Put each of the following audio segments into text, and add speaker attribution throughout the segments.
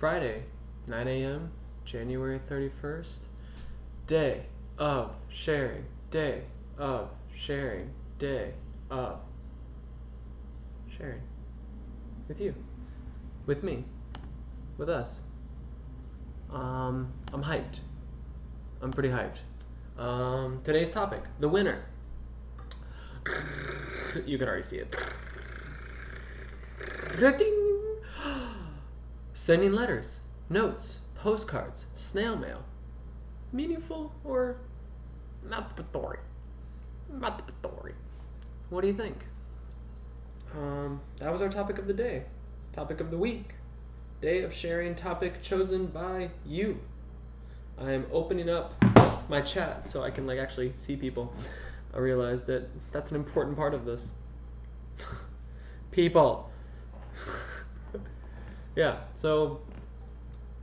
Speaker 1: Friday, 9 a.m., January 31st. Day of sharing. Day of sharing. Day of sharing. With you. With me. With us. I'm hyped. I'm pretty hyped. Today's topic, the winner. You can already see it. Sending letters, notes, postcards, snail mail. Meaningful or masturbatory? Masturbatory. What do you think? That was our topic of the day. Topic of the week. Day of sharing topic chosen by you. I am opening up my chat so I can actually see people. I realize that that's an important part of this. People. Yeah, so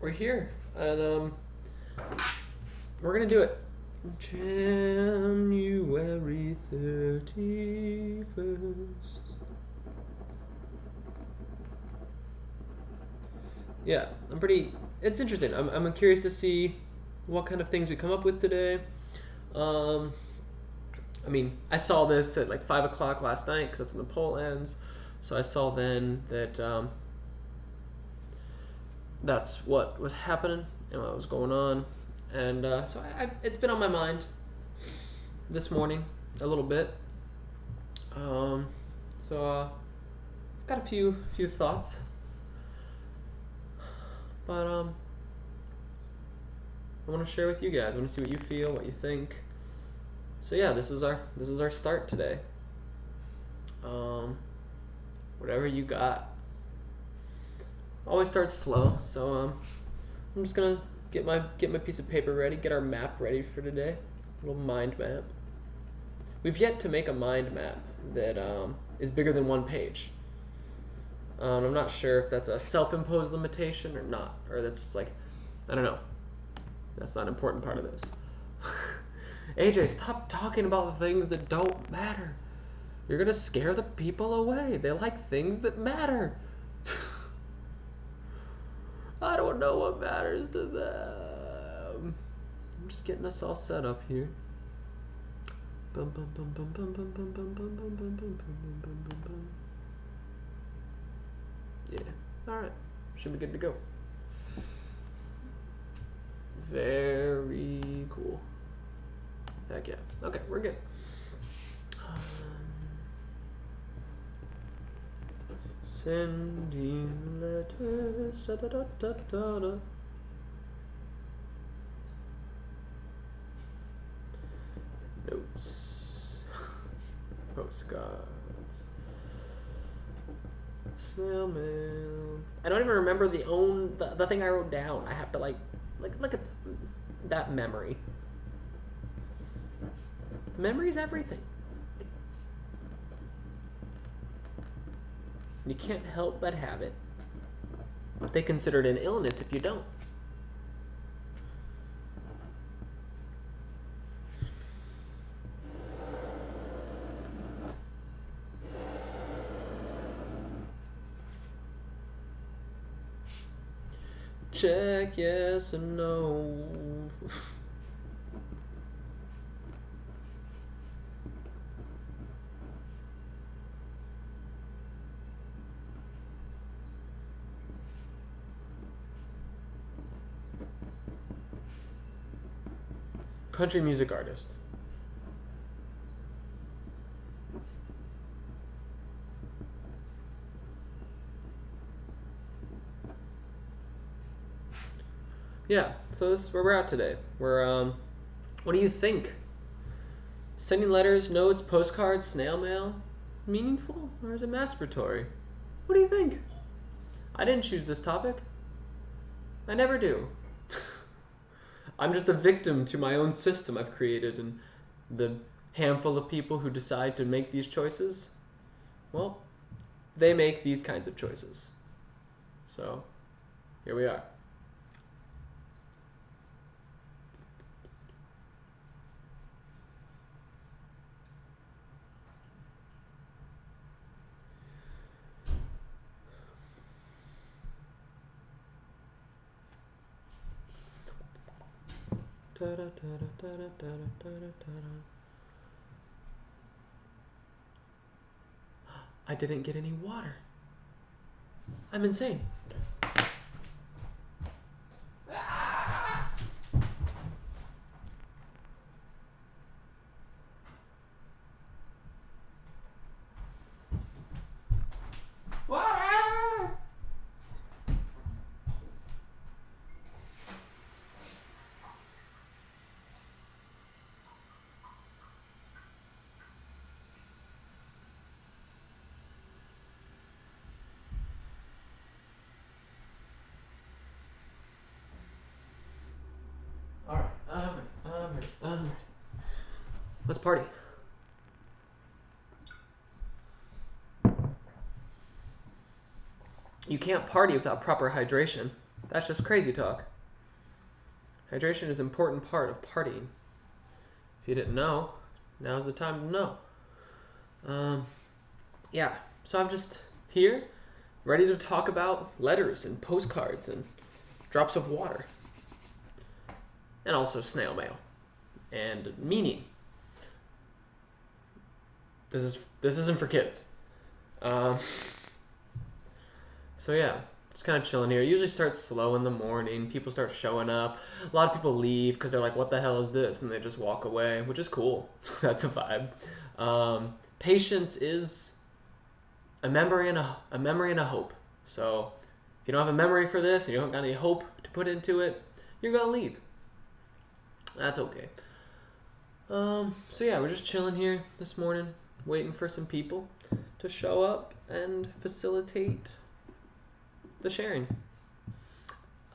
Speaker 1: we're here and we're gonna do it. January 31st. Yeah, it's interesting. I'm curious to see what kind of things we come up with today. I saw this at 5 o'clock last night because that's when the poll ends. So I saw then that that's what was happening and what was going on. And so it's been on my mind this morning a little bit. So I've got a few thoughts. But I want to share with you guys. I want to see what you feel, what you think. So yeah, this is our start today. Whatever you got. Always start slow, so I'm just gonna get my piece of paper ready, get our map ready for today. A little mind map. We've yet to make a mind map that is bigger than one page. I'm not sure if that's a self-imposed limitation or not, or that's just I don't know. That's not an important part of this. AJ, stop talking about things that don't matter. You're gonna scare the people away. They like things that matter. I don't know what matters to them. I'm just getting us all set up here. Yeah. Alright. Should be good to go. Very cool. Heck yeah. Okay, we're good. Sending letters. Da, da, da, da, da, da. Notes. Postcards. Snail mail. I don't even remember the thing I wrote down. I have to look at that memory. Memory is everything. You can't help but have it. They consider it an illness if you don't. Check yes or no. Country music artist. Yeah, so this is where we're at today. We're what do you think? Sending letters, notes, postcards, snail mail, meaningful or is it masturbatory? What do you think? I didn't choose this topic. I never do. I'm just a victim to my own system I've created, and the handful of people who decide to make these choices, well, they make these kinds of choices. So, here we are. I didn't get any water. I'm insane. Water! Alright, I'm ready. Let's party. You can't party without proper hydration. That's just crazy talk. Hydration is an important part of partying. If you didn't know, now's the time to know. Yeah, so I'm just here, ready to talk about letters and postcards and drops of water. And also snail mail. And meaning. This isn't for kids. So yeah, just kind of chilling here. It usually starts slow in the morning. People start showing up. A lot of people leave because they're like, what the hell is this? And they just walk away, which is cool. That's a vibe. Patience is a memory and a hope. So if you don't have a memory for this and you don't got any hope to put into it, you're going to leave. That's okay. So yeah, we're just chilling here this morning, waiting for some people to show up and facilitate the sharing.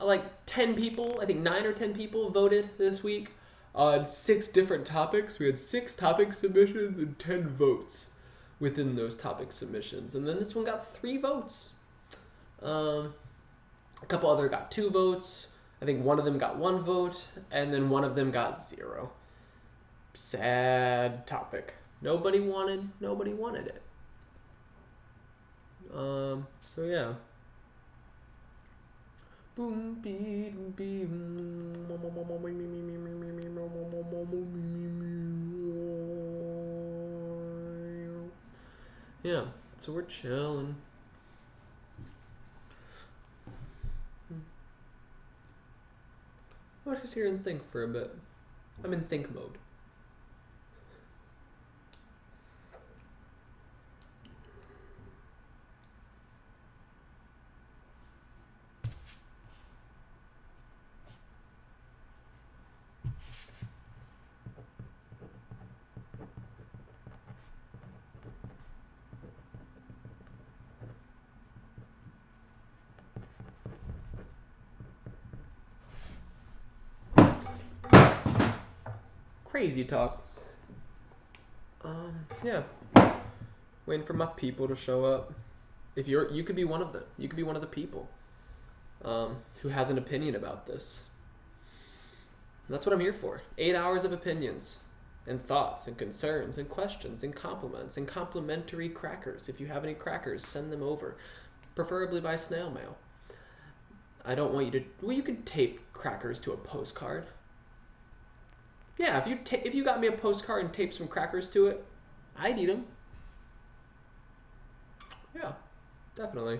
Speaker 1: Like 10 people, I think 9 or 10 people voted this week on 6 different topics. We had 6 topic submissions and 10 votes within those topic submissions. And then this one got 3 votes. A couple other got 2 votes. I think one of them got 1 vote, and then one of them got 0. Sad topic. Nobody wanted it. So yeah. Yeah, so we're chilling. I'll just here and think for a bit. I'm in think mode. Crazy talk. Yeah. Waiting for my people to show up. If you could be one of them. You could be one of the people who has an opinion about this. And that's what I'm here for. 8 hours of opinions and thoughts and concerns and questions and compliments and complimentary crackers. If you have any crackers, send them over, preferably by snail mail. I don't want you to. Well, you can tape crackers to a postcard. Yeah, if you got me a postcard and taped some crackers to it, I'd eat them. Yeah, definitely.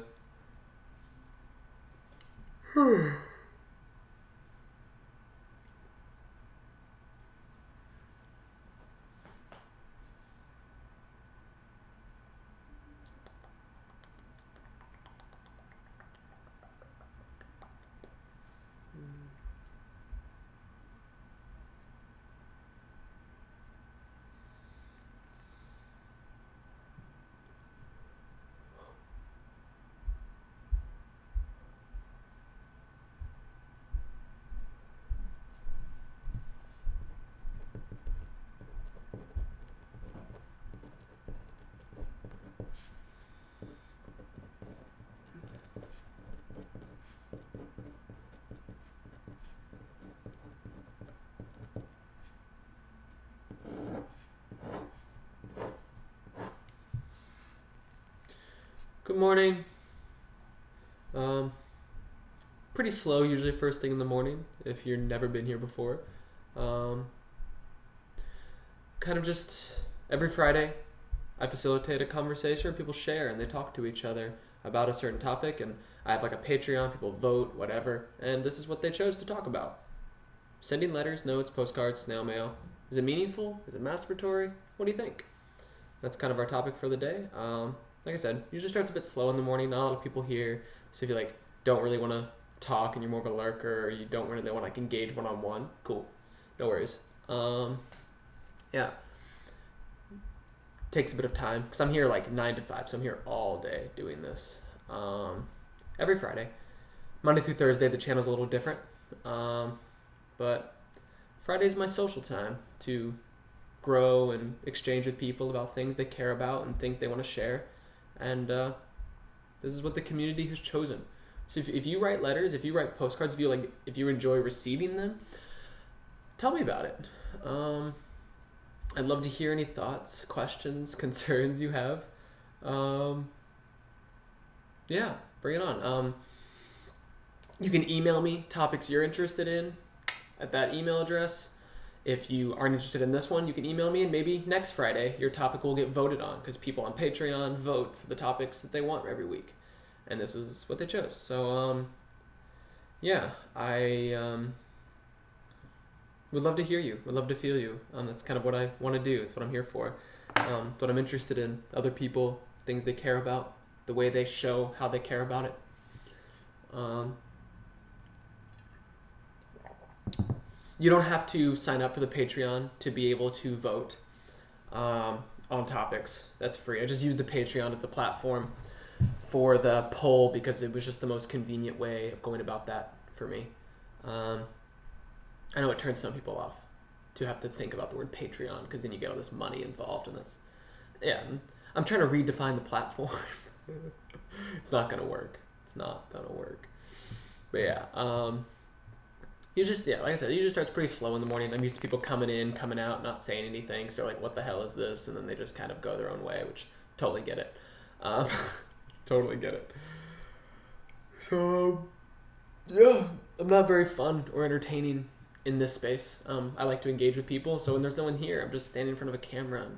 Speaker 1: Good morning. Pretty slow usually first thing in the morning if you've never been here before. Um, kind of just every Friday, I facilitate a conversation where people share and they talk to each other about a certain topic, and I have like a Patreon, people vote, whatever, and this is what they chose to talk about. Sending letters, notes, postcards, snail mail. Is it meaningful? Is it masturbatory? What do you think? That's kind of our topic for the day. Like I said, usually starts a bit slow in the morning, not a lot of people here, so if you like don't really want to talk and you're more of a lurker, or you don't really want to like engage one-on-one, cool, no worries. Yeah, takes a bit of time because I'm here like 9 to 5, so I'm here all day doing this. Every Friday, Monday through Thursday, the channel's a little different, but Friday's my social time to grow and exchange with people about things they care about and things they want to share, and this is what the community has chosen. So if you write letters, if you write postcards, if you enjoy receiving them, tell me about it. I'd love to hear any thoughts, questions, concerns you have. Yeah, bring it on. You can email me topics you're interested in at that email address. If you aren't interested in this one, you can email me, and maybe next Friday your topic will get voted on because people on Patreon vote for the topics that they want every week, and this is what they chose. So yeah, I would love to hear you. Would love to feel you. That's kind of what I want to do. It's what I'm here for. It's what I'm interested in. Other people, things they care about, the way they show how they care about it. You don't have to sign up for the Patreon to be able to vote on topics. That's free. I just used the Patreon as the platform for the poll because it was just the most convenient way of going about that for me. I know it turns some people off to have to think about the word Patreon because then you get all this money involved, and that's, yeah, I'm trying to redefine the platform. It's not gonna work. It's not gonna work. But yeah, like I said, it usually starts pretty slow in the morning. I'm used to people coming in, coming out, not saying anything, so they're like, what the hell is this? And then they just kind of go their own way, which totally get it. Totally get it. So, yeah, I'm not very fun or entertaining in this space. I like to engage with people, so when there's no one here, I'm just standing in front of a camera and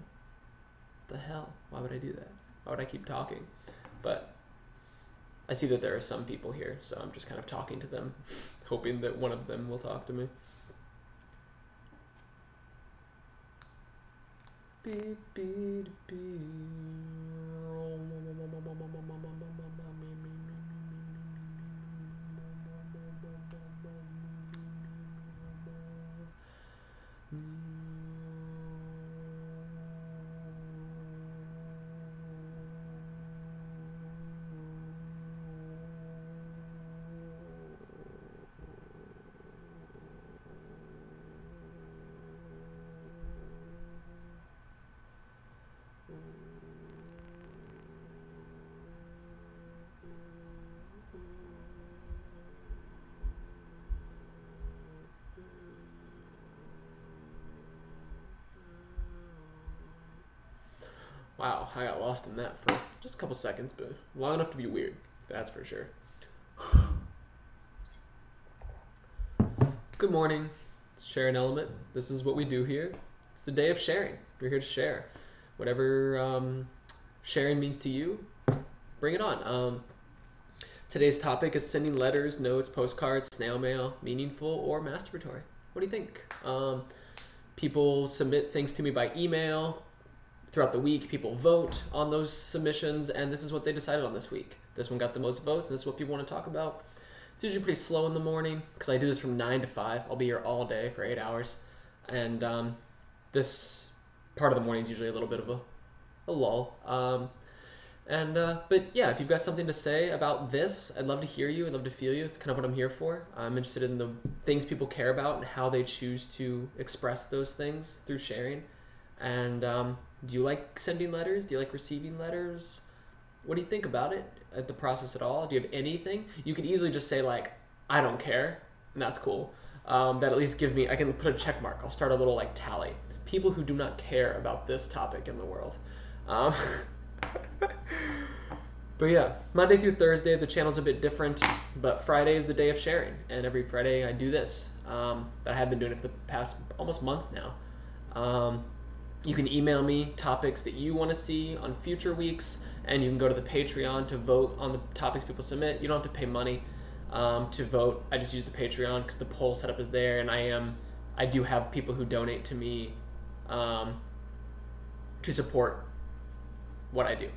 Speaker 1: the hell? Why would I do that? Why would I keep talking? But I see that there are some people here, so I'm just kind of talking to them, hoping that one of them will talk to me. Beep, beep, beep. Wow, I got lost in that for just a couple seconds, but long enough to be weird, that's for sure. Good morning, Share an Element. This is what we do here. It's the day of sharing. We're here to share. Whatever sharing means to you, bring it on. Today's topic is sending letters, notes, postcards, snail mail, meaningful or masturbatory. What do you think? People submit things to me by email. Throughout the week, people vote on those submissions, and this is what they decided on this week. This one got the most votes, and this is what people want to talk about. It's usually pretty slow in the morning, because I do this from 9 to 5. I'll be here all day for 8 hours, and this part of the morning is usually a little bit of a lull. But yeah, if you've got something to say about this, I'd love to hear you. I'd love to feel you. It's kind of what I'm here for. I'm interested in the things people care about and how they choose to express those things through sharing. And do you like sending letters? Do you like receiving letters? What do you think about it, at the process at all? Do you have anything? You could easily just say like, I don't care, and that's cool. That at least gives me, I can put a check mark. I'll start a little like tally. People who do not care about this topic in the world. But yeah, Monday through Thursday the channel's a bit different, but Friday is the day of sharing, and every Friday I do this. That I have been doing it for the past almost month now. You can email me topics that you want to see on future weeks, and you can go to the Patreon to vote on the topics people submit. You don't have to pay money to vote. I just use the Patreon because the poll setup is there, and I do have people who donate to me to support what I do,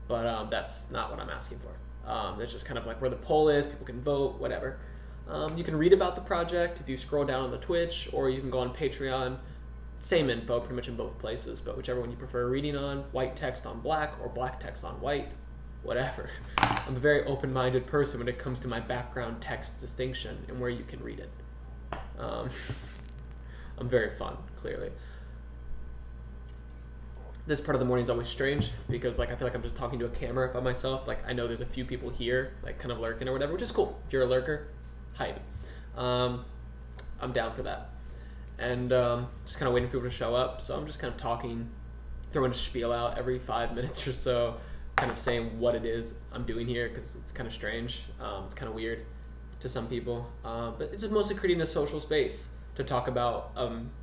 Speaker 1: but that's not what I'm asking for. It's just kind of like where the poll is. People can vote, whatever. You can read about the project if you scroll down on the Twitch, or you can go on Patreon. Same info pretty much in both places, but whichever one you prefer reading on, white text on black or black text on white, whatever. I'm a very open-minded person when it comes to my background text distinction and where you can read it. I'm very fun, clearly. This part of the morning is always strange because like I feel like I'm just talking to a camera by myself. Like I know there's a few people here like kind of lurking or whatever, which is cool. If you're a lurker, hype. I'm down for that. And just kind of waiting for people to show up. So I'm just kind of talking, throwing a spiel out every 5 minutes or so, kind of saying what it is I'm doing here because it's kind of strange. It's kind of weird to some people, but it's just mostly creating a social space to talk about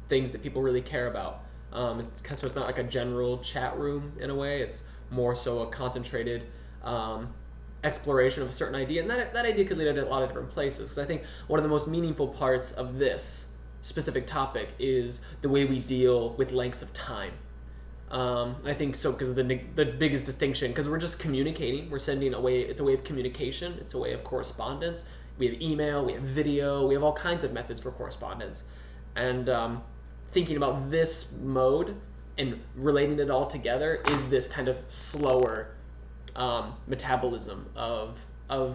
Speaker 1: things that people really care about. So it's not like a general chat room in a way. It's more so a concentrated exploration of a certain idea, and that idea could lead to a lot of different places. Because I think one of the most meaningful parts of this specific topic is the way we deal with lengths of time. I think so because the biggest distinction, because we're just communicating, we're sending away. It's a way of communication. It's a way of correspondence. We have email, we have video, we have all kinds of methods for correspondence, and thinking about this mode and relating it all together is this kind of slower metabolism of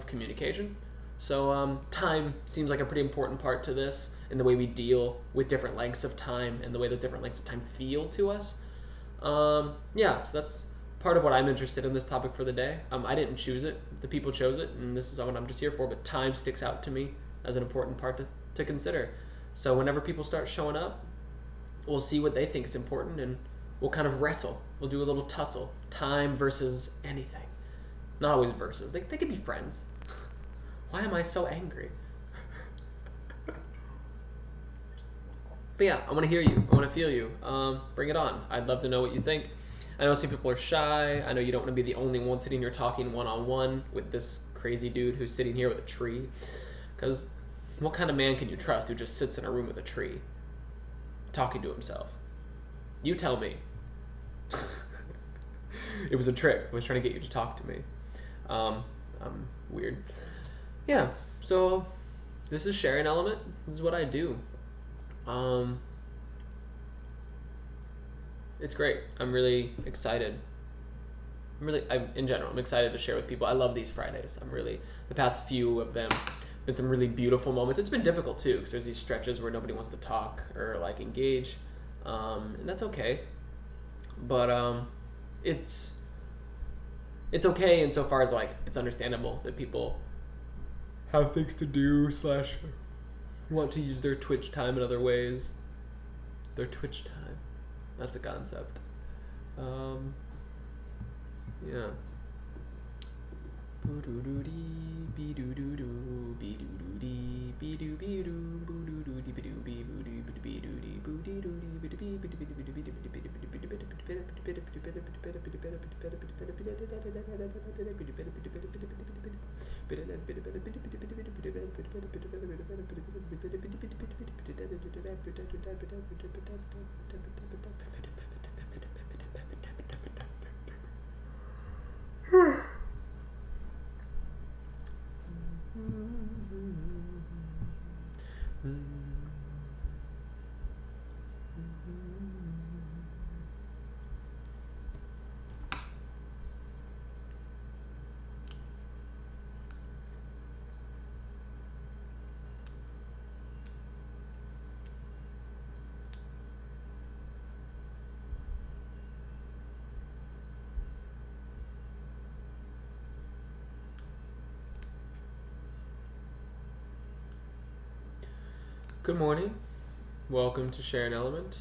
Speaker 1: communication. So time seems like a pretty important part to this in the way we deal with different lengths of time and the way those different lengths of time feel to us. Yeah, so that's part of what I'm interested in this topic for the day. I didn't choose it. The people chose it, and this is what I'm just here for, but time sticks out to me as an important part to consider. So whenever people start showing up, we'll see what they think is important, and we'll kind of wrestle. We'll do a little tussle. Time versus anything. Not always versus. They could be friends. Why am I so angry? But yeah, I want to hear you. I want to feel you. Bring it on. I'd love to know what you think. I know some people are shy. I know you don't want to be the only one sitting here talking one-on-one with this crazy dude who's sitting here with a tree. Because what kind of man can you trust who just sits in a room with a tree talking to himself? You tell me. It was a trick. I was trying to get you to talk to me. I'm weird. Yeah, so this is Sharing Element. This is what I do. It's great. I'm really excited. In general, I'm excited to share with people. I love these Fridays. The past few of them, been some really beautiful moments. It's been difficult too, because there's these stretches where nobody wants to talk or like engage, and that's okay. But it's okay insofar as like it's understandable that people have things to do / want to use their Twitch time in other ways. Their Twitch time. That's a concept. Yeah. Good morning. Welcome to Share an Element.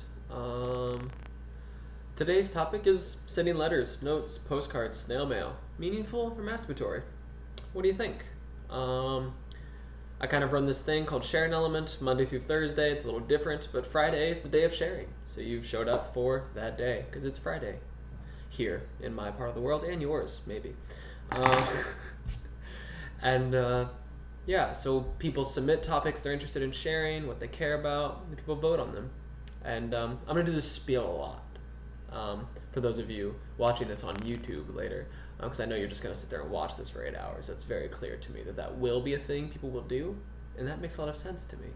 Speaker 1: Today's topic is sending letters, notes, postcards, snail mail. Meaningful or masturbatory? What do you think? Um, I kind of run this thing called Share an Element, Monday through Thursday. It's a little different, but Friday is the day of sharing. So you've showed up for that day because it's Friday here in my part of the world and yours, maybe. Uh, and yeah, so people submit topics they're interested in sharing, what they care about, and people vote on them. And I'm going to do this spiel a lot for those of you watching this on YouTube later, because I know you're just going to sit there and watch this for 8 hours. It's very clear to me that that will be a thing people will do, and that makes a lot of sense to me.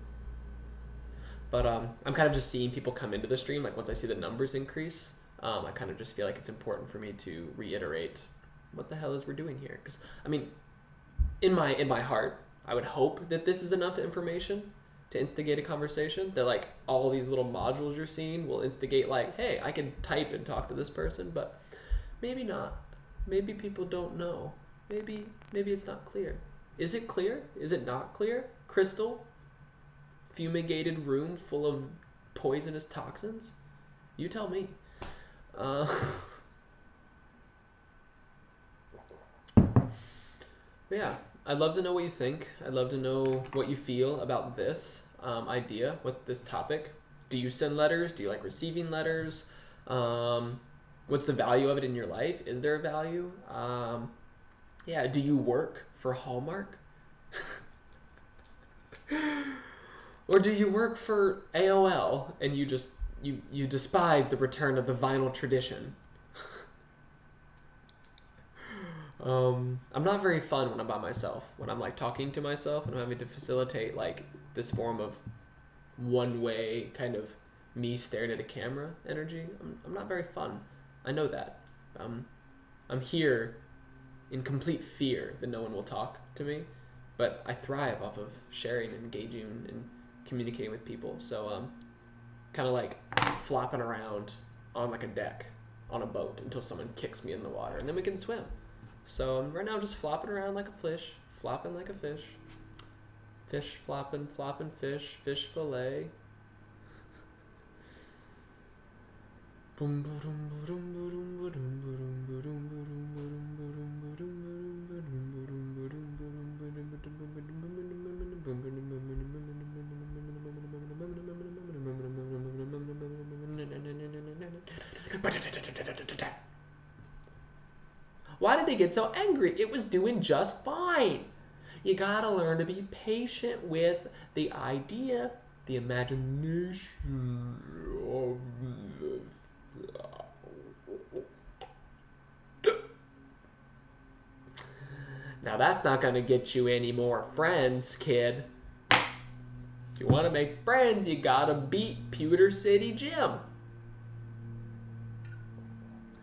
Speaker 1: But I'm kind of just seeing people come into the stream, like once I see the numbers increase, I kind of just feel like it's important for me to reiterate what the hell is we're doing here. Because, I mean, in my heart, I would hope that this is enough information to instigate a conversation, that like all these little modules you're seeing will instigate like, hey, I can type and talk to this person, but maybe not. Maybe people don't know. Maybe it's not clear. Is it clear? Is it not clear? Crystal? Fumigated room full of poisonous toxins? You tell me. Yeah, I'd love to know what you think. I'd love to know what you feel about this idea, with this topic. Do you send letters? Do you like receiving letters? What's the value of it in your life? Is there a value? Yeah, do you work for Hallmark? Or do you work for AOL and you just you despise the return of the vinyl tradition? I'm not very fun when I'm by myself. When I'm like talking to myself and I'm having to facilitate like this form of one-way kind of me staring at a camera energy, I'm not very fun. I know that. I'm here in complete fear that no one will talk to me, but I thrive off of sharing and engaging and communicating with people. So kind of like flopping around on like a deck on a boat until someone kicks me in the water, and then we can swim. So right now I'm just flopping around like a fish, flopping like a fish. Fish flopping, flopping fish, fish fillet. Why did he get so angry? It was doing just fine. You gotta learn to be patient with the idea, the imagination of Now that's not gonna get you any more friends, kid. If you wanna make friends, you gotta beat Pewter City Jim.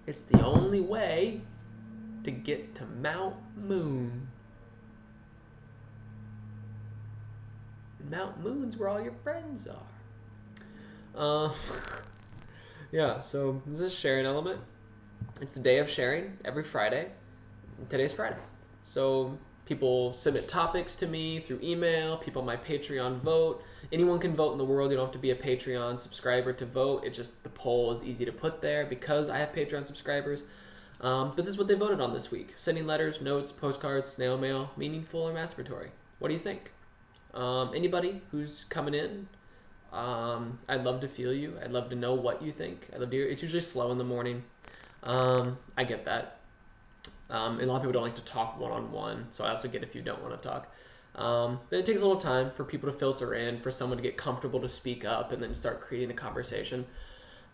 Speaker 1: It's the only way to get to Mount Moon. Mount Moon's where all your friends are. Yeah, so this is Share an Element. It's the day of sharing every Friday. Today's Friday. So people submit topics to me through email, people on my Patreon vote. Anyone can vote in the world. You don't have to be a Patreon subscriber to vote. It just, the poll is easy to put there because I have Patreon subscribers. But this is what they voted on this week. Sending letters, notes, postcards, snail mail, meaningful or masturbatory. What do you think? Anybody who's coming in, I'd love to feel you. I'd love to know what you think. I'd love to hear. It's usually slow in the morning. I get that. And a lot of people don't like to talk one-on-one, so I also get if you don't want to talk. But it takes a little time for people to filter in, for someone to get comfortable to speak up, and then start creating a conversation.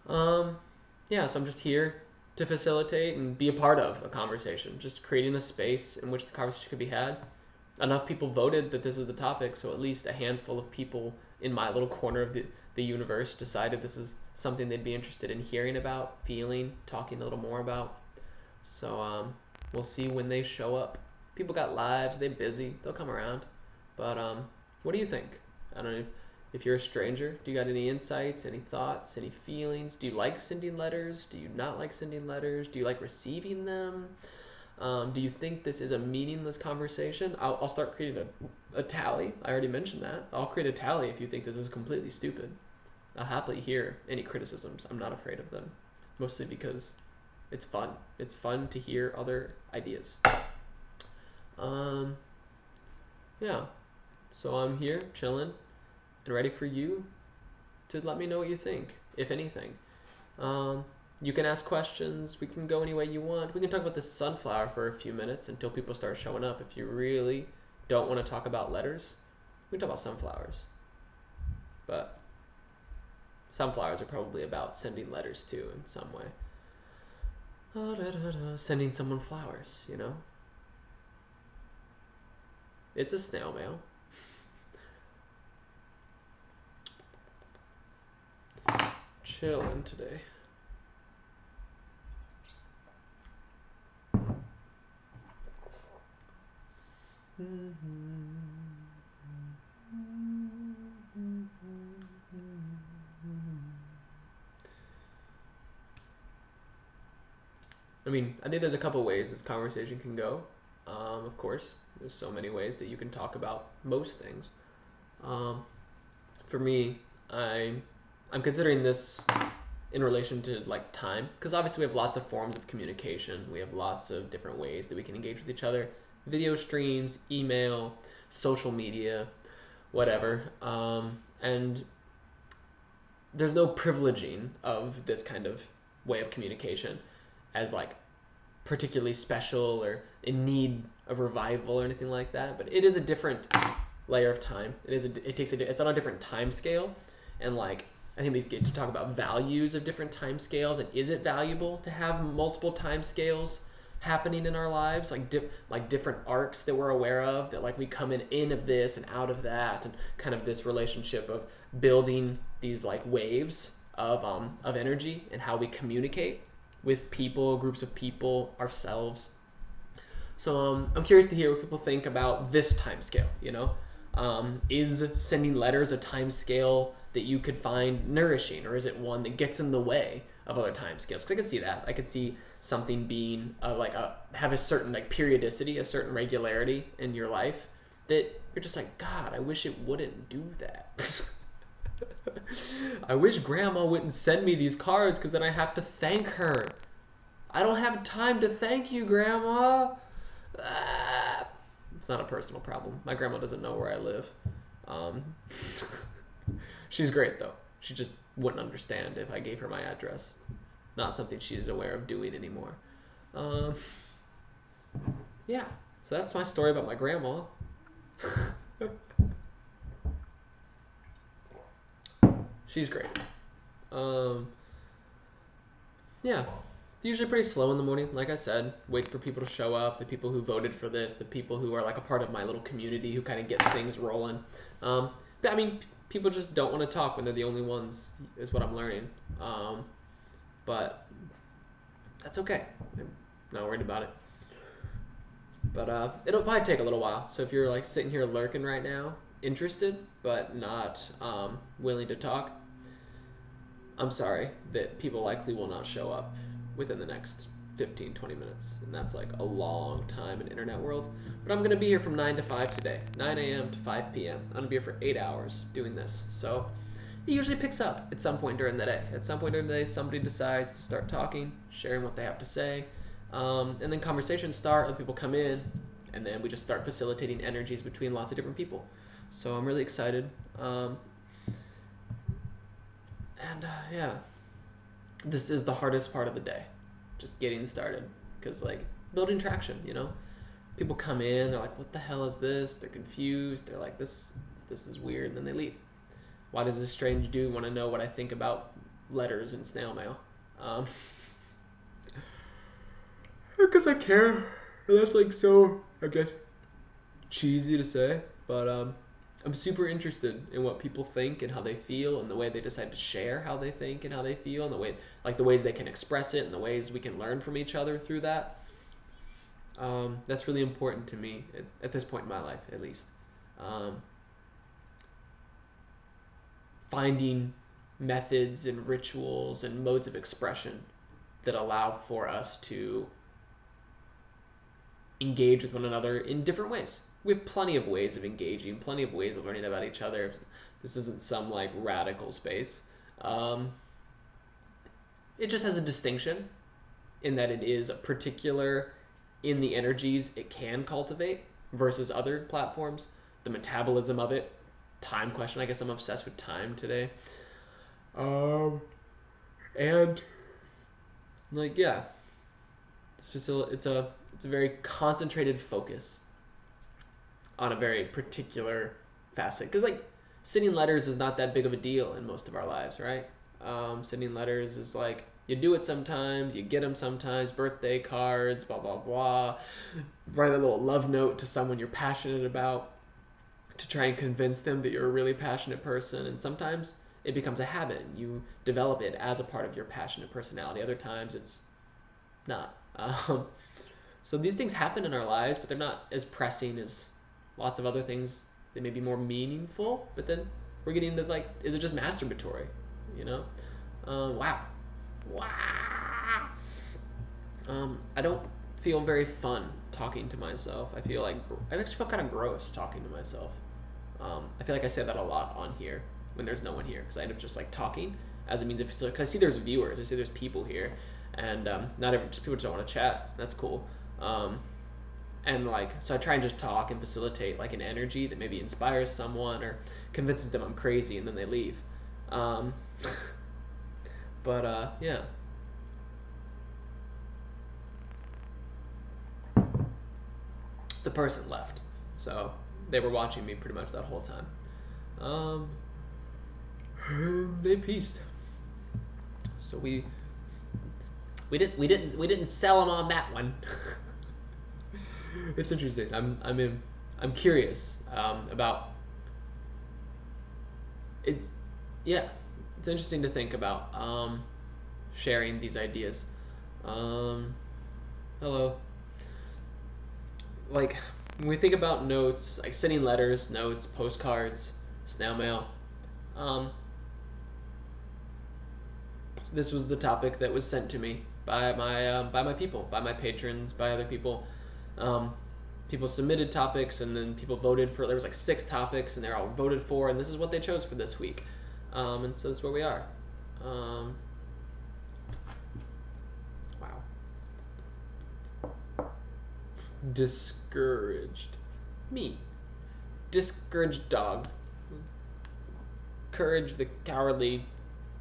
Speaker 1: Yeah, so I'm just here to facilitate and be a part of a conversation, just creating a space in which the conversation could be had. Enough people voted that this is the topic, so at least a handful of people in my little corner of the universe decided this is something they'd be interested in hearing about, feeling, talking a little more about. So we'll see when they show up. People got lives, they're busy, they'll come around. But what do you think? I don't know if you're a stranger, do you got any insights, any thoughts, any feelings? Do you like sending letters? Do you not like sending letters? Do you like receiving them? Do you think this is a meaningless conversation? I'll start creating a tally. I already mentioned that. I'll create a tally if you think this is completely stupid. I'll happily hear any criticisms. I'm not afraid of them. mostly because it's fun. It's fun to hear other ideas. Um, yeah. So I'm here chilling and ready for you to let me know what you think, if anything. Um, you can ask questions. We can go any way you want. We can talk about this sunflower for a few minutes until people start showing up. If you really don't want to talk about letters, we can talk about sunflowers. But sunflowers are probably about sending letters too in some way. Sending someone flowers, you know? It's a snail mail. Chilling today. I mean, I think there's a couple ways this conversation can go. Of course, there's so many ways that you can talk about most things. For me, I'm considering this in relation to like time, because obviously we have lots of forms of communication. We have lots of different ways that we can engage with each other: video streams, email, social media, whatever. And there's no privileging of this kind of way of communication as like particularly special or in need of revival or anything like that. But it is a different layer of time. It's on a different time scale, and like I think we get to talk about values of different time scales, and is it valuable to have multiple time scales happening in our lives, like different arcs that we're aware of, that like we come in of this and out of that, and kind of this relationship of building these like waves of energy and how we communicate with people, groups of people, ourselves. So I'm curious to hear what people think about this time scale. Is sending letters a time scale that you could find nourishing, or is it one that gets in the way of other time scales? Because I could see that. I could see something being have a certain like periodicity, a certain regularity in your life that you're just like, God, I wish it wouldn't do that. I wish Grandma wouldn't send me these cards because then I have to thank her. I don't have time to thank you, Grandma. It's not a personal problem. My grandma doesn't know where I live. She's great though. She just wouldn't understand if I gave her my address. It's not something she's aware of doing anymore. Yeah, so that's my story about my grandma. She's great. Yeah, usually pretty slow in the morning. Like I said, wait for people to show up, the people who voted for this, the people who are like a part of my little community who kind of get things rolling. But I mean, people just don't want to talk when they're the only ones, is what I'm learning. But that's okay. I'm not worried about it. But it'll probably take a little while. So if you're like sitting here lurking right now, interested but not willing to talk, I'm sorry that people likely will not show up within the next 15-20 minutes, and that's like a long time in internet world. But I'm gonna be here from 9 to 5 today, 9 a.m. to 5 p.m. I'm gonna be here for 8 hours doing this. So it usually picks up at some point during the day. At some point during the day, somebody decides to start talking, sharing what they have to say, and then conversations start. Other people come in, and then we just start facilitating energies between lots of different people. So I'm really excited. Yeah, this is the hardest part of the day, just getting started, because like building traction, people come in, they're like, what the hell is this? They're confused, they're like, this is weird, and then they leave. Why does this strange dude want to know what I think about letters and snail mail? Because I care. That's like so, I guess, cheesy to say, but I'm super interested in what people think and how they feel, and the way they decide to share how they think and how they feel, and the ways they can express it, and the ways we can learn from each other through that. That's really important to me at this point in my life, at least. Finding methods and rituals and modes of expression that allow for us to engage with one another in different ways. We have plenty of ways of engaging, plenty of ways of learning about each other. This isn't some like radical space. it just has a distinction in that it is a particular in the energies it can cultivate versus other platforms. The metabolism of it, time question. I guess I'm obsessed with time today. And like yeah, it's a very concentrated focus on a very particular facet. Because like sending letters is not that big of a deal in most of our lives, right? Sending letters is like you do it sometimes, you get them sometimes, birthday cards, blah blah blah. Write a little love note to someone you're passionate about to try and convince them that you're a really passionate person. And sometimes it becomes a habit and you develop it as a part of your passionate personality. Other times it's not. So these things happen in our lives, but they're not as pressing as lots of other things. They may be more meaningful, but then we're getting into like, is it just masturbatory? You know? Wow. Wow. I don't feel very fun talking to myself. I actually feel kind of gross talking to myself. I feel like I say that a lot on here when there's no one here because I end up just like talking as a means of because I see there's viewers, I see there's people here, and not every people just don't want to chat. That's cool. And like so I try and just talk and facilitate like an energy that maybe inspires someone or convinces them I'm crazy and then they leave. But yeah. The person left, so they were watching me pretty much that whole time. They pieced. So we didn't sell them on that one. It's interesting. I'm curious about it's interesting to think about sharing these ideas. Hello. Like when we think about notes, like sending letters, notes, postcards, snail mail. This was the topic that was sent to me by my people, by my patrons, by other people. People submitted topics, and then people voted for. There was like 6 topics, and they're all voted for, and this is what they chose for this week. And so that's where we are. Wow. Discouraged. Me. Discouraged dog. Courage the cowardly.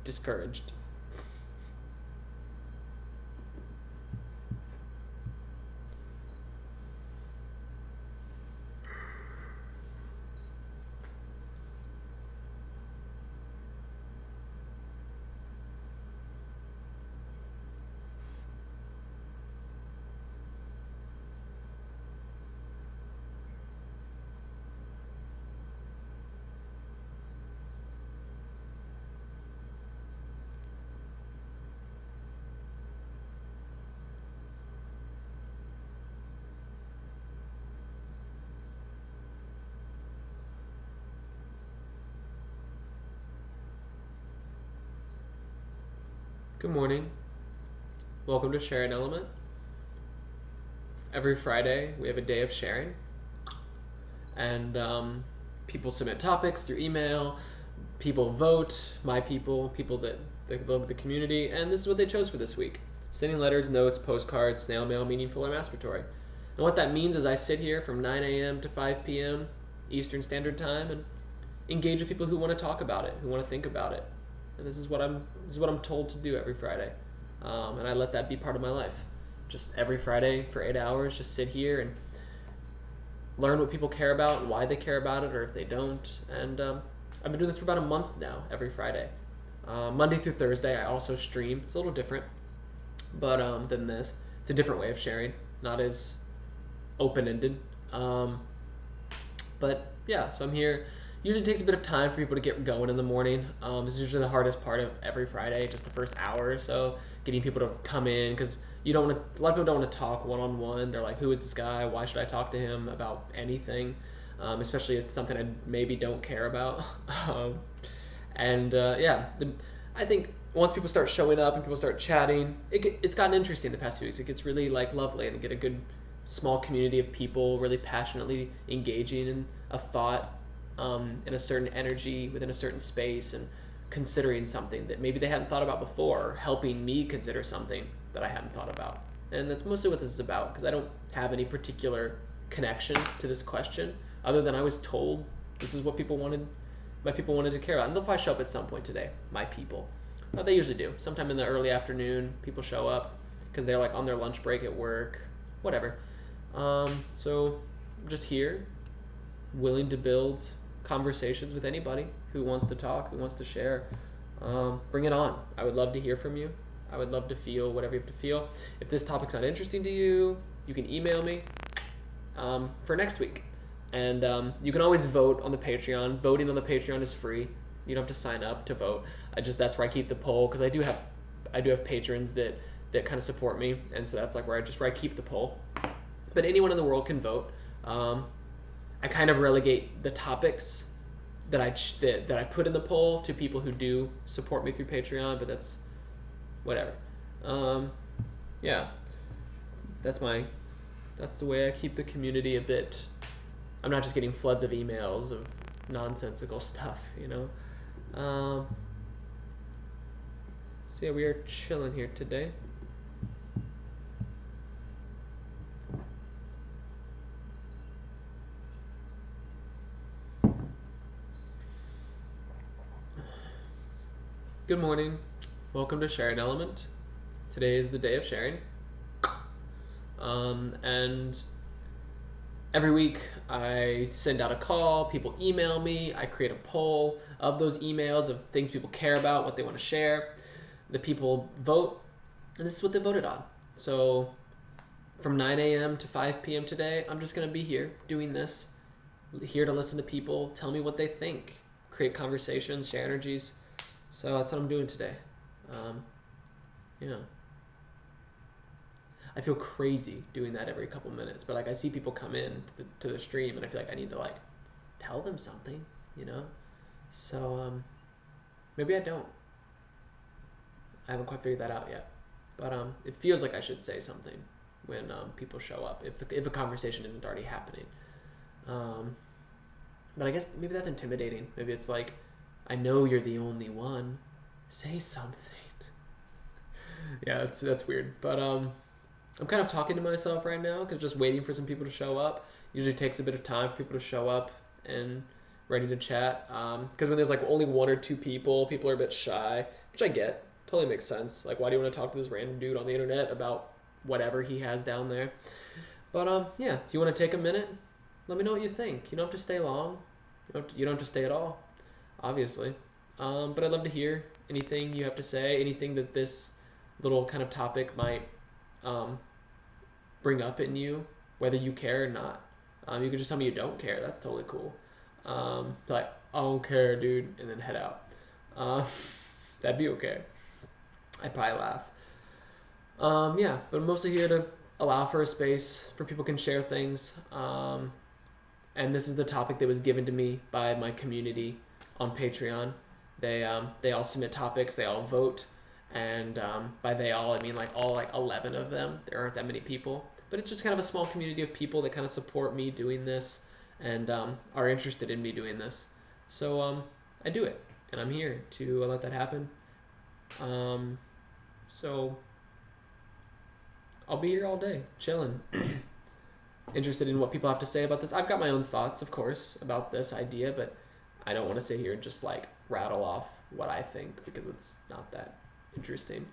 Speaker 1: Discouraged. Good morning. Welcome to Share an Element. Every Friday we have a day of sharing, and people submit topics through email. People vote. My people that vote the community, and this is what they chose for this week: sending letters, notes, postcards, snail mail, meaningful or masturbatory. And what that means is I sit here from 9 a.m. to 5 p.m. Eastern Standard Time and engage with people who want to talk about it, who want to think about it. And this is what I'm told to do every Friday, and I let that be part of my life. Just every Friday for 8 hours, just sit here and learn what people care about and why they care about it, or if they don't. And I've been doing this for about a month now, every Friday, Monday through Thursday. I also stream. It's a little different, but than this, it's a different way of sharing, not as open-ended. But yeah, so I'm here. Usually takes a bit of time for people to get going in the morning. It's usually the hardest part of every Friday, just the first hour or so, getting people to come in, because a lot of people don't want to talk one-on-one. They're like, who is this guy? Why should I talk to him about anything? Especially if it's something I maybe don't care about. I think once people start showing up and people start chatting, it's gotten interesting the past few weeks. It gets really like lovely, and get a good small community of people really passionately engaging in a thought, in a certain energy within a certain space, and considering something that maybe they hadn't thought about before, or helping me consider something that I hadn't thought about. And that's mostly what this is about, because I don't have any particular connection to this question other than I was told this is what my people wanted to care about. And they'll probably show up at some point today, my people. They usually do. Sometime in the early afternoon, people show up because they're like on their lunch break at work, whatever. So I'm just here, willing to build conversations with anybody who wants to talk, who wants to share. Bring it on. I would love to hear from you. I would love to feel whatever you have to feel. If this topic's not interesting to you, you can email me for next week. And you can always vote on the Patreon. Voting on the Patreon is free. You don't have to sign up to vote. That's where I keep the poll, because I do have patrons that kind of support me, and so that's like where I keep the poll. But anyone in the world can vote. I kind of relegate the topics that I put in the poll to people who do support me through Patreon, but that's whatever. Yeah, that's the way I keep the community a bit. I'm not just getting floods of emails of nonsensical stuff, you know. So yeah, we are chilling here today. Good morning. Welcome to Sharing Element. Today is the day of sharing. And every week I send out a call, people email me, I create a poll of those emails of things people care about, what they want to share. The people vote, and this is what they voted on. So from 9 a.m. to 5 p.m. today, I'm just going to be here doing this, here to listen to people, tell me what they think, create conversations, share energies. So that's what I'm doing today. Yeah. I feel crazy doing that every couple minutes, but like I see people come in to the stream, and I feel like I need to like tell them something, you know. So maybe I don't. I haven't quite figured that out yet, but it feels like I should say something when people show up if a conversation isn't already happening. But I guess maybe that's intimidating. Maybe it's like, I know you're the only one. Say something. Yeah, that's weird, but I'm kind of talking to myself right now because just waiting for some people to show up usually takes a bit of time for people to show up and ready to chat. Because when there's like only one or two people are a bit shy, which I get. Totally makes sense. Like, why do you want to talk to this random dude on the internet about whatever he has down there? But yeah, do you want to take a minute? Let me know what you think. You don't have to stay long. You don't have to stay at all, obviously. But I'd love to hear anything you have to say, anything that this little kind of topic might bring up in you, whether you care or not. You can just tell me you don't care. That's totally cool. Like, I don't care, dude, and then head out. That'd be okay. I'd probably laugh. Yeah, but I'm mostly here to allow for a space for people can share things. And this is the topic that was given to me by my community on Patreon. They all submit topics. They all vote. And by they all, I mean like all like 11 of them. There aren't that many people, but it's just kind of a small community of people that kind of support me doing this and are interested in me doing this. So I do it, and I'm here to let that happen. So I'll be here all day, chilling. Interested in what people have to say about this. I've got my own thoughts, of course, about this idea, but I don't want to sit here and just like rattle off what I think because it's not that interesting.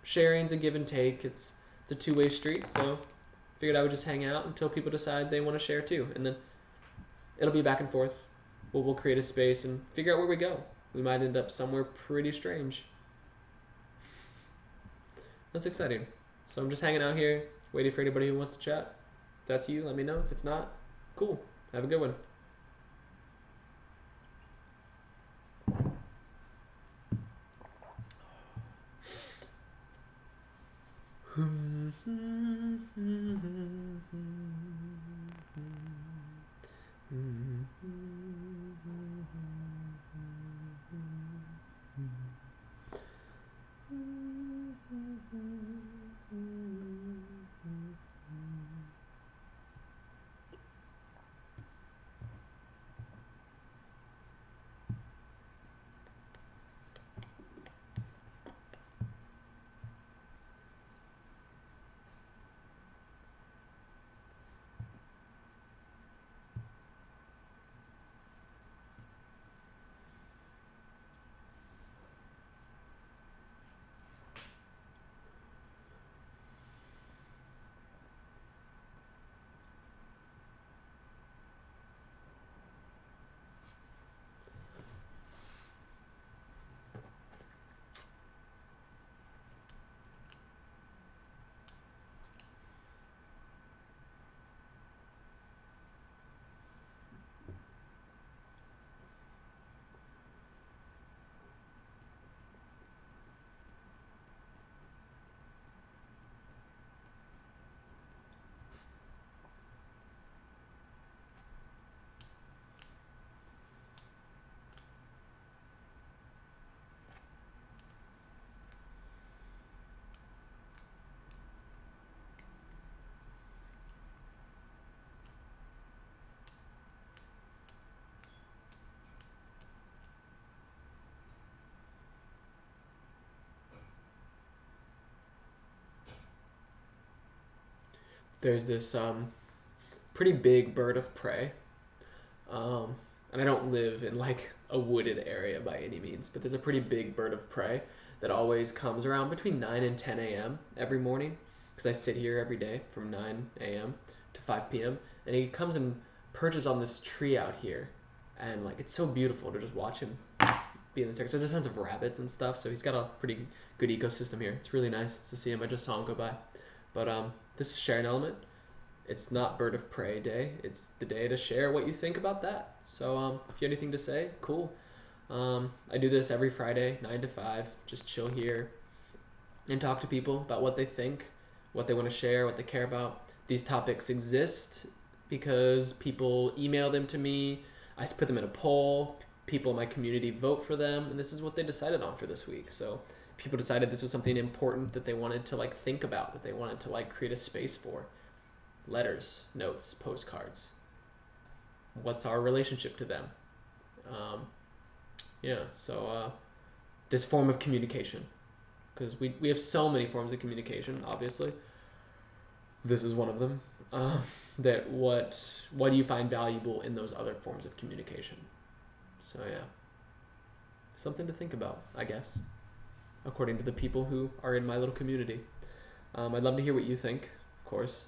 Speaker 1: Sharing's a give and take. It's a two-way street, so figured I would just hang out until people decide they want to share too, and then it'll be back and forth. We'll create a space and figure out where we go. We might end up somewhere pretty strange. That's exciting. So I'm just hanging out here, waiting for anybody who wants to chat. If that's you, let me know. If it's not, cool. Have a good one. there's this pretty big bird of prey. Um, and I don't live in like a wooded area by any means, but there's a pretty big bird of prey that always comes around between 9 and 10 a.m. every morning because I sit here every day from 9 a.m. to 5 p.m. And he comes and perches on this tree out here, and like it's so beautiful to just watch him be in this area. So there's tons of rabbits and stuff, so he's got a pretty good ecosystem here. It's really nice to see him. I just saw him go by. But this is Share an Element. It's not Bird of Prey Day. It's the day to share what you think about that. So if you have anything to say, cool. I do this every Friday, 9 to 5. Just chill here and talk to people about what they think, what they want to share, what they care about. These topics exist because people email them to me. I put them in a poll. People in my community vote for them, and this is what they decided on for this week. So people decided this was something important that they wanted to like think about, that they wanted to like create a space for. Letters, notes, postcards. What's our relationship to them? So this form of communication, because we have so many forms of communication, obviously. This is one of them. That what do you find valuable in those other forms of communication? So yeah, something to think about, I guess, according to the people who are in my little community. I'd love to hear what you think, of course.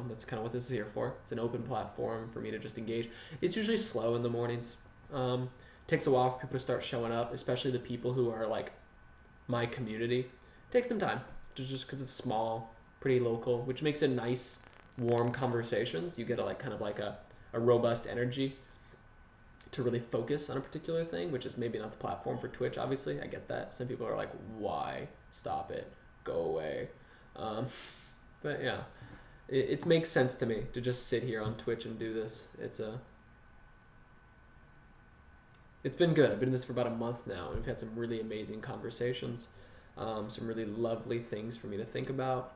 Speaker 1: That's kind of what this is here for. It's an open platform for me to just engage. It's usually slow in the mornings. Takes a while for people to start showing up, especially the people who are like my community. It takes them time, just because it's small, pretty local, which makes it nice, warm conversations. You get a kind of like a robust energy to really focus on a particular thing, which is maybe not the platform for Twitch, obviously. I get that. Some people are like, why? Stop it. Go away. But yeah, it makes sense to me to just sit here on Twitch and do this. It's been good. I've been doing this for about a month now, and we've had some really amazing conversations, some really lovely things for me to think about.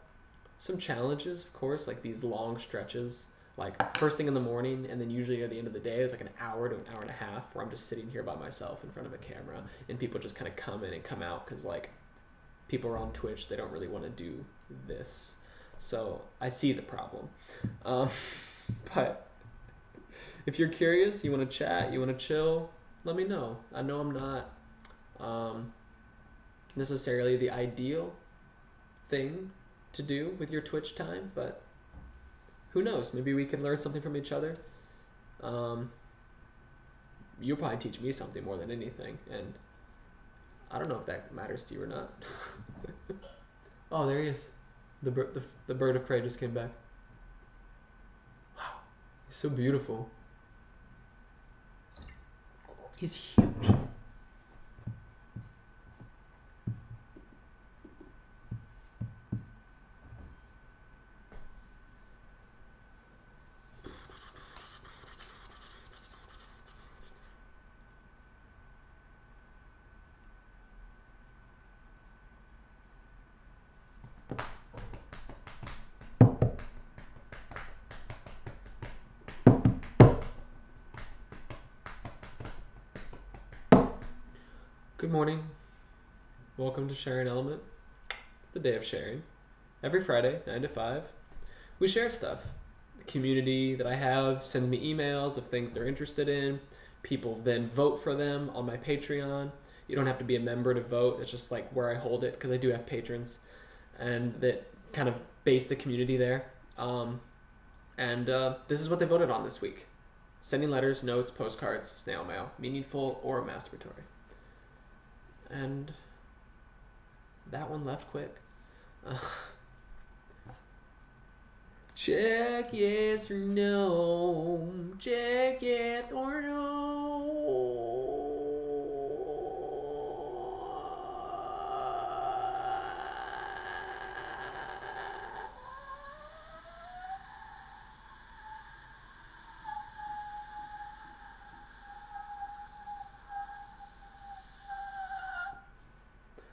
Speaker 1: Some challenges, of course, like these long stretches, like first thing in the morning, and then usually at the end of the day, it's like an hour to an hour and a half where I'm just sitting here by myself in front of a camera, and people just kind of come in and come out because like people are on Twitch, they don't really want to do this. So I see the problem. But if you're curious, you want to chat, you want to chill, let me know. I know I'm not necessarily the ideal thing to do with your Twitch time, but who knows? Maybe we can learn something from each other. You'll probably teach me something more than anything, and I don't know if that matters to you or not. Oh, there he is. The bird of prey just came back. Wow, he's so beautiful. He's huge. Good morning. Welcome to Share an Element. It's the day of sharing. Every Friday, 9 to 5, we share stuff. The community that I have sends me emails of things they're interested in. People then vote for them on my Patreon. You don't have to be a member to vote. It's just like where I hold it, because I do have patrons, and that kind of base the community there. This is what they voted on this week. Sending letters, notes, postcards, snail mail, meaningful or masturbatory. And that one left quick. Check yes or no. Check yes or no.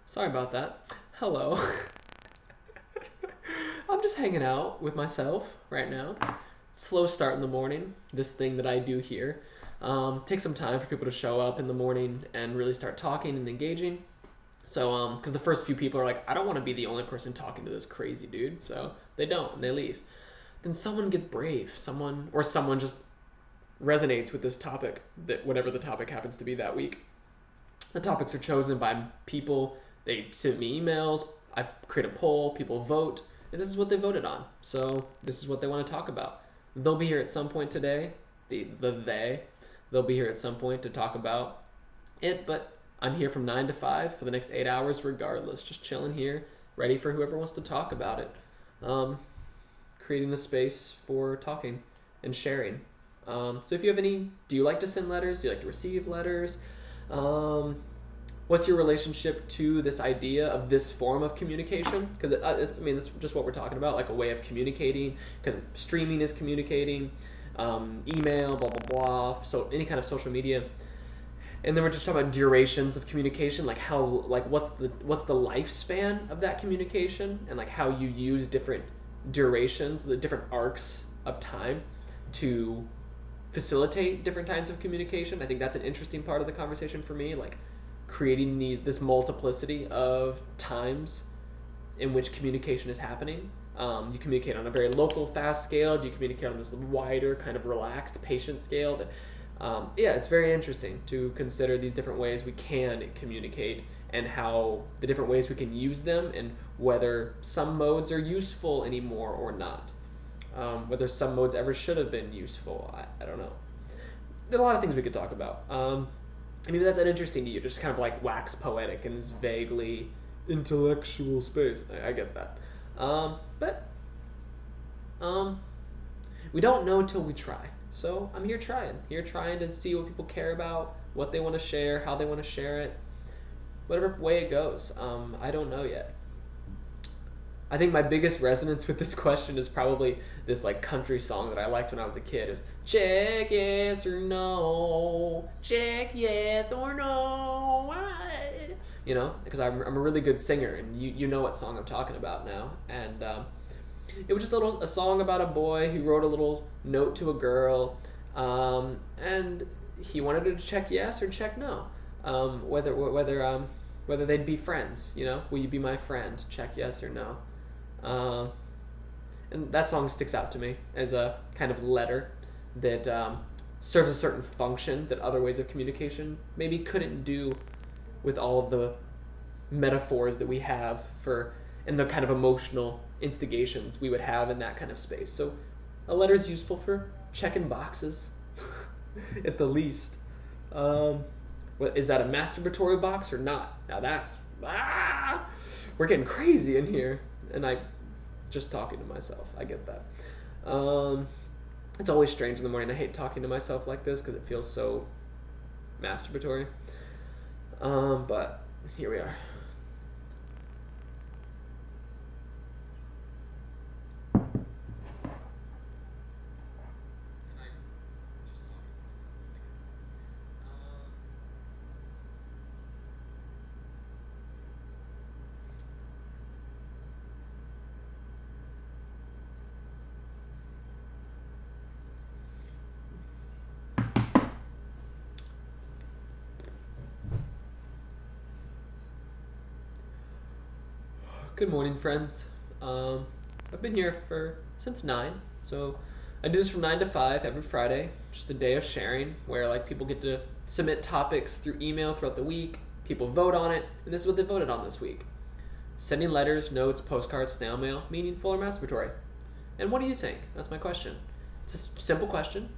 Speaker 1: Sorry about that. Hello. I'm just hanging out with myself right now. Slow start in the morning. This thing that I do here. Takes some time for people to show up in the morning and really start talking and engaging. So, because the first few people are like, I don't want to be the only person talking to this crazy dude. So they don't, and they leave. then someone gets brave. Someone just resonates with this topic, that whatever the topic happens to be that week. The topics are chosen by people. They send me emails. I create a poll. People vote, and this is what they voted on. So this is what they want to talk about. They'll be here at some point today. They'll be here at some point to talk about it. But I'm here from 9 to 5 for the next 8 hours, regardless. Just chilling here, ready for whoever wants to talk about it. Creating a space for talking and sharing. So if you have any, do you like to send letters? Do you like to receive letters? What's your relationship to this idea of this form of communication? Because it's just what we're talking about, like a way of communicating. Because streaming is communicating, email, blah blah blah. So any kind of social media. And then we're just talking about durations of communication, like what's the lifespan of that communication, and like how you use different durations, the different arcs of time to facilitate different kinds of communication. I think that's an interesting part of the conversation for me, like creating this multiplicity of times in which communication is happening. You communicate on a very local, fast scale. Do you communicate on this wider, kind of relaxed, patient scale? That, it's very interesting to consider these different ways we can communicate and how the different ways we can use them, and whether some modes are useful anymore or not. Whether some modes ever should have been useful, I don't know. There's a lot of things we could talk about. Maybe that's interesting to you, just kind of like wax poetic in this vaguely intellectual space. I get that. But we don't know till we try. So I'm here trying to see what people care about, what they want to share, how they want to share it, whatever way it goes. I don't know yet. I think my biggest resonance with this question is probably this like country song that I liked when I was a kid. It was check yes or no, check yes or no. You know, because I'm a really good singer, and you know what song I'm talking about now. And it was just a song about a boy who wrote a little note to a girl, and he wanted her to check yes or check no, whether they'd be friends. You know, will you be my friend? Check yes or no. And that song sticks out to me as a kind of letter that serves a certain function that other ways of communication maybe couldn't do, with all of the metaphors that we have for, and the kind of emotional instigations we would have in that kind of space. So a letter is useful for checking boxes at the least. Is that a masturbatory box or not? Now that's we're getting crazy in here, and I just talking to myself. I get that. It's always strange in the morning. I hate talking to myself like this because it feels so masturbatory. But here we are. Good morning, friends. I've been here since 9, so I do this from 9 to 5 every Friday. Just a day of sharing where like people get to submit topics through email throughout the week. People vote on it, and this is what they voted on this week: sending letters, notes, postcards, snail mail, meaningful or masturbatory. And what do you think? That's my question. It's a simple question.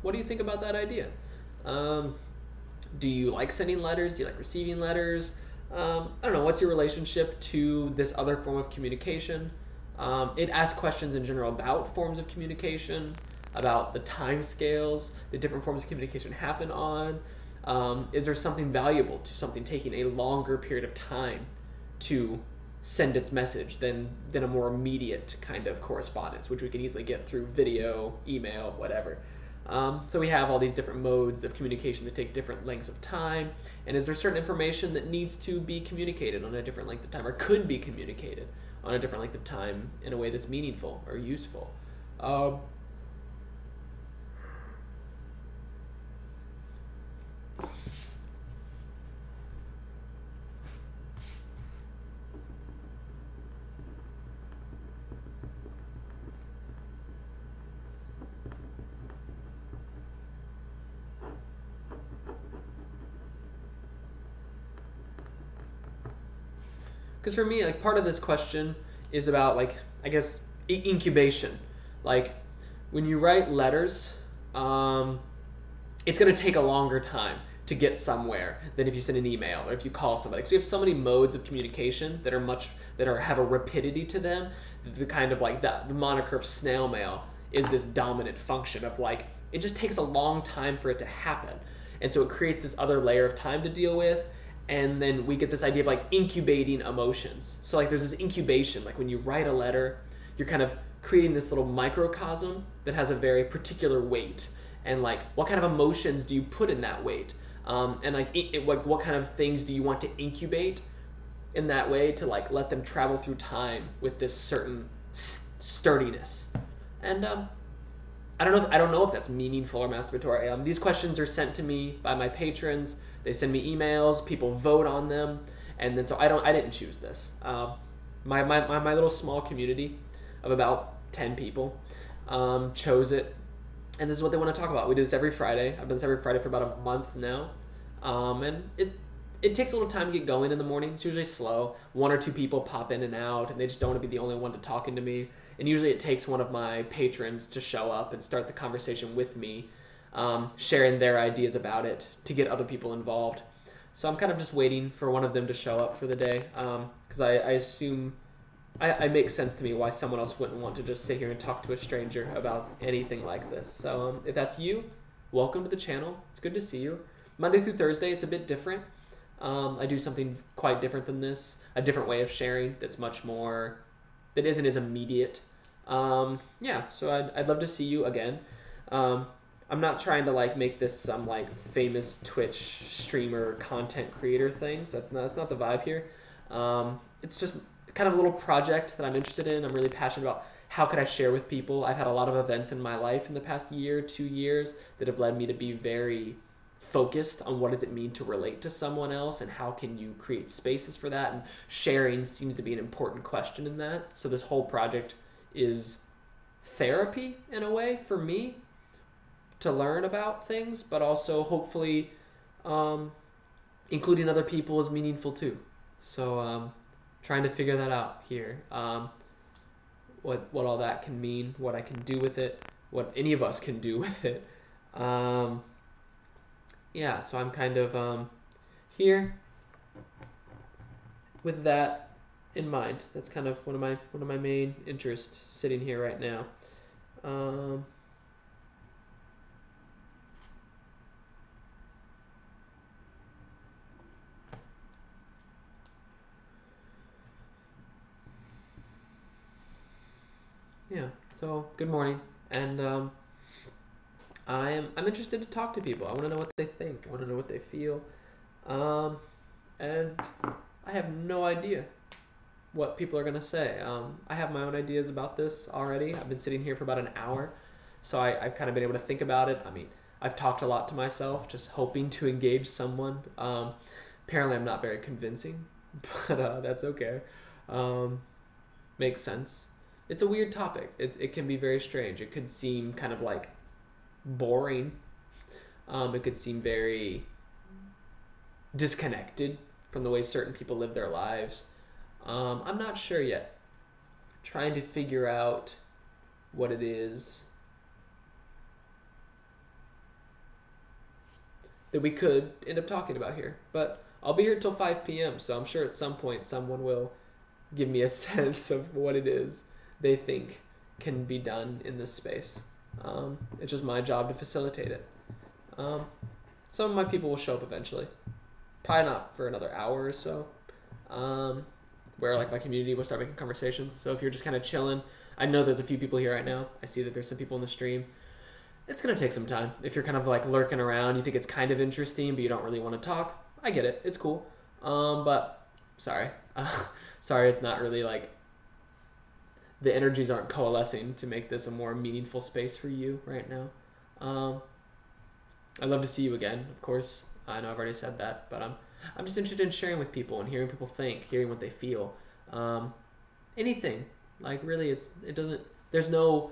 Speaker 1: What do you think about that idea? Do you like sending letters? Do you like receiving letters? I don't know, what's your relationship to this other form of communication? It asks questions in general about forms of communication, about the time scales the different forms of communication happen on. Is there something valuable to something taking a longer period of time to send its message than a more immediate kind of correspondence, which we can easily get through video, email, whatever. So we have all these different modes of communication that take different lengths of time. And is there certain information that needs to be communicated on a different length of time, or could be communicated on a different length of time in a way that's meaningful or useful? Because for me, like part of this question is about like I guess incubation. Like when you write letters, it's going to take a longer time to get somewhere than if you send an email or if you call somebody. Because we have so many modes of communication that have a rapidity to them. The kind of like the moniker of snail mail is this dominant function of like it just takes a long time for it to happen, and so it creates this other layer of time to deal with. And then we get this idea of like incubating emotions. So like there's this incubation, like when you write a letter, you're kind of creating this little microcosm that has a very particular weight. And like what kind of emotions do you put in that weight? And like what kind of things do you want to incubate in that way to like let them travel through time with this certain sturdiness? And I don't know if that's meaningful or masturbatory. These questions are sent to me by my patrons. They send me emails. People vote on them, and then so I didn't choose this. My little small community of about 10 people chose it, and this is what they want to talk about. We do this every Friday. I've done this every Friday for about a month now, and it takes a little time to get going in the morning. It's usually slow. One or two people pop in and out, and they just don't want to be the only one to talking to me. And usually it takes one of my patrons to show up and start the conversation with me, sharing their ideas about it to get other people involved. So I'm kind of just waiting for one of them to show up for the day, because I assume I make sense to me why someone else wouldn't want to just sit here and talk to a stranger about anything like this. So if that's you, welcome to the channel. It's good to see you. Monday through Thursday, it's a bit different. I do something quite different than this, a different way of sharing that isn't as immediate. Yeah, so I'd love to see you again. I'm not trying to like make this some like famous Twitch streamer content creator thing. So that's not the vibe here. It's just kind of a little project that I'm interested in. I'm really passionate about how could I share with people. I've had a lot of events in my life in the past year, 2 years that have led me to be very focused on what does it mean to relate to someone else and how can you create spaces for that, and sharing seems to be an important question in that. So this whole project is therapy in a way for me to learn about things, but also hopefully including other people is meaningful too. So trying to figure that out here, what all that can mean, what I can do with it, what any of us can do with it. Yeah, so I'm kind of here with that in mind. That's kind of one of my main interests sitting here right now. Yeah, so good morning, and I'm interested to talk to people. I want to know what they think. I want to know what they feel, and I have no idea what people are gonna say. I have my own ideas about this already. I've been sitting here for about an hour, so I've kind of been able to think about it. I mean, I've talked a lot to myself, just hoping to engage someone. Apparently, I'm not very convincing, but that's okay. Makes sense. It's a weird topic. It can be very strange. It could seem kind of like boring. It could seem very disconnected from the way certain people live their lives. I'm not sure yet. Trying to figure out what it is that we could end up talking about here. But I'll be here till 5 p.m., so I'm sure at some point someone will give me a sense of what it is they think can be done in this space. It's just my job to facilitate it. Some of my people will show up eventually. Probably not for another hour or so. Where like my community will start making conversations. So if you're just kind of chilling, I know there's a few people here right now. I see that there's some people in the stream. It's gonna take some time. If you're kind of like lurking around, you think it's kind of interesting, but you don't really want to talk, I get it. It's cool. But sorry, sorry, it's not really like the energies aren't coalescing to make this a more meaningful space for you right now. I'd love to see you again, of course. I know I've already said that, but I'm just interested in sharing with people and hearing people think, hearing what they feel. Anything. Like really, there's no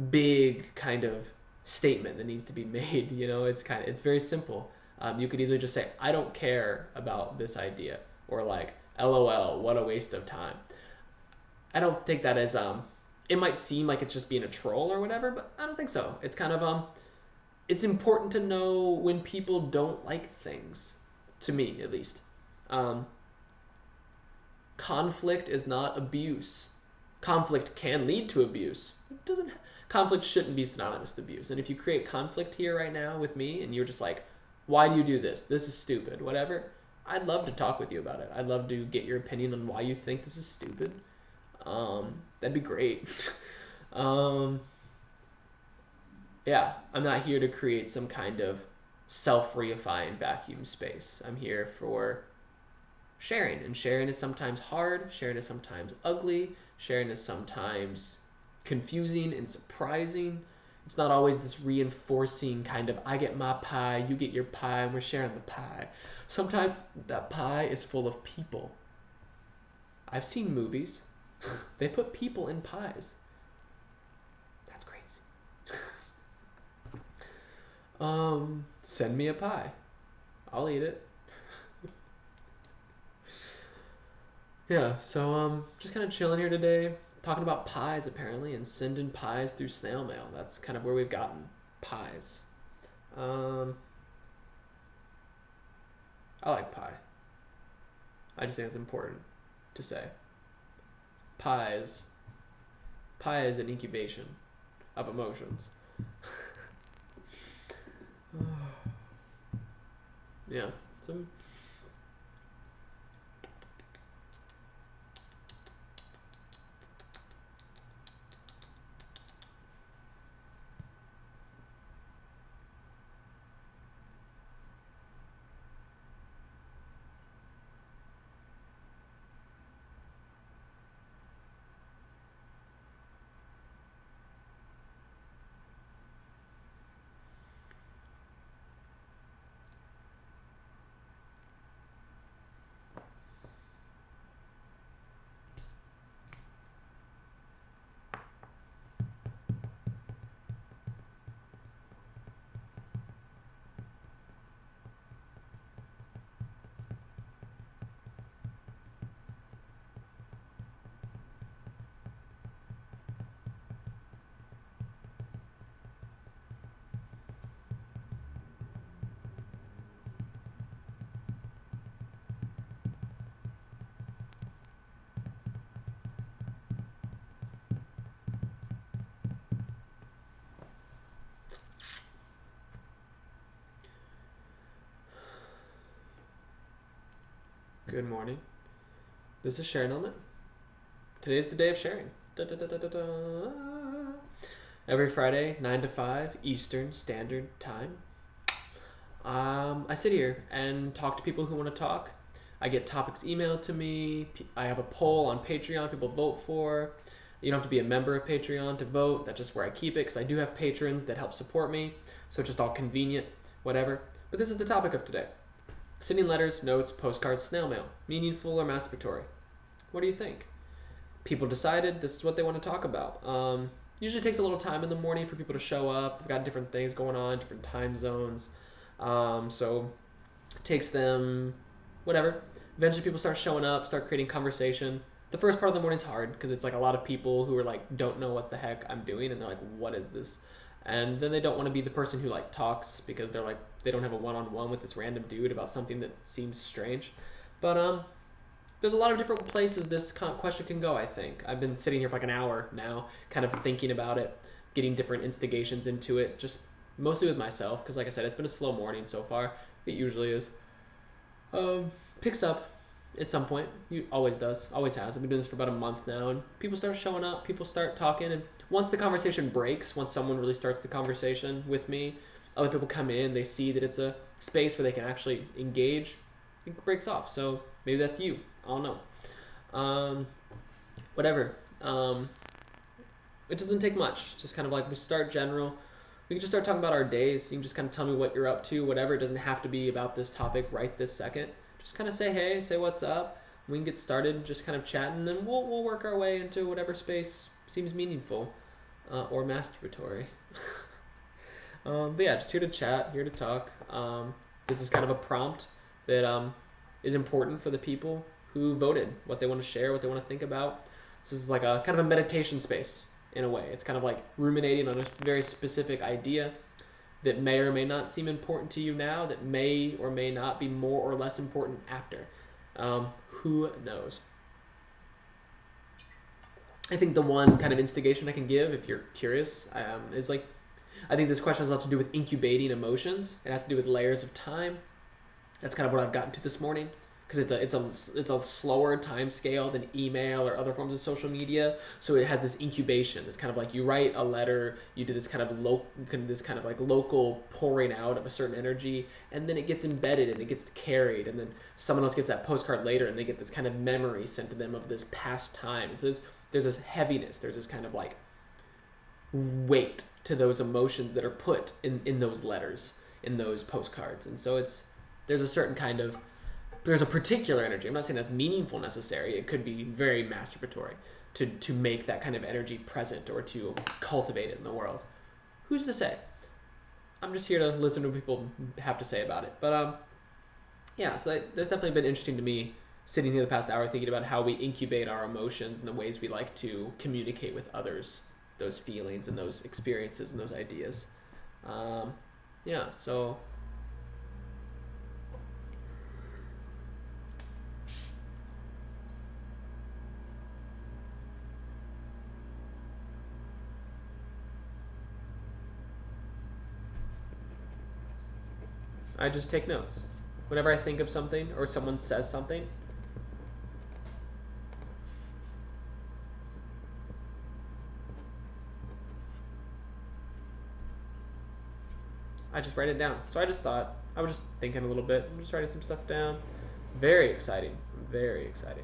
Speaker 1: big kind of statement that needs to be made. You know, it's very simple. You could easily just say, I don't care about this idea, or like, LOL, what a waste of time. I don't think that is it might seem like it's just being a troll or whatever, but I don't think so. It's kind of it's important to know when people don't like things, to me at least. Um, Conflict is not abuse. Conflict can lead to abuse. It doesn't. Conflict shouldn't be synonymous with abuse. And if you create conflict here right now with me, and you're just like, "Why do you do this? This is stupid." Whatever. I'd love to talk with you about it. I'd love to get your opinion on why you think this is stupid. That'd be great. um, yeah, I'm not here to create some kind of self-reifying vacuum space. I'm here for sharing, and sharing is sometimes hard, sharing is sometimes ugly, sharing is sometimes confusing and surprising. It's not always this reinforcing kind of I get my pie, you get your pie, and we're sharing the pie. Sometimes that pie is full of people. I've seen movies. They put people in pies. That's crazy. Send me a pie. I'll eat it. Yeah, so just kind of chilling here today, talking about pies apparently, and sending pies through snail mail. That's kind of where we've gotten pies. Um, I like pie. I just think it's important to say. Pies. Pie is an incubation of emotions. Yeah. So good morning. This is Sharing Element. Today's the day of sharing. Da, da, da, da, da, da. Every Friday, 9 to 5 Eastern Standard Time. I sit here and talk to people who want to talk. I get topics emailed to me. I have a poll on Patreon people vote for. You don't have to be a member of Patreon to vote. That's just where I keep it because I do have patrons that help support me. So it's just all convenient, whatever. But this is the topic of today. Sending letters, notes, postcards, snail mail. Meaningful or masturbatory? What do you think? People decided this is what they want to talk about. Usually takes a little time in the morning for people to show up. They've got different things going on, different time zones. So it takes them, whatever. Eventually people start showing up, start creating conversation. The first part of the morning's hard because it's like a lot of people who are like, don't know what the heck I'm doing, and they're like, what is this? And then they don't want to be the person who like talks because they're like, they don't have a one-on-one with this random dude about something that seems strange. But there's a lot of different places this question can go, I think. I've been sitting here for like an hour now, kind of thinking about it, getting different instigations into it, just mostly with myself, because like I said, it's been a slow morning so far. It usually is. Picks up at some point. Always does. Always has. I've been doing this for about a month now, and people start showing up, people start talking, and once the conversation breaks, once someone really starts the conversation with me, other people come in, they see that it's a space where they can actually engage, it breaks off. So maybe that's you. I don't know. Whatever. It doesn't take much. Just kind of like we start general. We can just start talking about our days. You can just kind of tell me what you're up to, whatever. It doesn't have to be about this topic right this second. Just kind of say hey, say what's up. We can get started just kind of chatting, and then we'll work our way into whatever space seems meaningful or masturbatory. But yeah, just here to chat, here to talk. This is kind of a prompt that is important for the people who voted, what they want to share, what they want to think about. So this is like a kind of a meditation space in a way. It's kind of like ruminating on a very specific idea that may or may not seem important to you now, that may or may not be more or less important after. Who knows? I think the one kind of instigation I can give, if you're curious, is like, I think this question has a lot to do with incubating emotions. It has to do with layers of time. That's kind of what I've gotten to this morning, because it's a slower time scale than email or other forms of social media. So it has this incubation. It's kind of like you write a letter, you do this kind of local pouring out of a certain energy, and then it gets embedded and it gets carried, and then someone else gets that postcard later, and they get this kind of memory sent to them of this past time. So there's this heaviness. There's this kind of like weight to those emotions that are put in those letters, in those postcards. And so there's a particular energy. I'm not saying that's meaningful necessarily. It could be very masturbatory to make that kind of energy present or to cultivate it in the world. Who's to say? I'm just here to listen to what people have to say about it. But yeah, so there's definitely been interesting to me sitting here the past hour thinking about how we incubate our emotions and the ways we like to communicate with others those feelings and those experiences and those ideas. Yeah, so I just take notes. Whenever I think of something or someone says something, I just write it down. So I just thought, I was just thinking a little bit. I'm just writing some stuff down. Very exciting. Very exciting.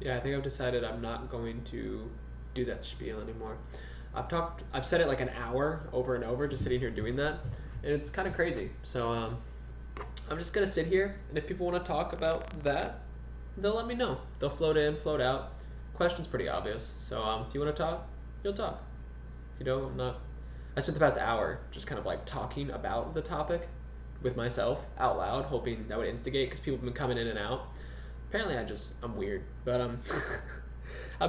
Speaker 1: Yeah, I think I've decided I'm not going to do that spiel anymore. I've said it like an hour over and over, just sitting here doing that, and it's kind of crazy. So I'm just gonna sit here, and if people want to talk about that, they'll let me know. They'll float in, float out. Question's pretty obvious. So if you want to talk, you'll talk. If you don't, I'm not. I spent the past hour just kind of like talking about the topic with myself out loud, hoping that would instigate, because people have been coming in and out. Apparently I'm weird, but I've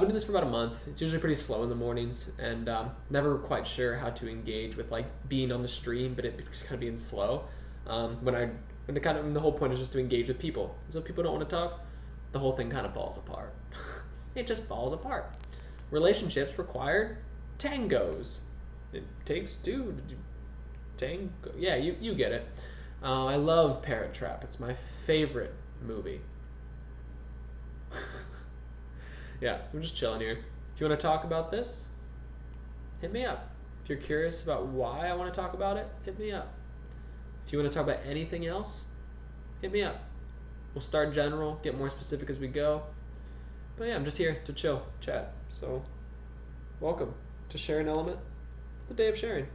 Speaker 1: been doing this for about a month. It's usually pretty slow in the mornings, and never quite sure how to engage with like being on the stream, but it just kind of being slow. When the whole point is just to engage with people. So if people don't want to talk, the whole thing kind of falls apart. It just falls apart. Relationships require tangos. It takes two to do tango. Yeah, you get it. I love Parent Trap. It's my favorite movie. Yeah, so I'm just chilling here. Do you want to talk about this? hit me up. If you're curious about why I want to talk about it, hit me up. If you want to talk about anything else, hit me up. We'll start general, get more specific as we go. But yeah, I'm just here to chill, chat. So, welcome to Sharing Element. It's the day of sharing.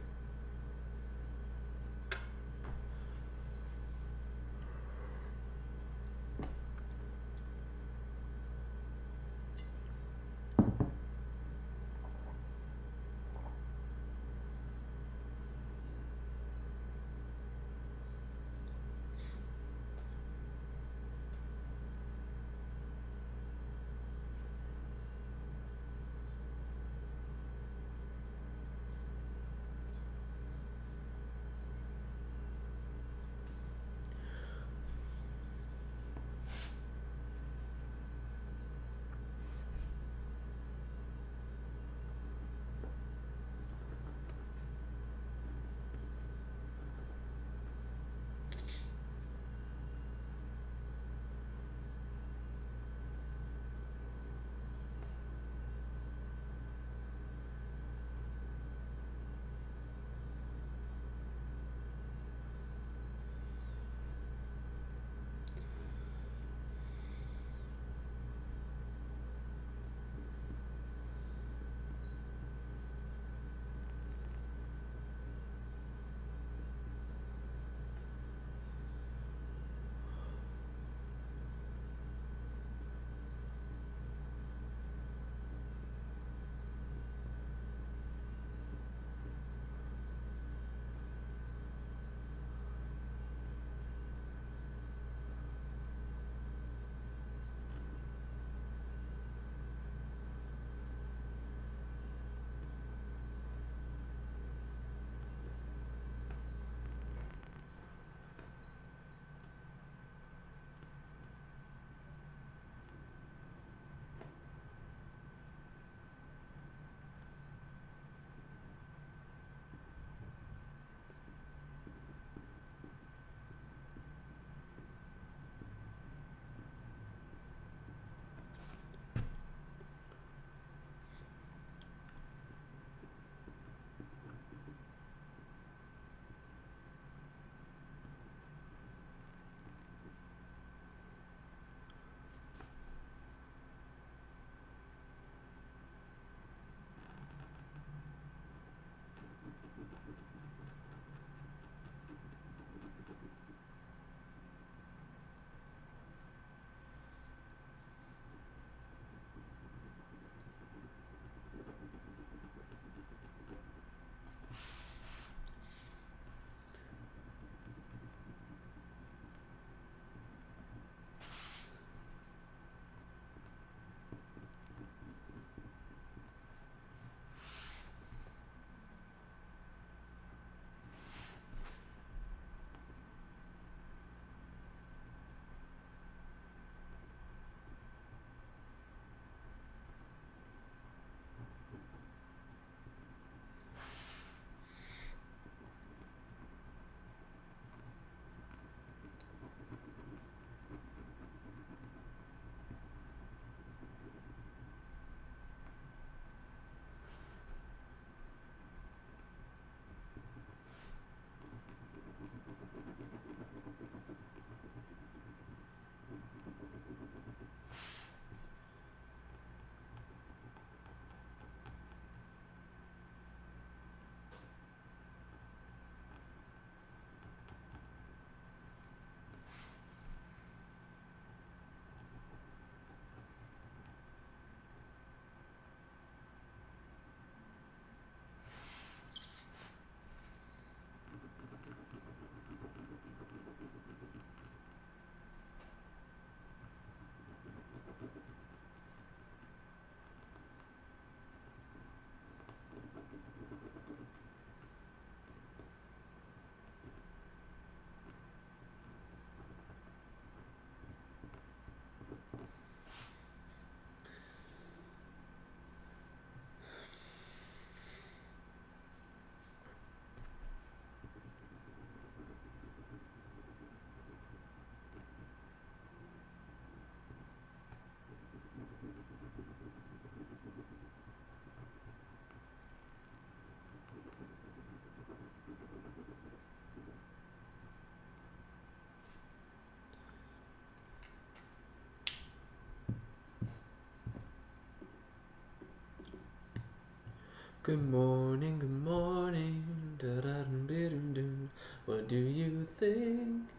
Speaker 1: Good morning, good morning. Da-da-dum-be-dum-dum. What do you think?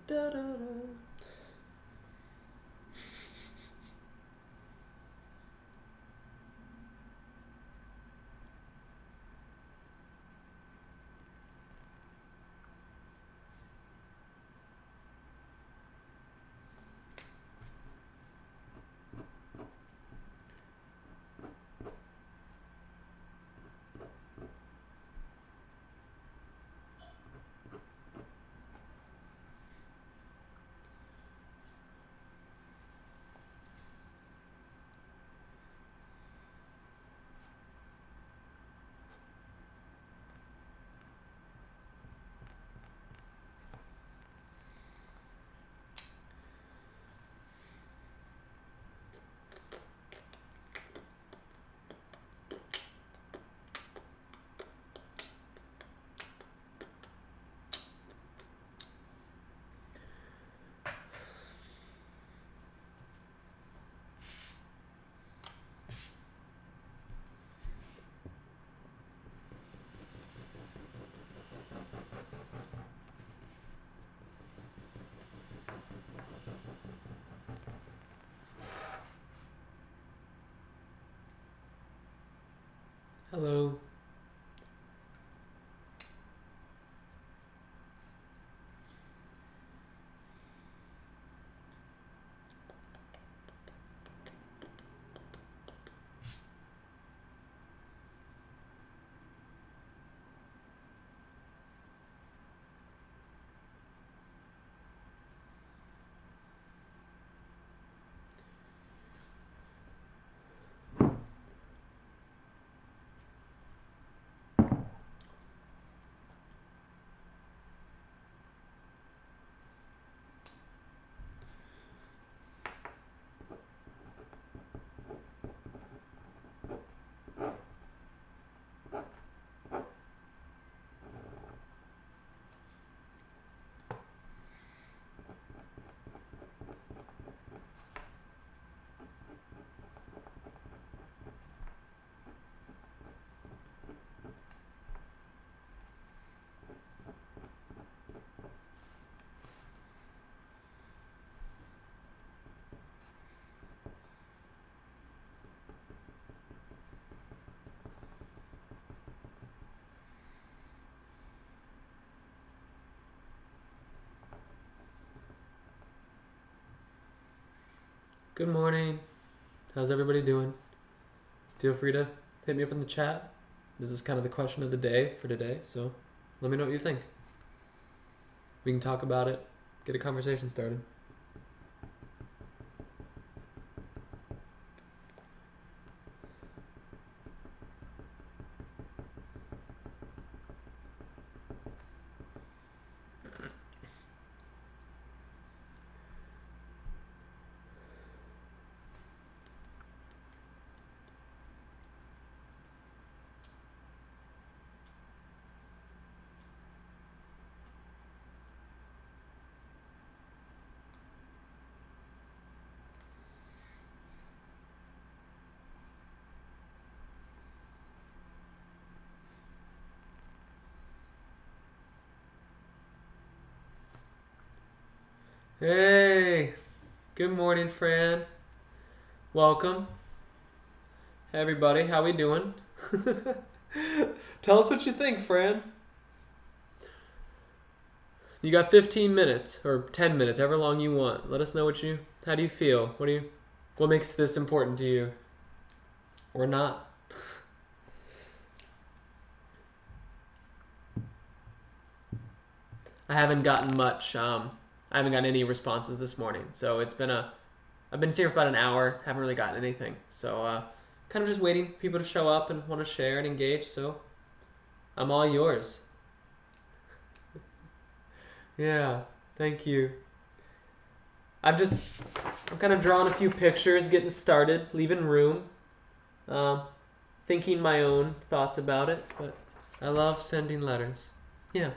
Speaker 1: Da-da-da. Hello. Good morning. How's everybody doing? Feel free to hit me up in the chat. This is kind of the question of the day for today, so let me know what you think. We can talk about it, get a conversation started. Hey, good morning, Fran. Welcome. Hey, everybody, how we doing? Tell us what you think, Fran. You got 15 minutes or 10 minutes, however long you want. Let us know how do you feel? What makes this important to you? Or not? I haven't gotten much, I haven't gotten any responses this morning. So I've been here for about an hour, haven't really gotten anything. So, kind of just waiting for people to show up and want to share and engage. So I'm all yours. Yeah, thank you. I'm kind of drawing a few pictures, getting started, leaving room, thinking my own thoughts about it, but I love sending letters. Yeah.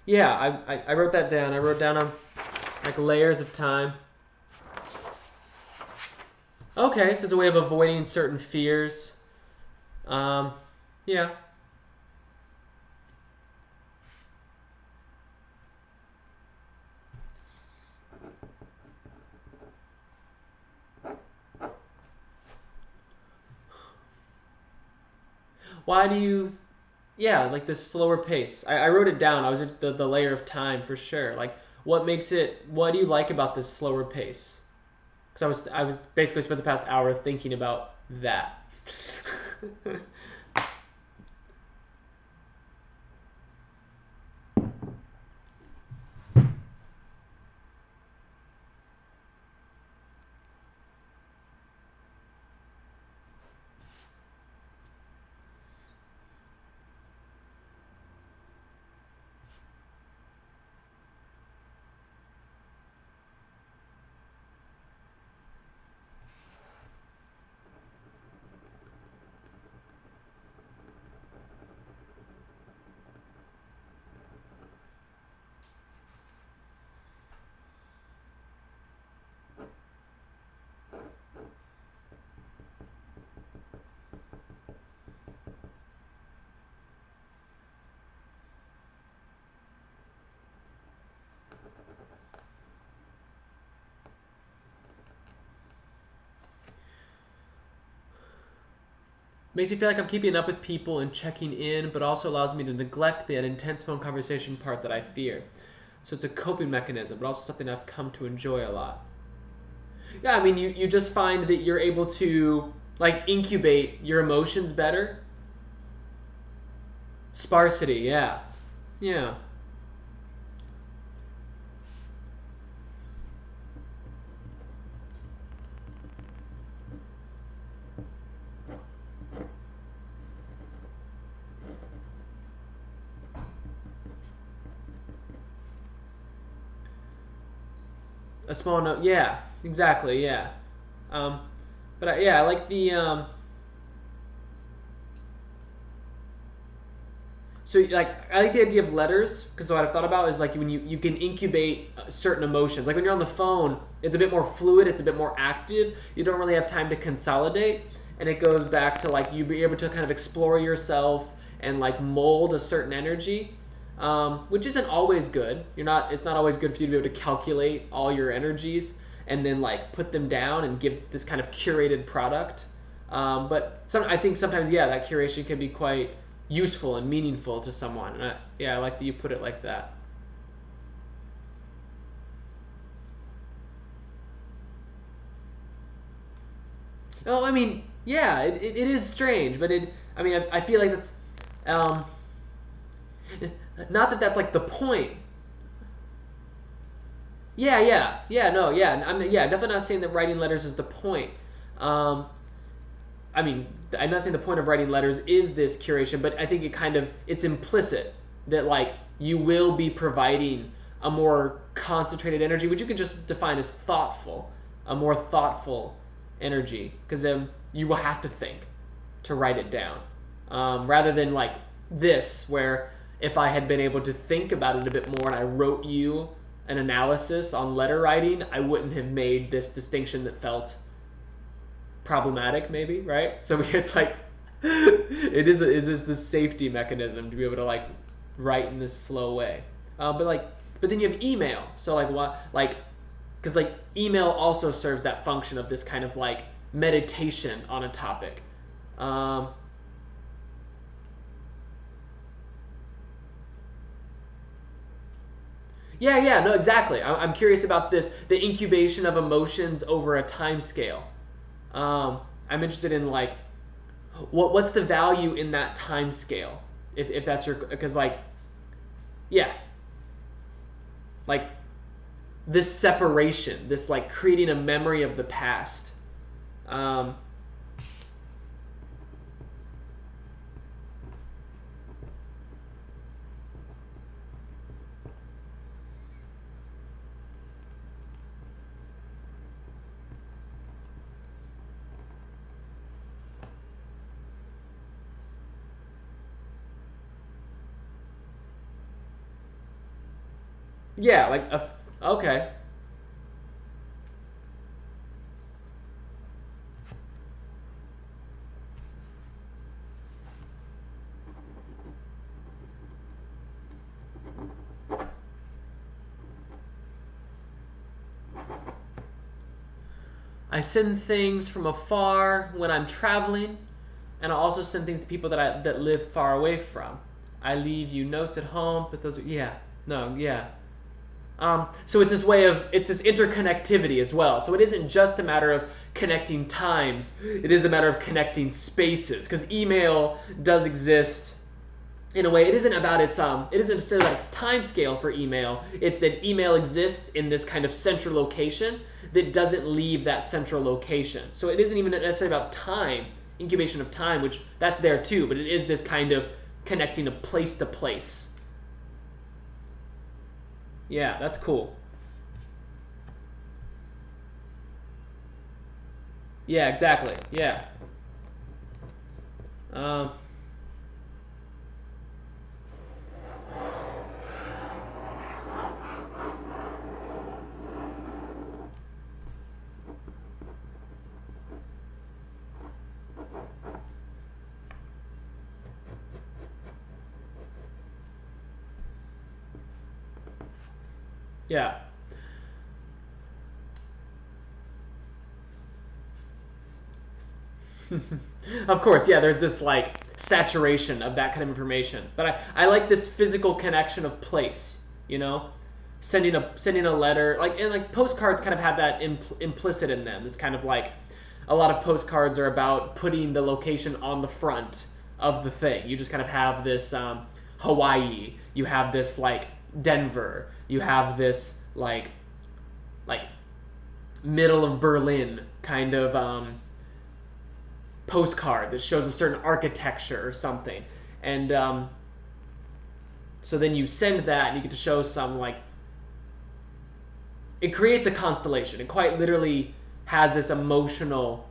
Speaker 1: Yeah, I wrote that down. I wrote down like layers of time. Okay, so it's a way of avoiding certain fears. Yeah. Why do you? Yeah, like this slower pace. I wrote it down. I was just the layer of time for sure. Like, what makes it? What do you like about this slower pace? Because I was basically spent the past hour thinking about that. Makes me feel like I'm keeping up with people and checking in, but also allows me to neglect the intense phone conversation part that I fear. So it's a coping mechanism, but also something I've come to enjoy a lot. Yeah, I mean, you just find that you're able to like incubate your emotions better. Sparsity, yeah. Yeah. A small note, yeah, exactly, yeah. Um, yeah, I like the so like I like the idea of letters because what I've thought about is like when you can incubate certain emotions. Like when you're on the phone, it's a bit more fluid, it's a bit more active. You don't really have time to consolidate, and it goes back to like you be able to kind of explore yourself and like mold a certain energy, which isn't always good. You're not. It's not always good for you to be able to calculate all your energies and then like put them down and give this kind of curated product. But I think sometimes, yeah, that curation can be quite useful and meaningful to someone. And yeah, I like that you put it like that. Oh, I mean, yeah, it is strange, but I mean, I feel like that's, um, not that that's like the point. Yeah, no, yeah, yeah, definitely not saying that writing letters is the point. Um, I mean, I'm not saying the point of writing letters is this curation, but I think it's implicit that like you will be providing a more concentrated energy, which you can just define as thoughtful, a more thoughtful energy, because you will have to think to write it down, rather than like this, where if I had been able to think about it a bit more and I wrote you an analysis on letter writing, I wouldn't have made this distinction that felt problematic, maybe, right? So it's like is this safety mechanism to be able to like write in this slow way. But then you have email. So like what like because like email also serves that function of this kind of like meditation on a topic. Um, yeah, no, exactly. I'm curious about this, the incubation of emotions over a time scale. I'm interested in like what's the value in that time scale if that's your because like yeah like this separation, this like creating a memory of the past. um Yeah, like okay. I send things from afar when I'm traveling, and I also send things to people that live far away from. I leave you notes at home, but those are yeah. So it's this interconnectivity as well. So it isn't just a matter of connecting times; it is a matter of connecting spaces. Because email does exist in a way. It isn't necessarily about its time scale for email. It's that email exists in this kind of central location that doesn't leave that central location. So it isn't even necessarily about time, incubation of time, which that's there too, but it is this kind of connecting of place to place. Yeah, that's cool. Yeah, exactly. Yeah. Um, yeah. Of course, yeah, there's this like saturation of that kind of information. But I like this physical connection of place, you know? Sending a letter, like postcards kind of have that implicit in them. It's kind of like a lot of postcards are about putting the location on the front of the thing. You just kind of have this Hawaii, you have this like Denver, you have this like middle of Berlin kind of postcard that shows a certain architecture or something, and so then you send that and you get to show some like it creates a constellation. It quite literally has this emotional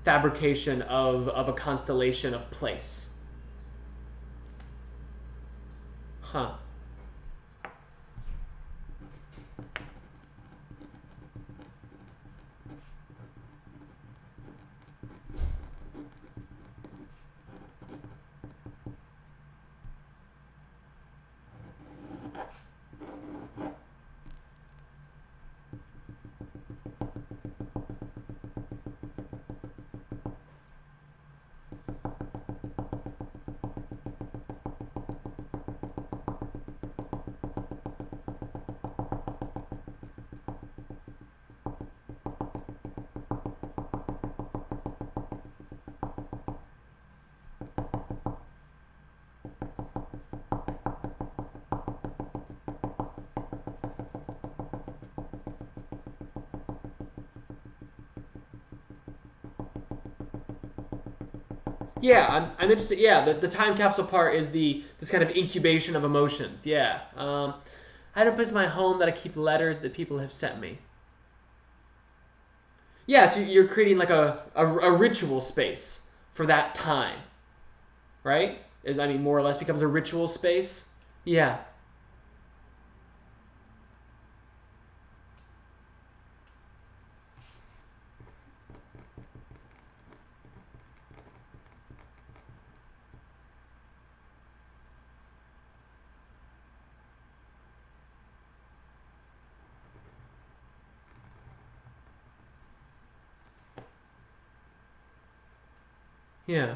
Speaker 1: fabrication of a constellation of place. Huh. Yeah, I'm interested. Yeah, the time capsule part is this kind of incubation of emotions. Yeah. I had a place in my home that I keep letters that people have sent me. Yeah, so you're creating like a ritual space for that time, right? I mean, more or less becomes a ritual space. Yeah. Yeah.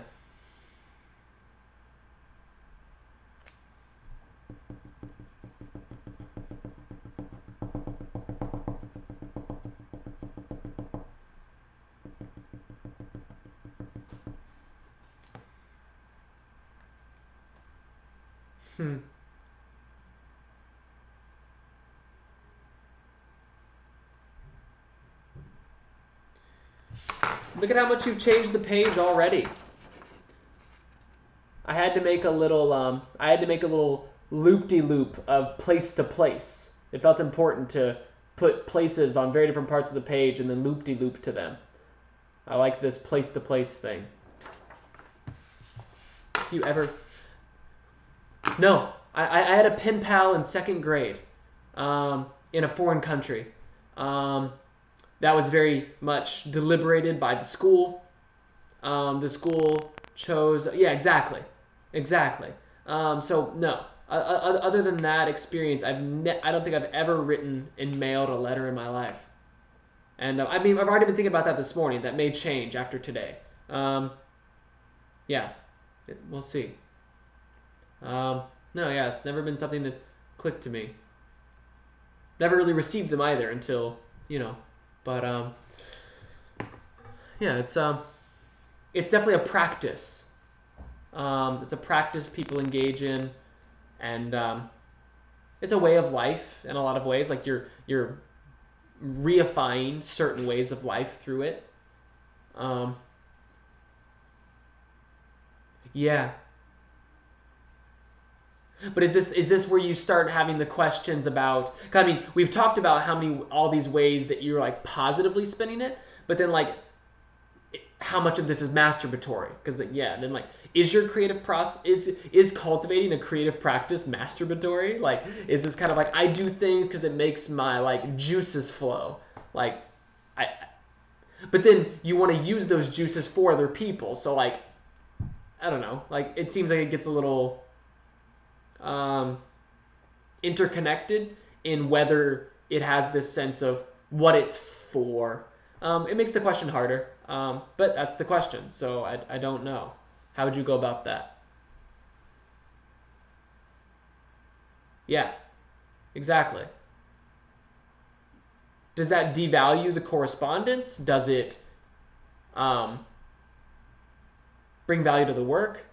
Speaker 1: Hmm. Look at how much you've changed the page already. I had to make a little loop-de-loop of place to place. It felt important to put places on very different parts of the page and then loop-de-loop to them. I like this place to place thing. You ever? No, I had a pen pal in second grade. in a foreign country. That was very much deliberated by the school. The school chose, yeah, exactly. So no, other than that experience, I don't think I've ever written and mailed a letter in my life. And I mean, I've already been thinking about that this morning. That may change after today. Yeah, we'll see. No, yeah, it's never been something that clicked to me. Never really received them either until, but yeah, it's definitely a practice. It's a practice people engage in, and it's a way of life in a lot of ways. Like you're reifying certain ways of life through it. Yeah. But is this where you start having the questions about? I mean, we've talked about all these ways that you're like positively spinning it, but then like how much of this is masturbatory? Because then like, is your creative process is cultivating a creative practice masturbatory? Like, is this kind of like I do things because it makes my like juices flow? Like, but then you want to use those juices for other people. So like, I don't know. Like, it seems like it gets a little interconnected in whether it has this sense of what it's for. It makes the question harder, but that's the question. So I don't know. How would you go about that? Yeah, exactly. Does that devalue the correspondence? Does it bring value to the work?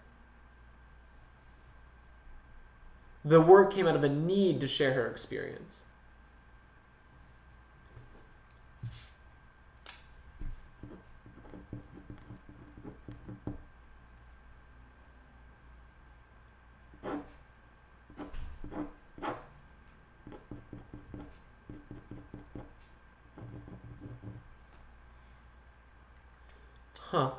Speaker 1: The work came out of a need to share her experience. Huh.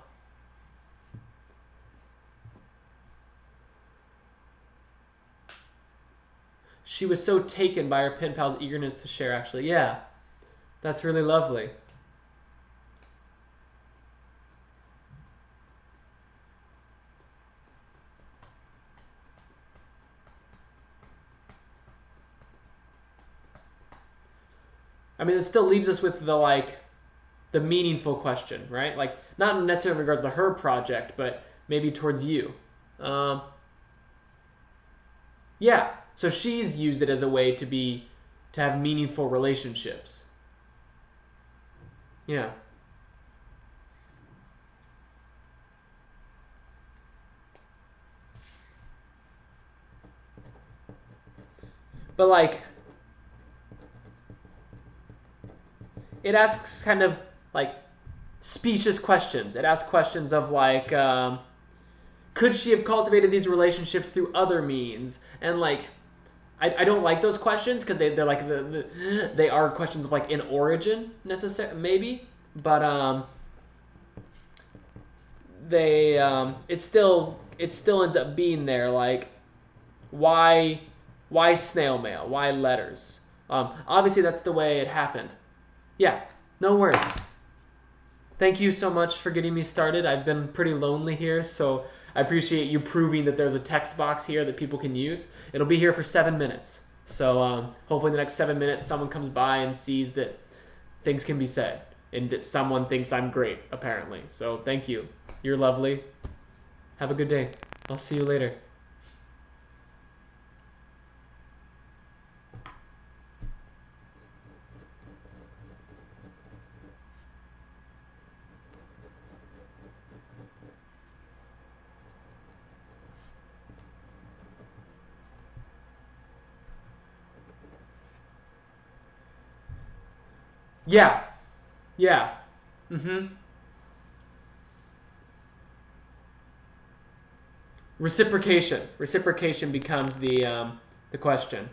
Speaker 1: She was so taken by her pen pal's eagerness to share, actually. Yeah, that's really lovely. I mean, it still leaves us with the meaningful question, right? Like, not necessarily in regards to her project, but maybe towards you. Um, yeah, so she's used it as a way to have meaningful relationships. Yeah. But like, it asks kind of like specious questions. It asks questions of like, could she have cultivated these relationships through other means? And like, I don't like those questions because they're like they are questions of like an origin necessary maybe, but they it still ends up being there like why snail mail, why letters. Obviously that's the way it happened. Yeah, no worries. Thank you so much for getting me started. I've been pretty lonely here, so I appreciate you proving that there's a text box here that people can use. It'll be here for 7 minutes. So hopefully in the next 7 minutes someone comes by and sees that things can be said and that someone thinks I'm great, apparently. So thank you. You're lovely. Have a good day. I'll see you later. Yeah. Yeah. Mm-hmm. Reciprocation. Reciprocation becomes the question.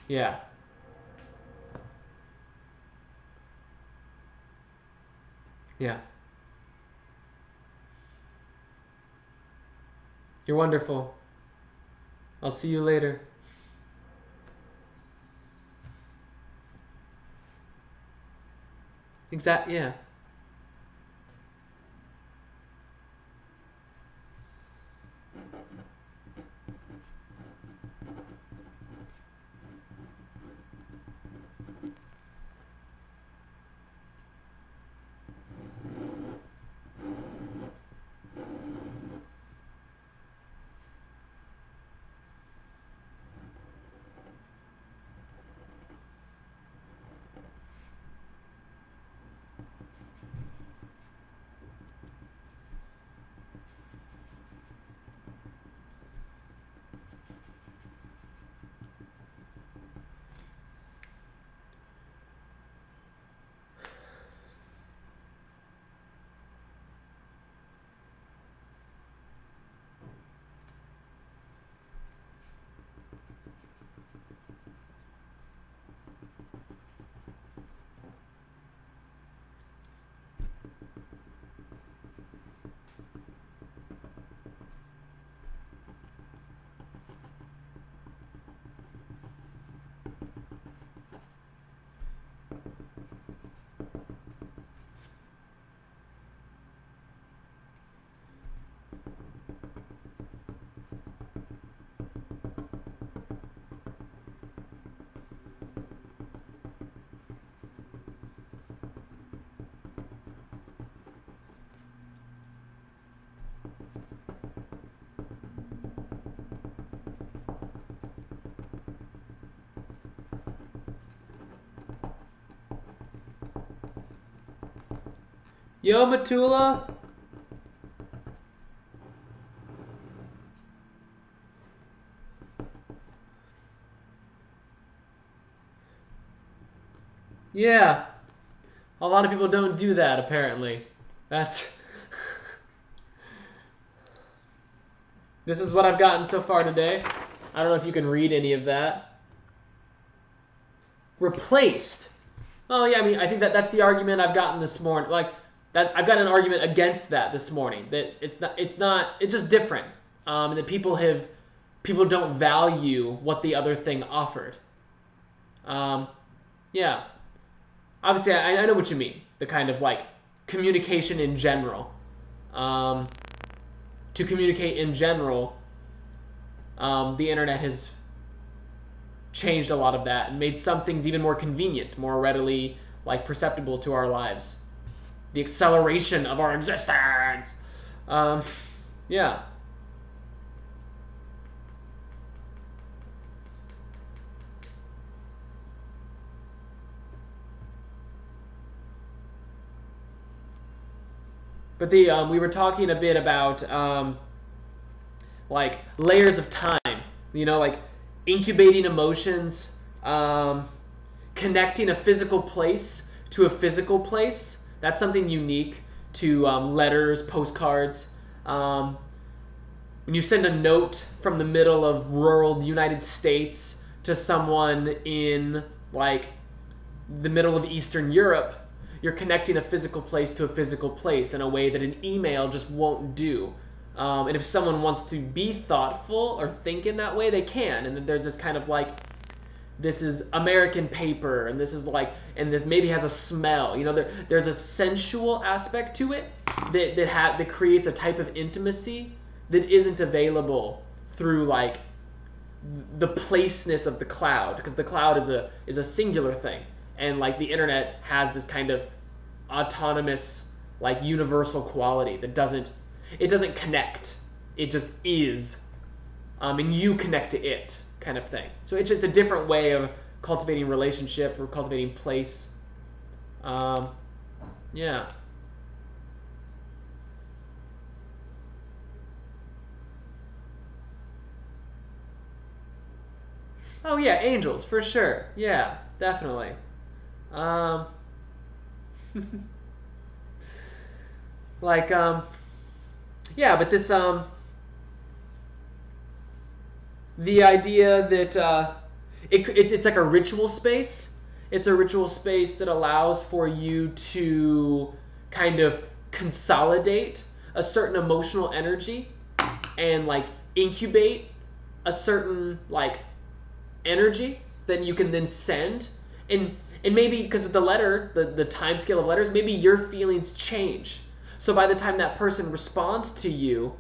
Speaker 1: Yeah. Yeah. You're wonderful. I'll see you later. Yeah. Yo, Matula. Yeah. A lot of people don't do that, apparently. That's... This is what I've gotten so far today. I don't know if you can read any of that. Replaced. Oh, yeah, I mean, I think that's the argument I've gotten this morning. Like, that I've got an argument against that this morning. That it's just different. And that people don't value what the other thing offered. Yeah. Obviously, I know what you mean. The kind of, like, communication in general. To communicate in general, the internet has changed a lot of that and made some things even more convenient, more readily, like, perceptible to our lives. The acceleration of our existence. Yeah. But we were talking a bit about like layers of time. You know, like incubating emotions, connecting a physical place to a physical place. That's something unique to letters, postcards. When you send a note from the middle of rural United States to someone in like the middle of Eastern Europe, you're connecting a physical place to a physical place in a way that an email just won't do. And if someone wants to be thoughtful or think in that way, they can. And then there's this kind of like, this is American paper, and this is like, and this maybe has a smell. You know, there's a sensual aspect to it that creates a type of intimacy that isn't available through like the placeness of the cloud, because the cloud is a singular thing, and like the internet has this kind of autonomous, like universal quality that doesn't connect. It just is, and you connect to it, kind of thing. So it's just a different way of cultivating relationship or cultivating place. Yeah. Oh yeah, angels for sure. Yeah, definitely. Um, like yeah, but this the idea that it's like a ritual space. It's a ritual space that allows for you to kind of consolidate a certain emotional energy and like incubate a certain like energy that you can then send, and And maybe because with the letter, the time scale of letters, maybe your feelings change. So by the time that person responds to you,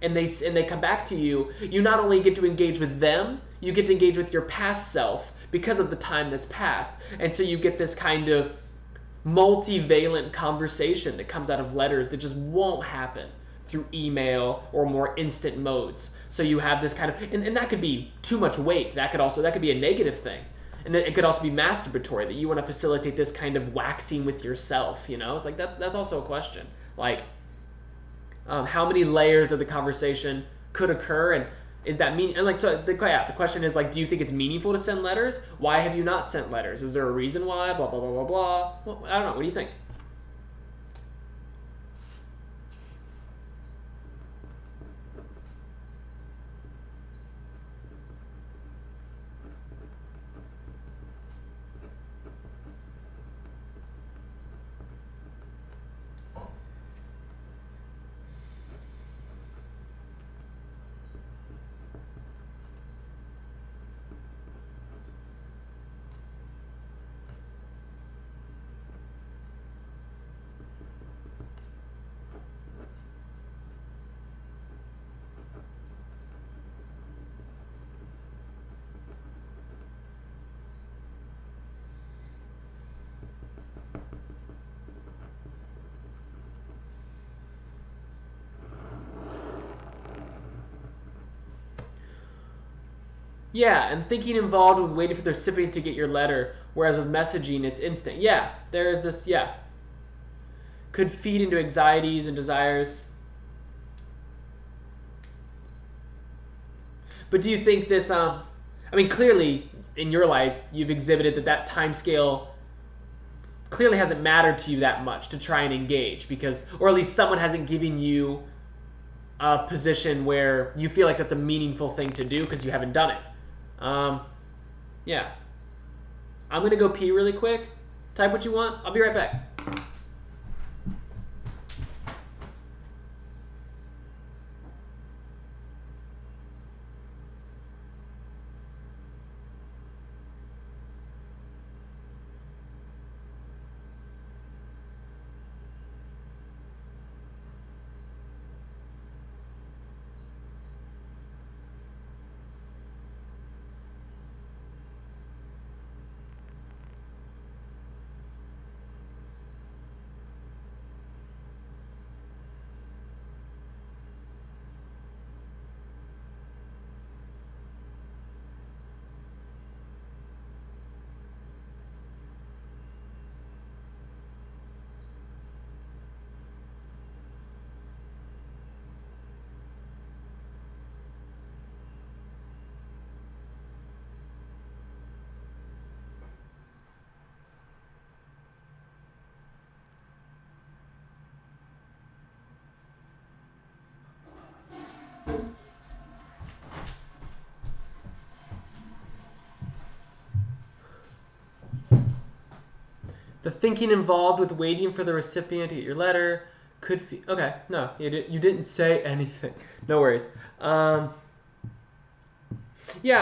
Speaker 1: and they come back to you, you not only get to engage with them, you get to engage with your past self because of the time that's passed. And so you get this kind of multivalent conversation that comes out of letters that just won't happen through email or more instant modes. So you have this kind of, and that could be too much weight. That could be a negative thing. And then it could also be masturbatory, that you want to facilitate this kind of waxing with yourself, you know? It's like, that's also a question. Like, how many layers of the conversation could occur, and is that mean? And like, so the question is like, do you think it's meaningful to send letters? Why have you not sent letters? Is there a reason why? Blah blah blah blah blah. Well, I don't know. What do you think? Yeah, and thinking involved with waiting for the recipient to get your letter, whereas with messaging, it's instant. Yeah, there is this, yeah. Could feed into anxieties and desires. But do you think this, I mean, clearly, in your life, you've exhibited that time scale clearly hasn't mattered to you that much to try and engage, because, or at least someone hasn't given you a position where you feel like that's a meaningful thing to do because you haven't done it. Yeah. I'm going to go pee really quick. Type what you want. I'll be right back. The thinking involved with waiting for the recipient to get your letter could okay, no, you didn't say anything. No worries. Yeah,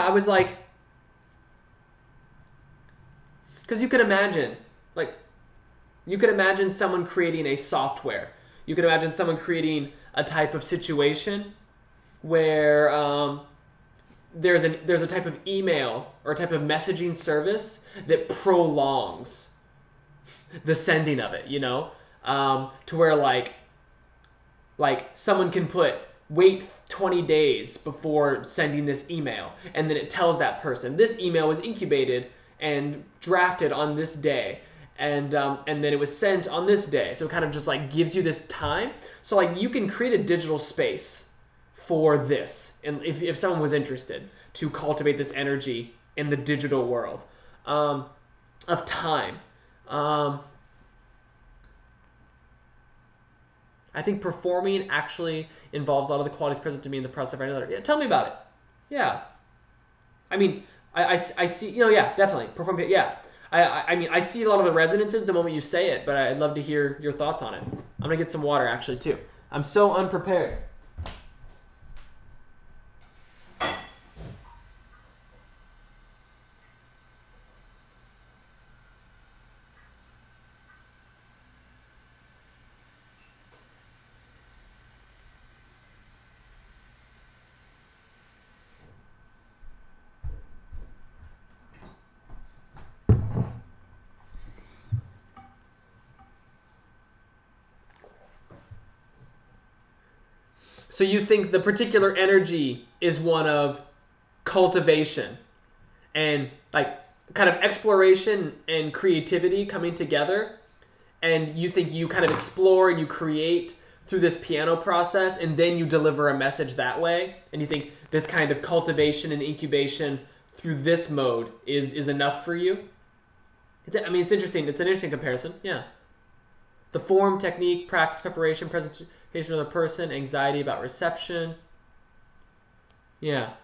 Speaker 1: I was like, because you could imagine someone creating a software. You could imagine someone creating a type of situation where there's a type of email or a type of messaging service that prolongs the sending of it, you know, to where like someone can put wait 20 days before sending this email, and then it tells that person this email was incubated and drafted on this day, and then it was sent on this day. So it kind of just like gives you this time. So like you can create a digital space for this, and if someone was interested to cultivate this energy in the digital world of time. I think performing actually involves a lot of the qualities present to me in the process of writing a letter. Yeah, tell me about it. Yeah. I mean, I see, you know, yeah, definitely. Performing, yeah. I mean, I see a lot of the resonances the moment you say it, but I'd love to hear your thoughts on it. I'm going to get some water, actually, too. I'm so unprepared. So you think the particular energy is one of cultivation and like kind of exploration and creativity coming together, and you think you kind of explore and you create through this piano process, and then you deliver a message that way, and you think this kind of cultivation and incubation through this mode is enough for you? I mean, it's interesting. It's an interesting comparison. Yeah. The form, technique, practice, preparation, presentation of the person, anxiety about reception. Yeah.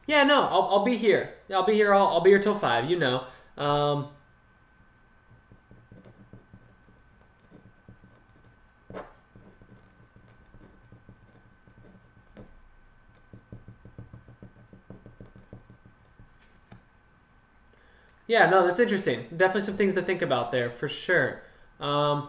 Speaker 1: Yeah, no, I'll be here. I'll be here. I'll be here till 5. You know. Yeah, no, that's interesting. Definitely some things to think about there for sure. What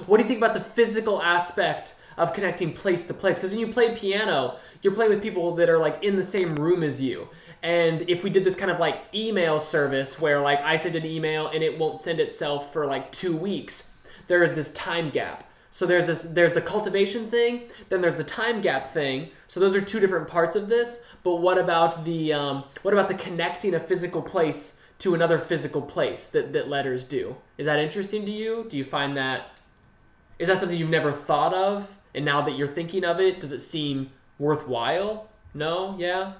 Speaker 1: do you think about the physical aspect of connecting place to place? Because when you play piano, you're playing with people that are like in the same room as you. And if we did this kind of like email service where like I send an email and it won't send itself for like 2 weeks, there is this time gap. So there's the cultivation thing, then there's the time gap thing. So those are two different parts of this. But what about the connecting a physical place to another physical place that letters do? Is that interesting to you? Do you find that, is that something you've never thought of? And now that you're thinking of it, does it seem worthwhile? No? Yeah?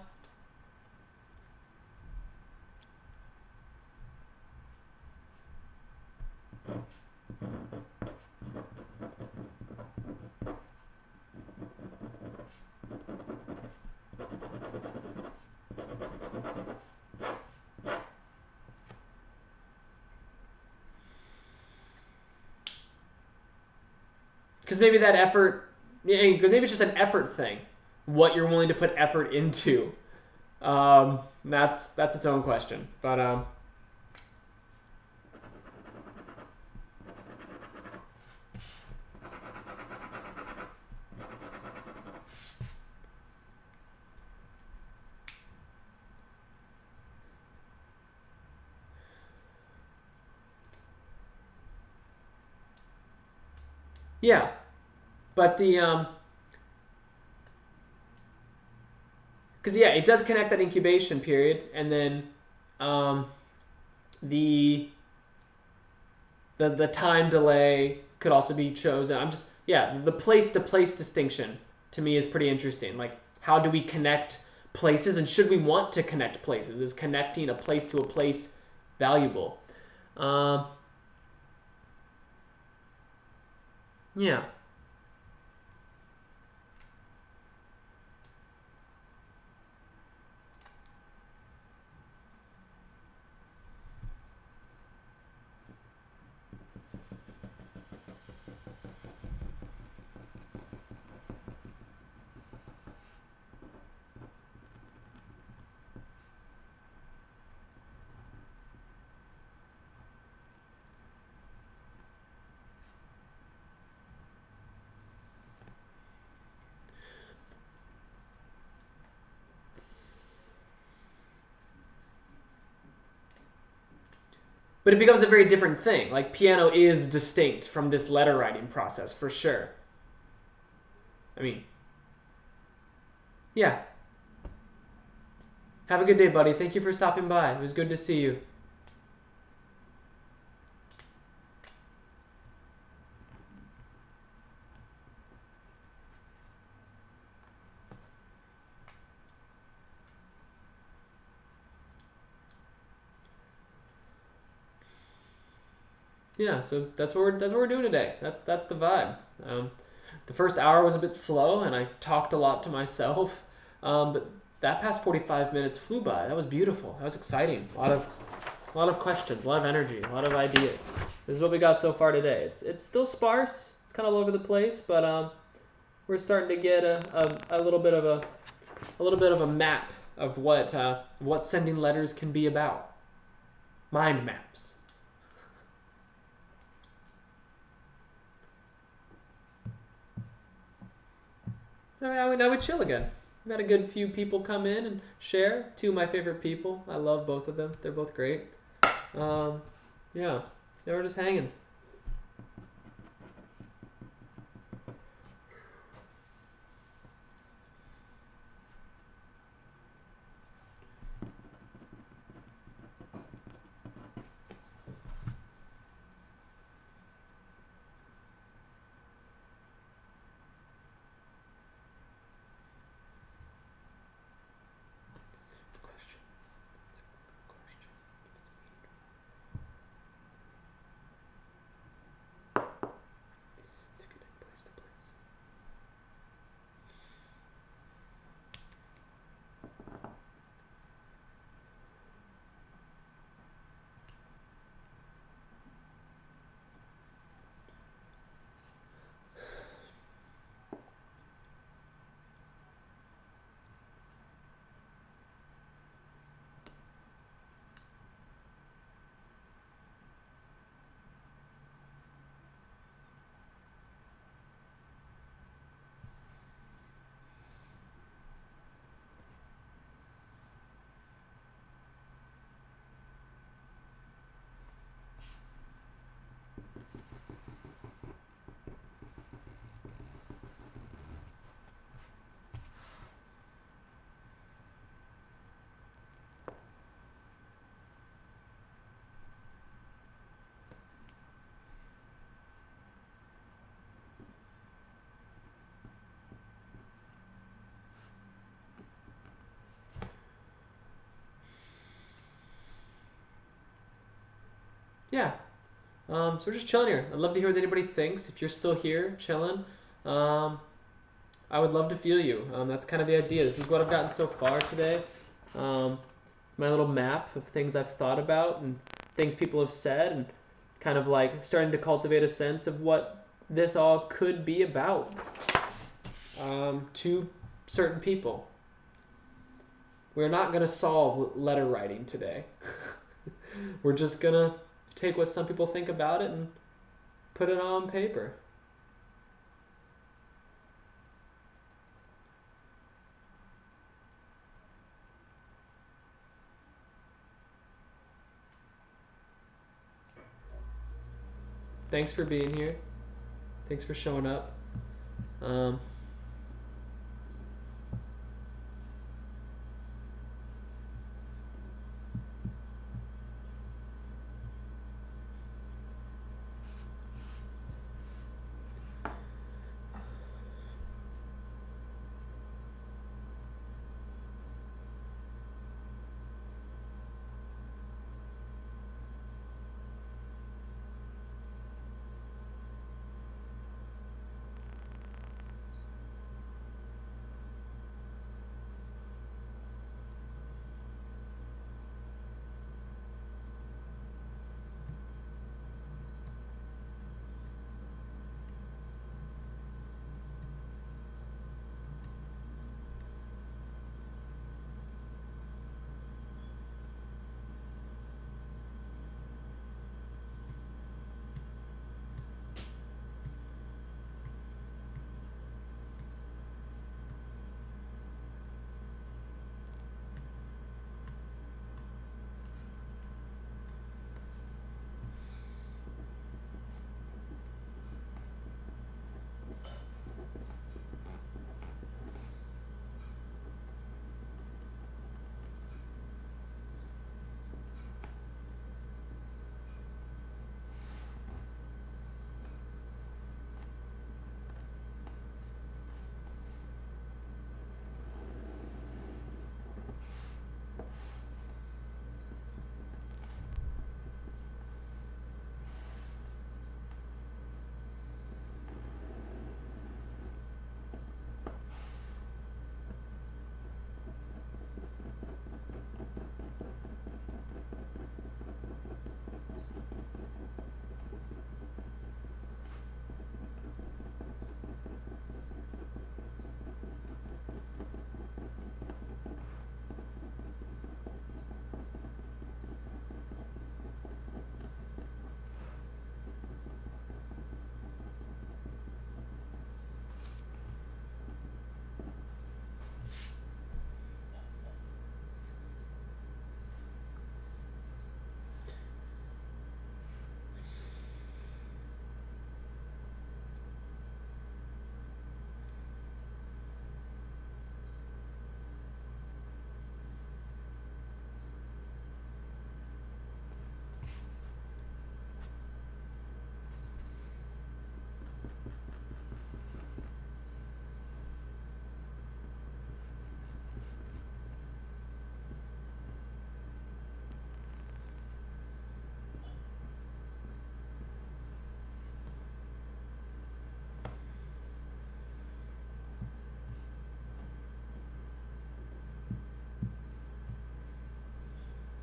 Speaker 1: Because maybe that effort, because maybe it's just an effort thing. What you're willing to put effort into. That's its own question. But yeah. But because yeah, it does connect that incubation period, and then the the time delay could also be chosen. I'm just, yeah, the place to place distinction to me is pretty interesting. Like, how do we connect places, and should we want to connect places? Is connecting a place to a place valuable? Yeah. But it becomes a very different thing. Like, piano is distinct from this letter writing process, for sure. I mean, yeah. Have a good day, buddy. Thank you for stopping by. It was good to see you. Yeah, so that's what we're doing today. That's the vibe. The first hour was a bit slow, and I talked a lot to myself. But that past 45 minutes flew by. That was beautiful. That was exciting. A lot of questions, a lot of energy, a lot of ideas. This is what we got so far today. It's still sparse. It's kind of all over the place, but we're starting to get a little bit of a map of what sending letters can be about. Mind maps. Now we chill again. We had a good few people come in and share. Two of my favorite people. I love both of them. They're both great. Yeah, they were just hanging. Yeah. So we're just chilling here. I'd love to hear what anybody thinks. If you're still here, chilling, I would love to feel you. That's kind of the idea. This is what I've gotten so far today. My little map of things I've thought about and things people have said, and kind of like starting to cultivate a sense of what this all could be about to certain people. We're not going to solve letter writing today. We're just going to take what some people think about it and put it on paper. Thanks for being here. Thanks for showing up.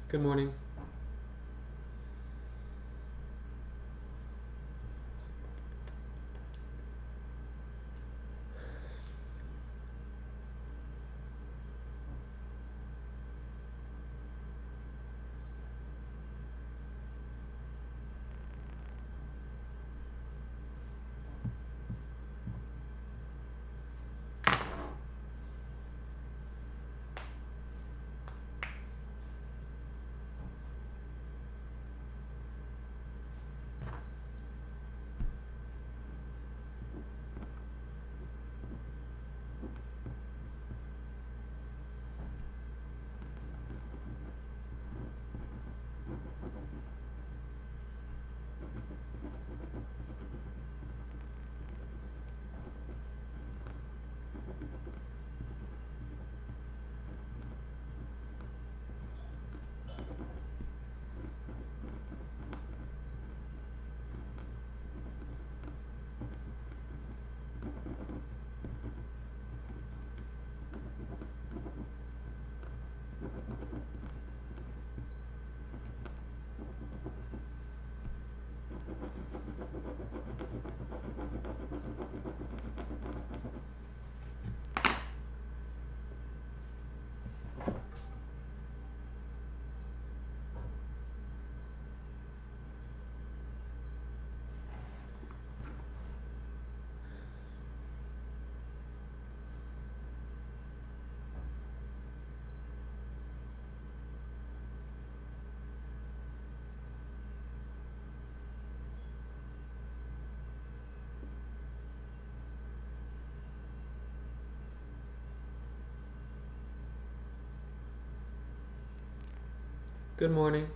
Speaker 1: Good morning. Good morning.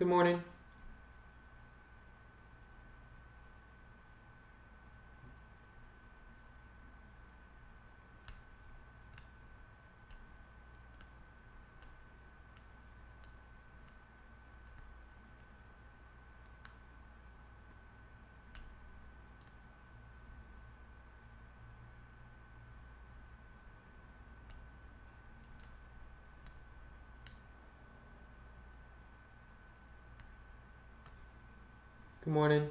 Speaker 1: Good morning. Good morning.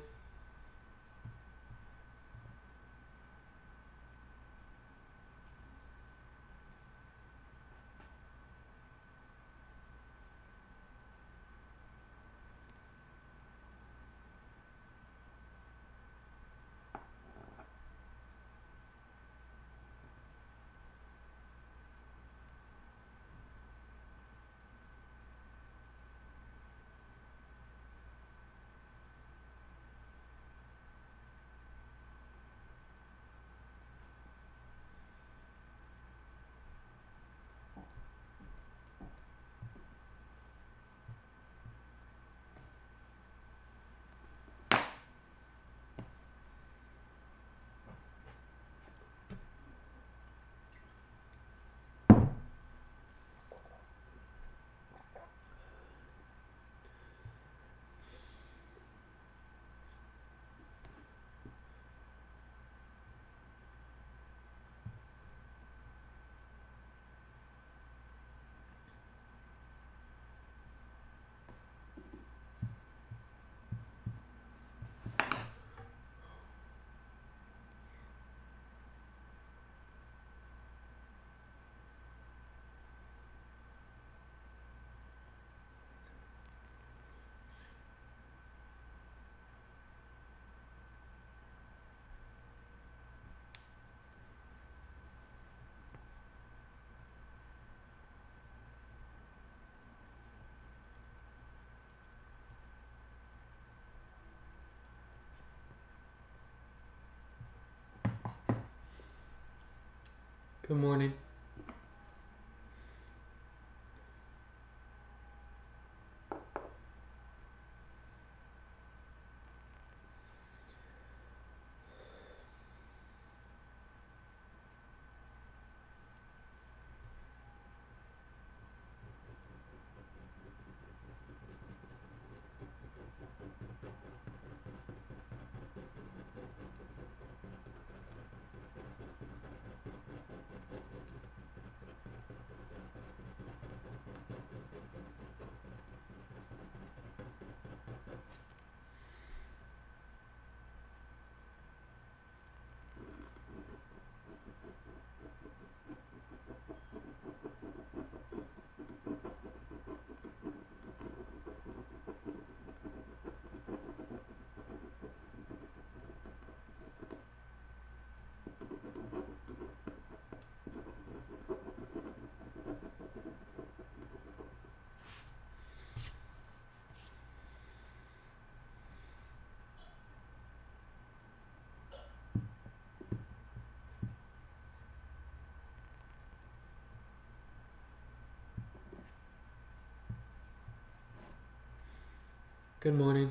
Speaker 1: Good morning. Good morning.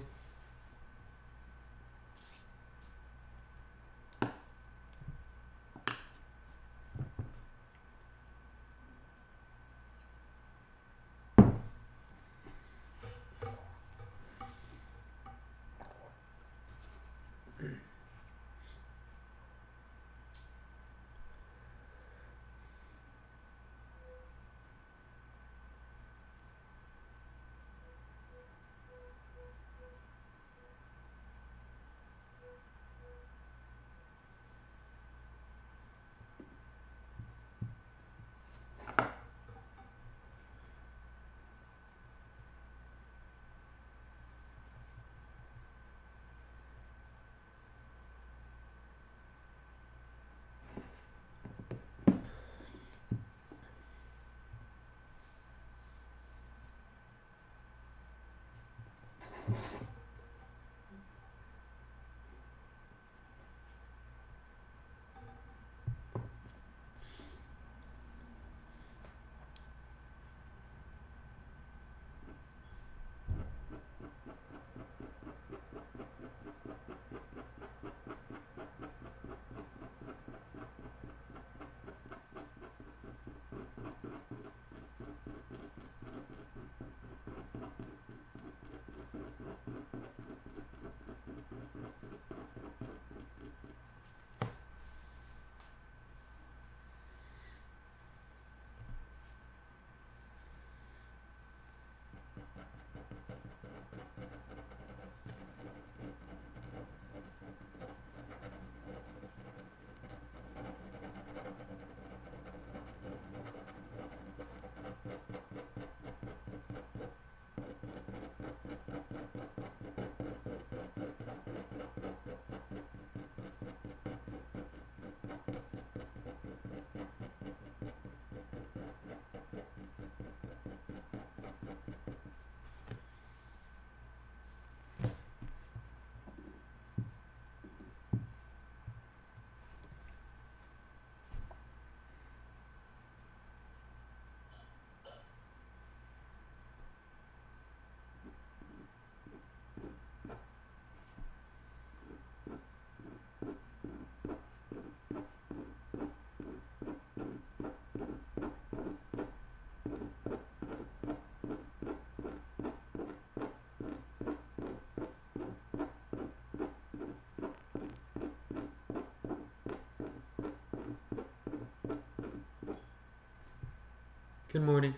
Speaker 1: Good morning.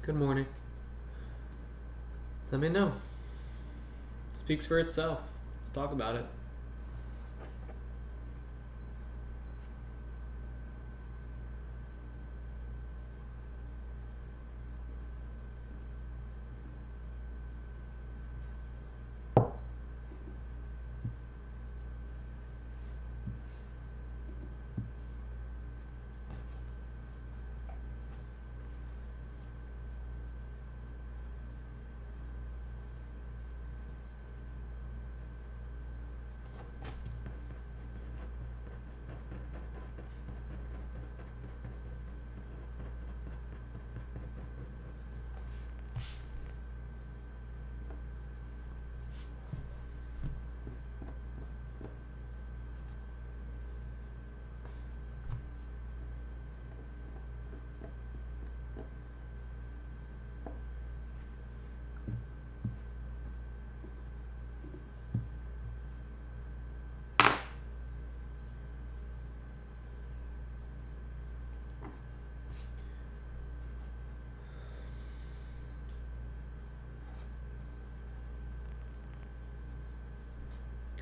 Speaker 1: Good morning. Let me know. It speaks for itself. Let's talk about it.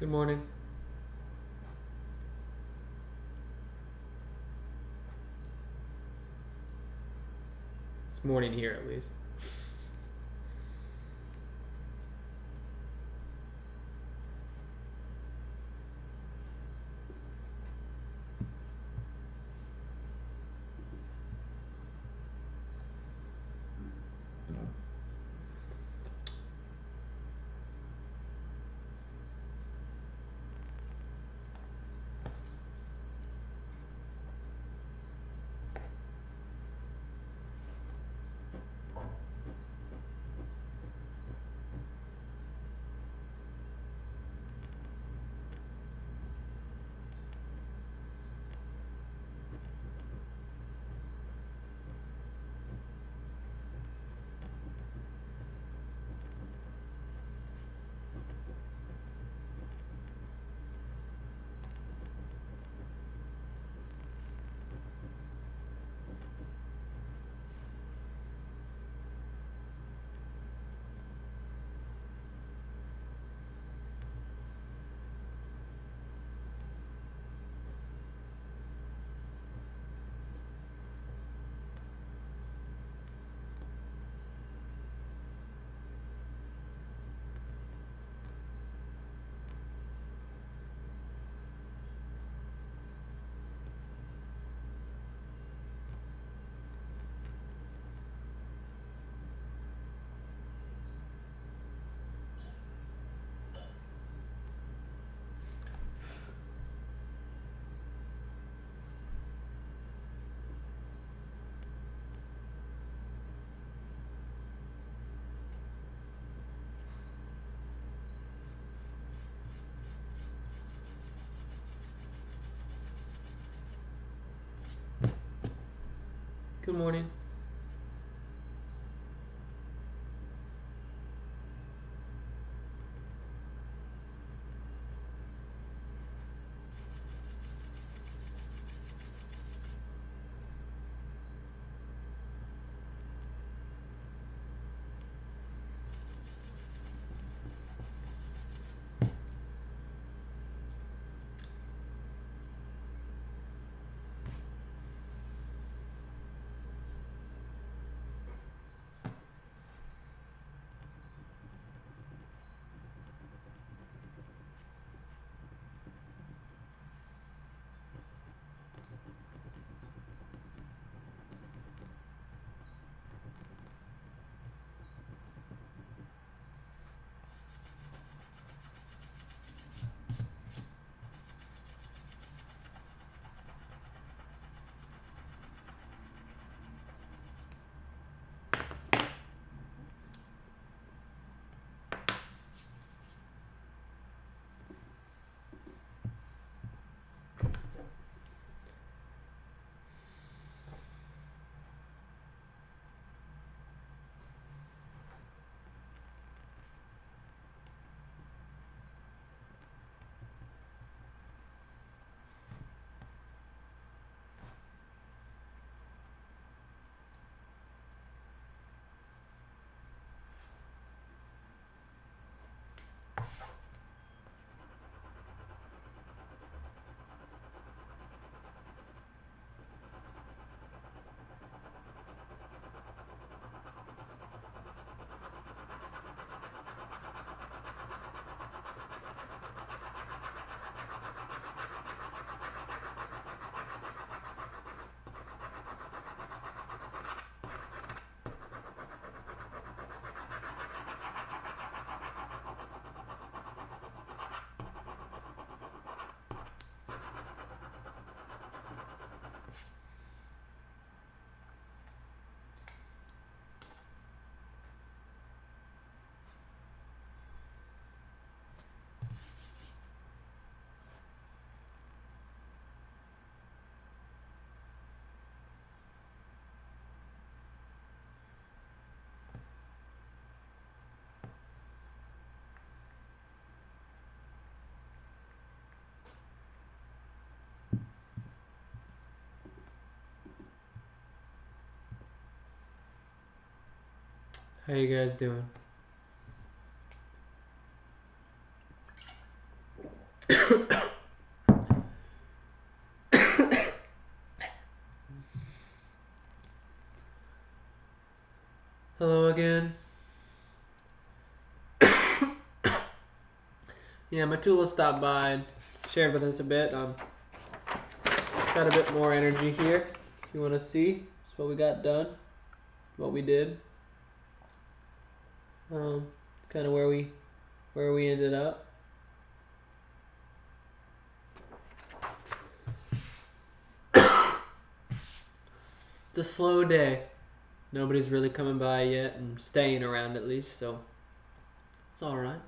Speaker 1: Good morning. It's morning here at least. Good morning. How you guys doing? Hello again. Yeah, Matula stopped by and shared with us a bit. Got a bit more energy here. If you want to see, that's what we got done, what we did. Kind of where we ended up. It's a slow day. Nobody's really coming by yet and staying around at least, so it's all right.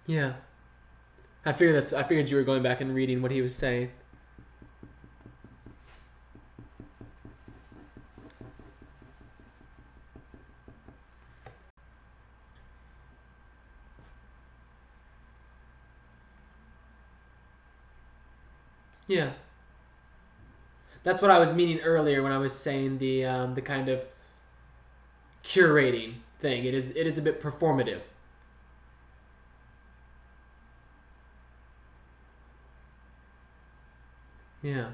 Speaker 1: Yeah. I figured you were going back and reading what he was saying. Yeah. That's what I was meaning earlier when I was saying the kind of curating thing. It is a bit performative. Yeah.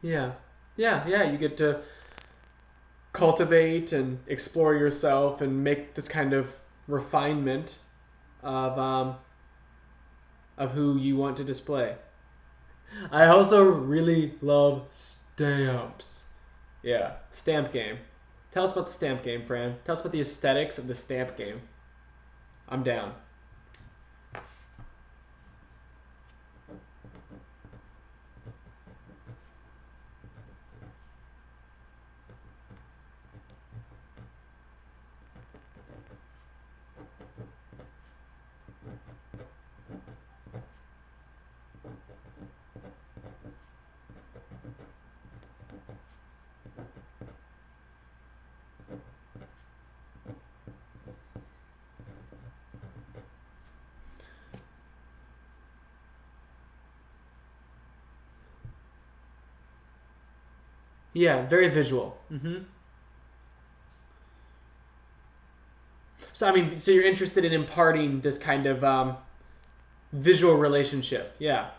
Speaker 1: Yeah. Yeah, you get to cultivate and explore yourself and make this kind of refinement of who you want to display. I also really love stamps. Yeah, stamp game. Tell us about the stamp game, Fran. Tell us about the aesthetics of the stamp game. I'm down. Yeah, very visual. So I mean, so you're interested in imparting this kind of visual relationship. Yeah.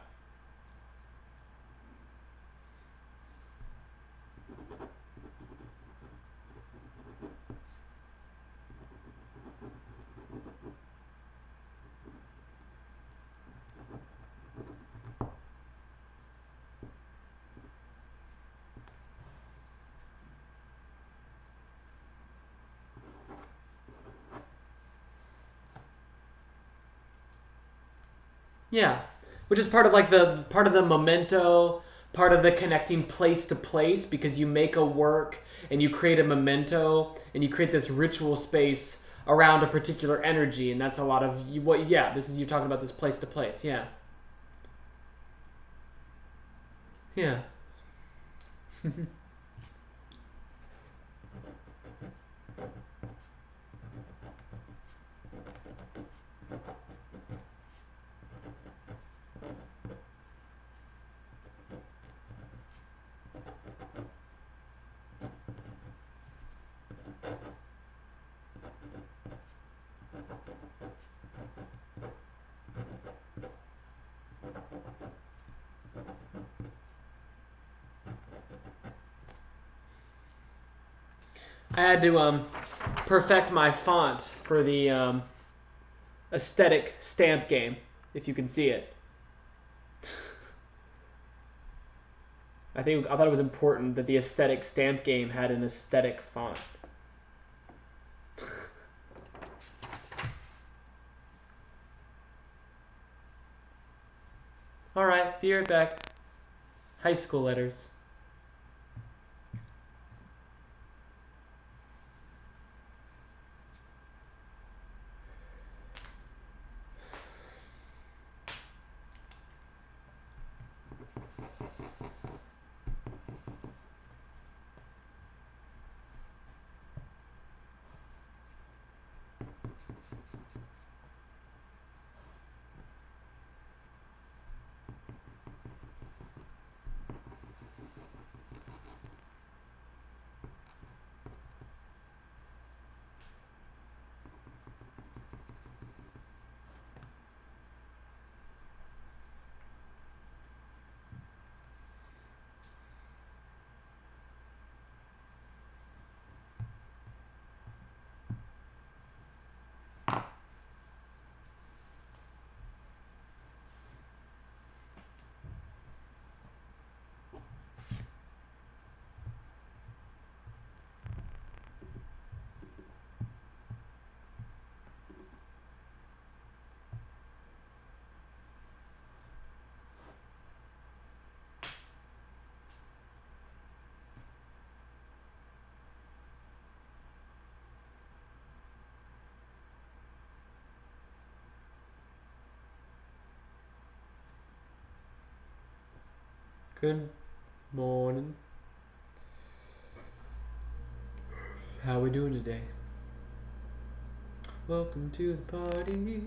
Speaker 1: Yeah, which is part of like the part of the memento, part of the connecting place to place because you make a work and you create a memento and you create this ritual space around a particular energy, and that's a lot of you, what. Yeah, this is you talking about this place to place. Yeah, yeah. I had to perfect my font for the aesthetic stamp game, if you can see it. I thought it was important that the aesthetic stamp game had an aesthetic font. All right, be right back. High school letters. Good morning. How we doing today? Welcome to the party.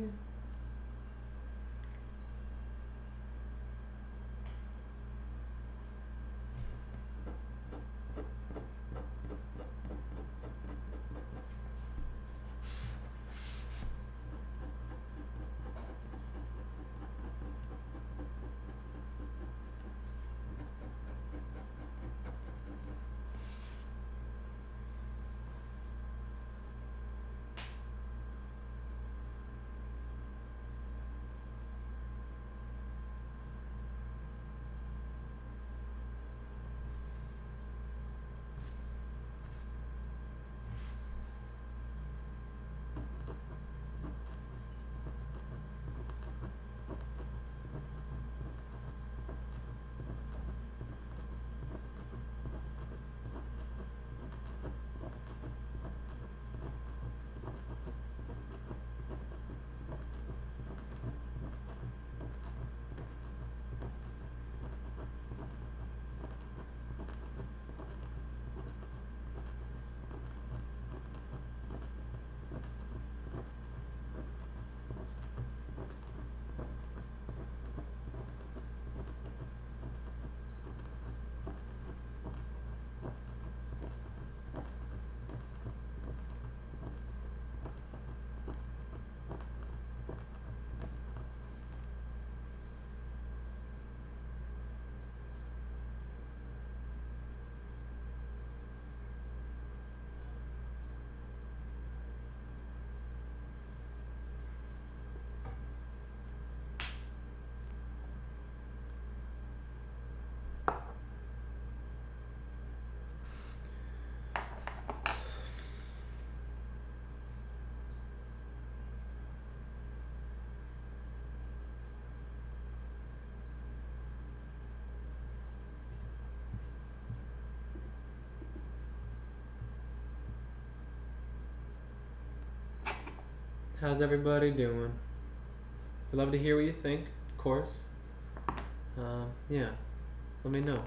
Speaker 1: How's everybody doing? I'd love to hear what you think, of course. Yeah, let me know.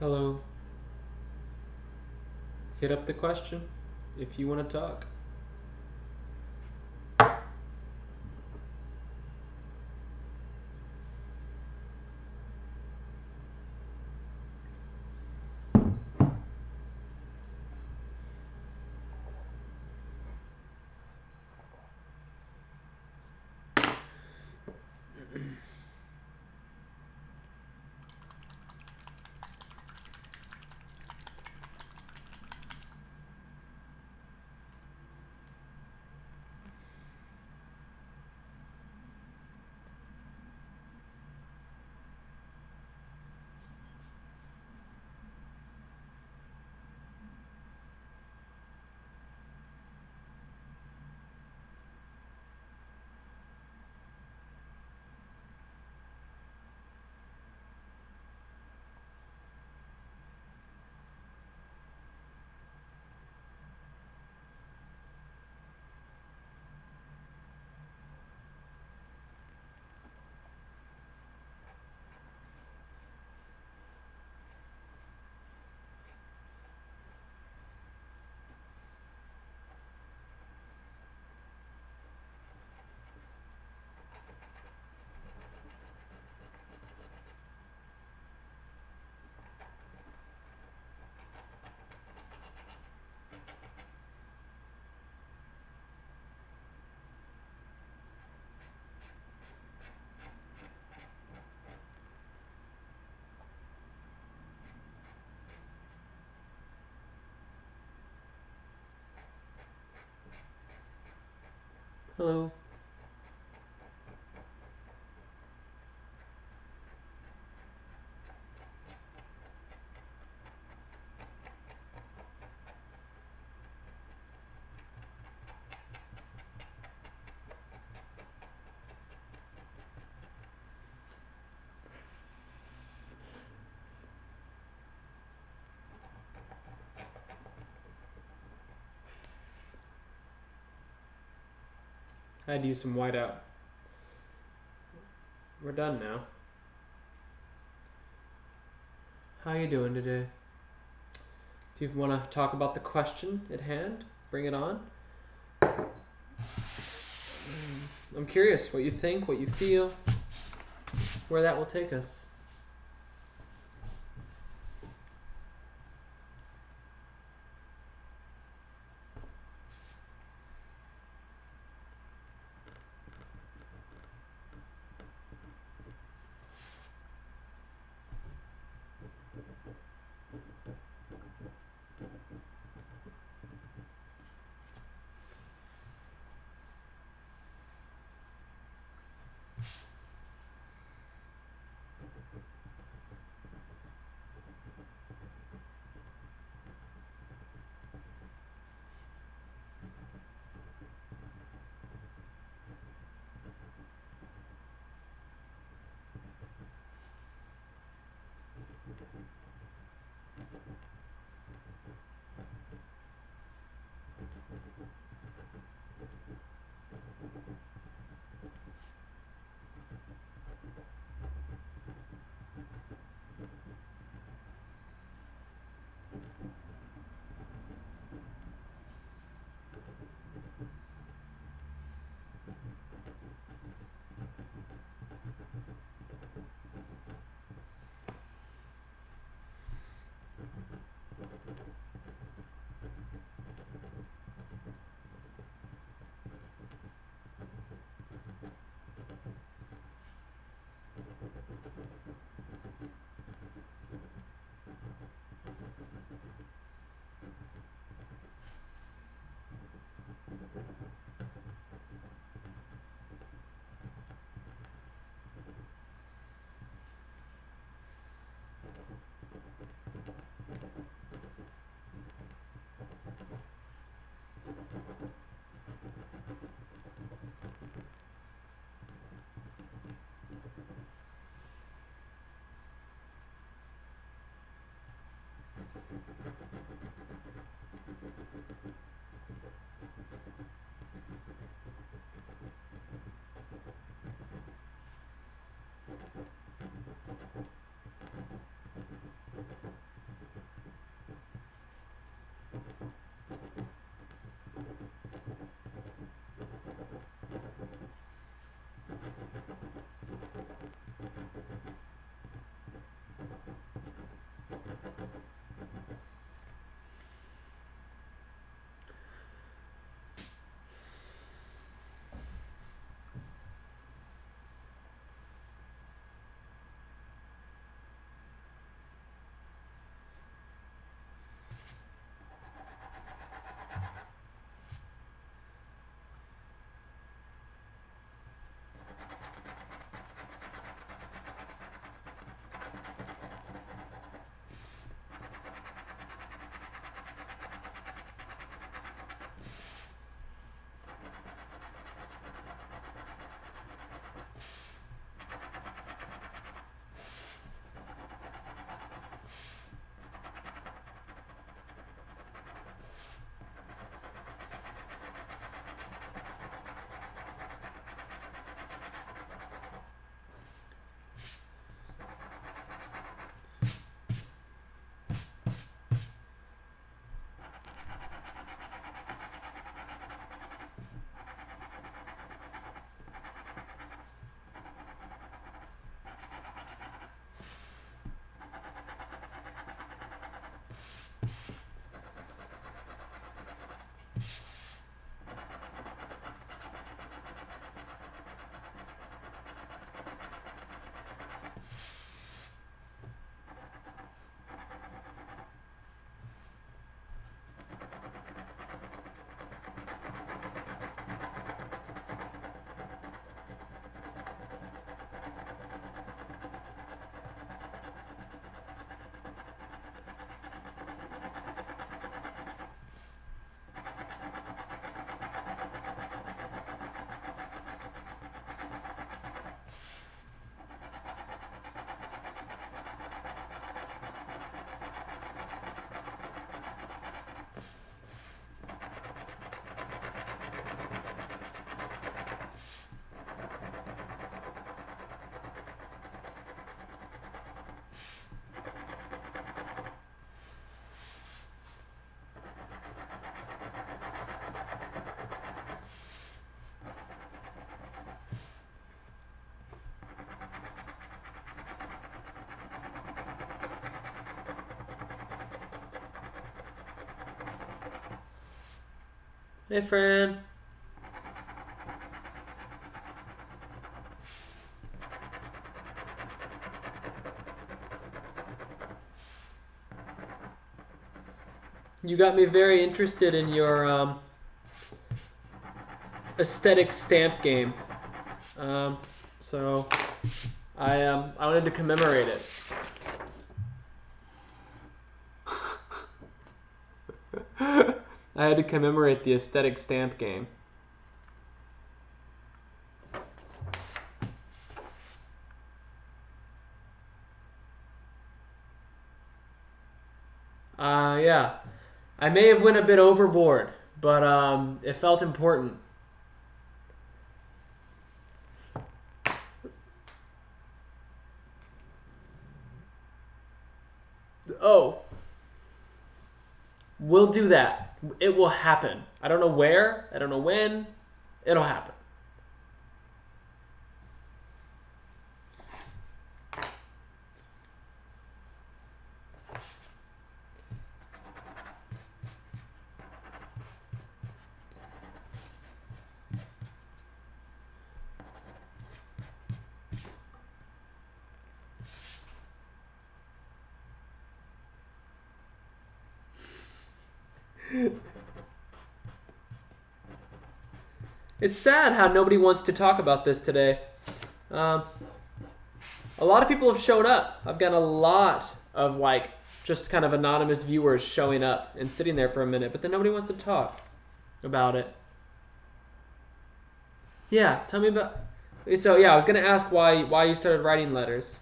Speaker 1: Hello. Hit up the question if you want to talk. Hello. I had to use some whiteout. We're done now. How you doing today? If you want to talk about the question at hand, bring it on. I'm curious what you think, what you feel, where that will take us. Hey, Fran. You got me very interested in your aesthetic stamp game. So I wanted to commemorate it. I had to commemorate the aesthetic stamp game. Yeah. I may have went a bit overboard, but it felt important. Oh. We'll do that. It will happen. I don't know where, I don't know when. It'll happen. It's sad how nobody wants to talk about this today. A lot of people have shown up. I've got a lot of like just kind of anonymous viewers showing up and sitting there for a minute, but then nobody wants to talk about it. Yeah, tell me about. So yeah, I was gonna ask why you started writing letters.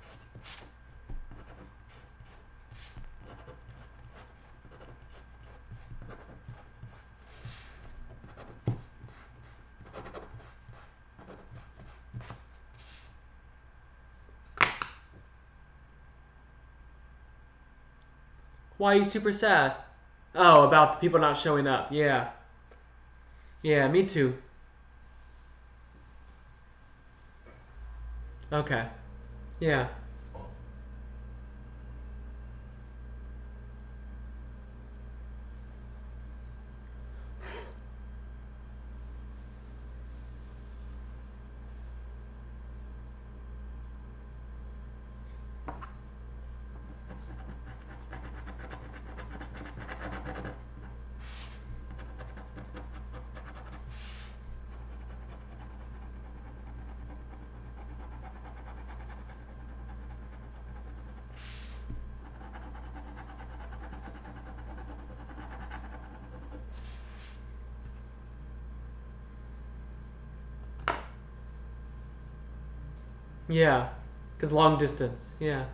Speaker 1: Why are you super sad? Oh, about the people not showing up. Yeah. Yeah, me too. Okay. Yeah. Yeah. Because long distance. Yeah.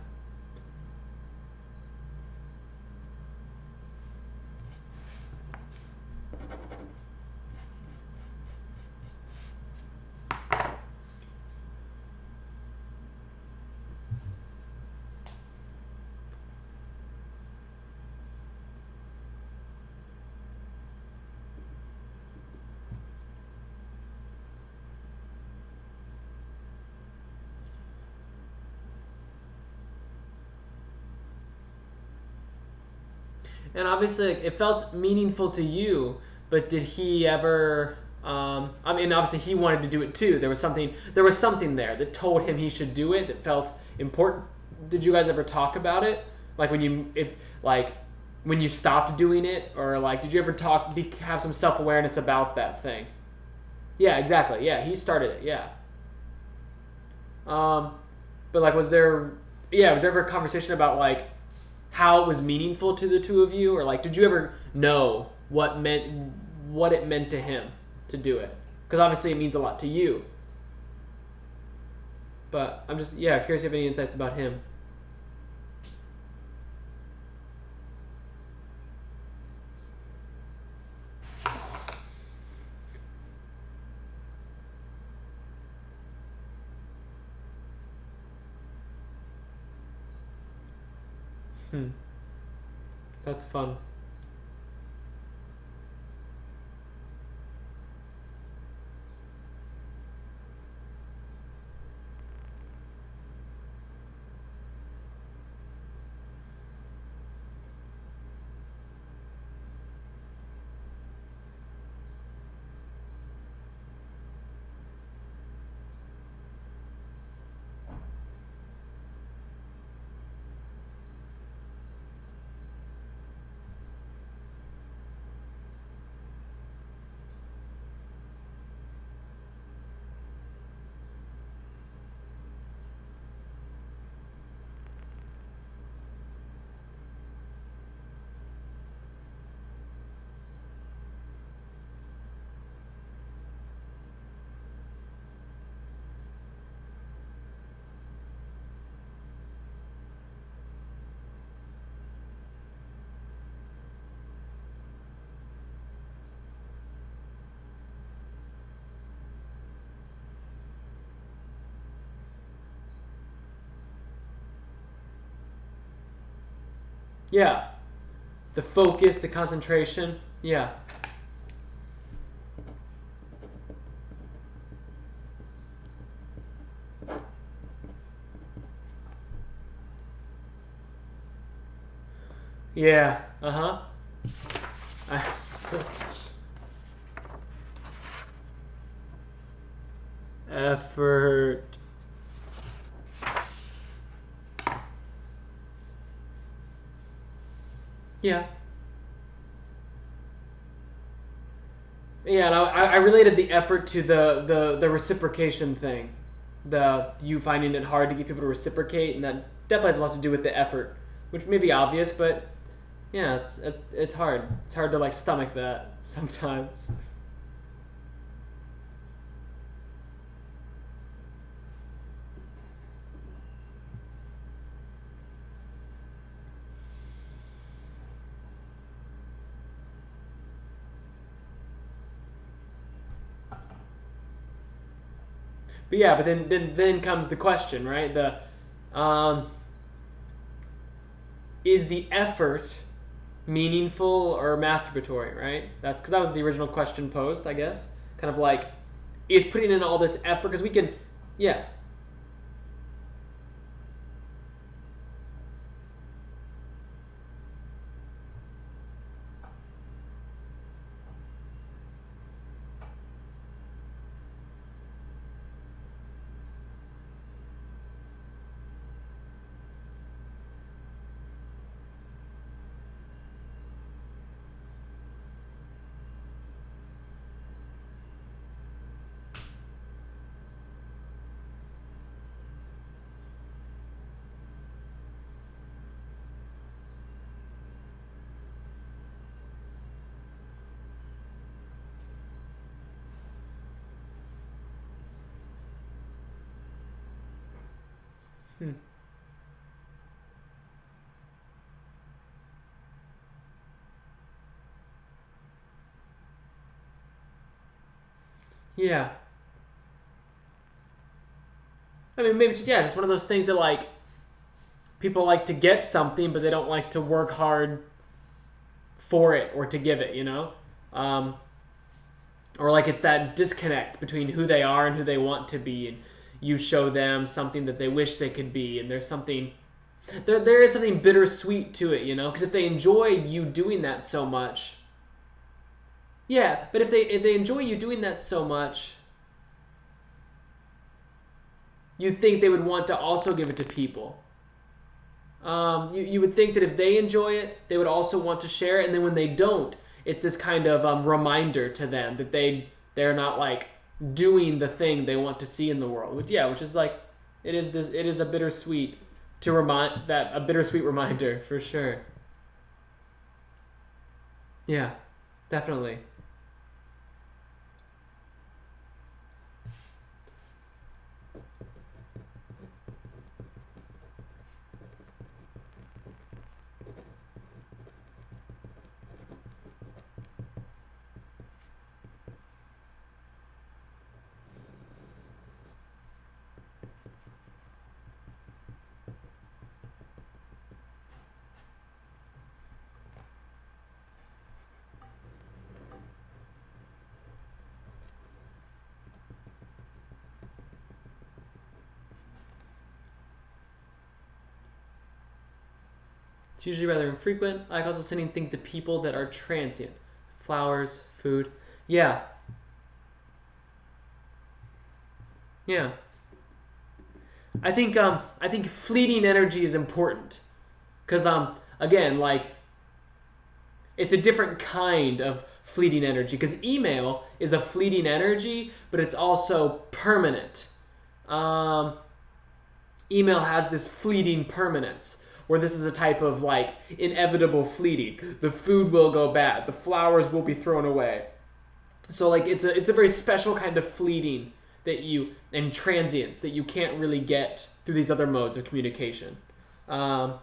Speaker 1: And obviously, it felt meaningful to you, but did he ever? I mean, obviously, he wanted to do it too. There was something. There was something there that told him he should do it. That felt important. Did you guys ever talk about it? Like when you stopped doing it, or like, did you ever have some self awareness about that thing? Yeah, exactly. Yeah, he started it. Yeah. Um, but like, was there ever a conversation about like how it was meaningful to the two of you, or like, did you ever know what it meant to him to do it? Because obviously it means a lot to you. But I'm just curious if you have any insights about him. Hmm. That's fun. Yeah. The focus, the concentration. Yeah. Yeah. Uh-huh. Effort. Yeah. Yeah, and I related the effort to the reciprocation thing. The you finding it hard to get people to reciprocate, and that definitely has a lot to do with the effort, which may be obvious, but yeah, it's hard. It's hard to like stomach that sometimes. But yeah, but then comes the question, right? The is the effort meaningful or masturbatory, right? That's because that was the original question posed, I guess. Kind of like, is putting in all this effort because we can, yeah, hmm. Yeah. I mean, maybe just, yeah, just one of those things that like people like to get something, but they don't like to work hard for it or to give it, you know? Um, or like it's that disconnect between who they are and who they want to be, and you show them something that they wish they could be, and there's something there is something bittersweet to it, you know? Because if they enjoy you doing that so much, yeah, but if they enjoy you doing that so much, you'd think they would want to also give it to people. You would think that if they enjoy it, they would also want to share it, and then when they don't, it's this kind of reminder to them that they're not like doing the thing they want to see in the world. Which is like it is a bittersweet to remind that a bittersweet reminder for sure. Yeah, definitely. It's usually rather infrequent. I like also sending things to people that are transient. Flowers, food. Yeah, yeah. I think fleeting energy is important because again like it's a different kind of fleeting energy because email is a fleeting energy, but it's also permanent. Um, email has this fleeting permanence where this is a type of like inevitable fleeting. The food will go bad. The flowers will be thrown away. So like it's a very special kind of fleeting that you and transience that you can't really get through these other modes of communication. Um,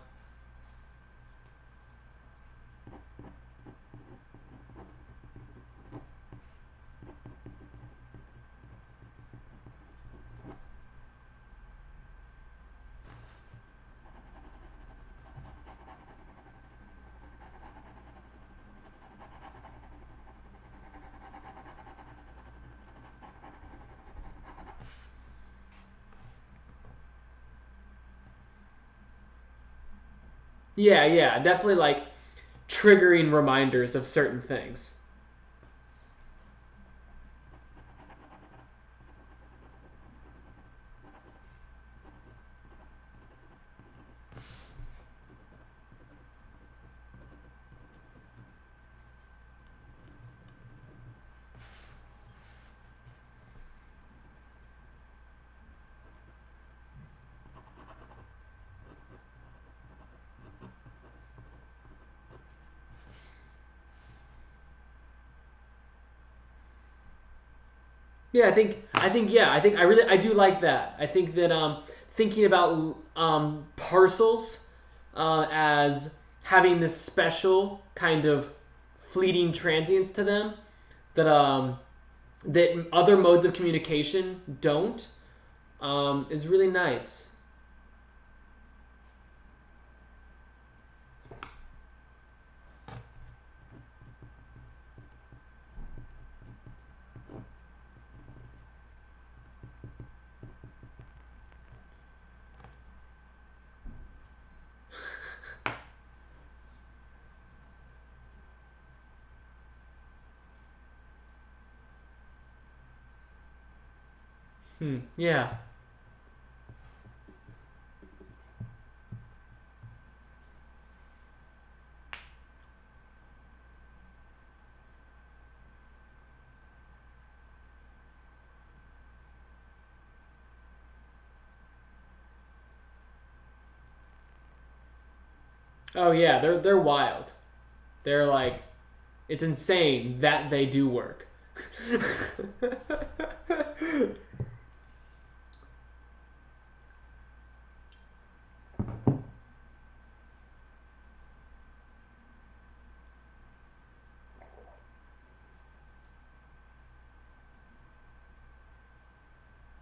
Speaker 1: Yeah, yeah, definitely like triggering reminders of certain things. Yeah, I do like that. I think that thinking about parcels as having this special kind of fleeting transience to them that other modes of communication don't is really nice. Yeah. Oh yeah, they're wild. They're like it's insane that they do work.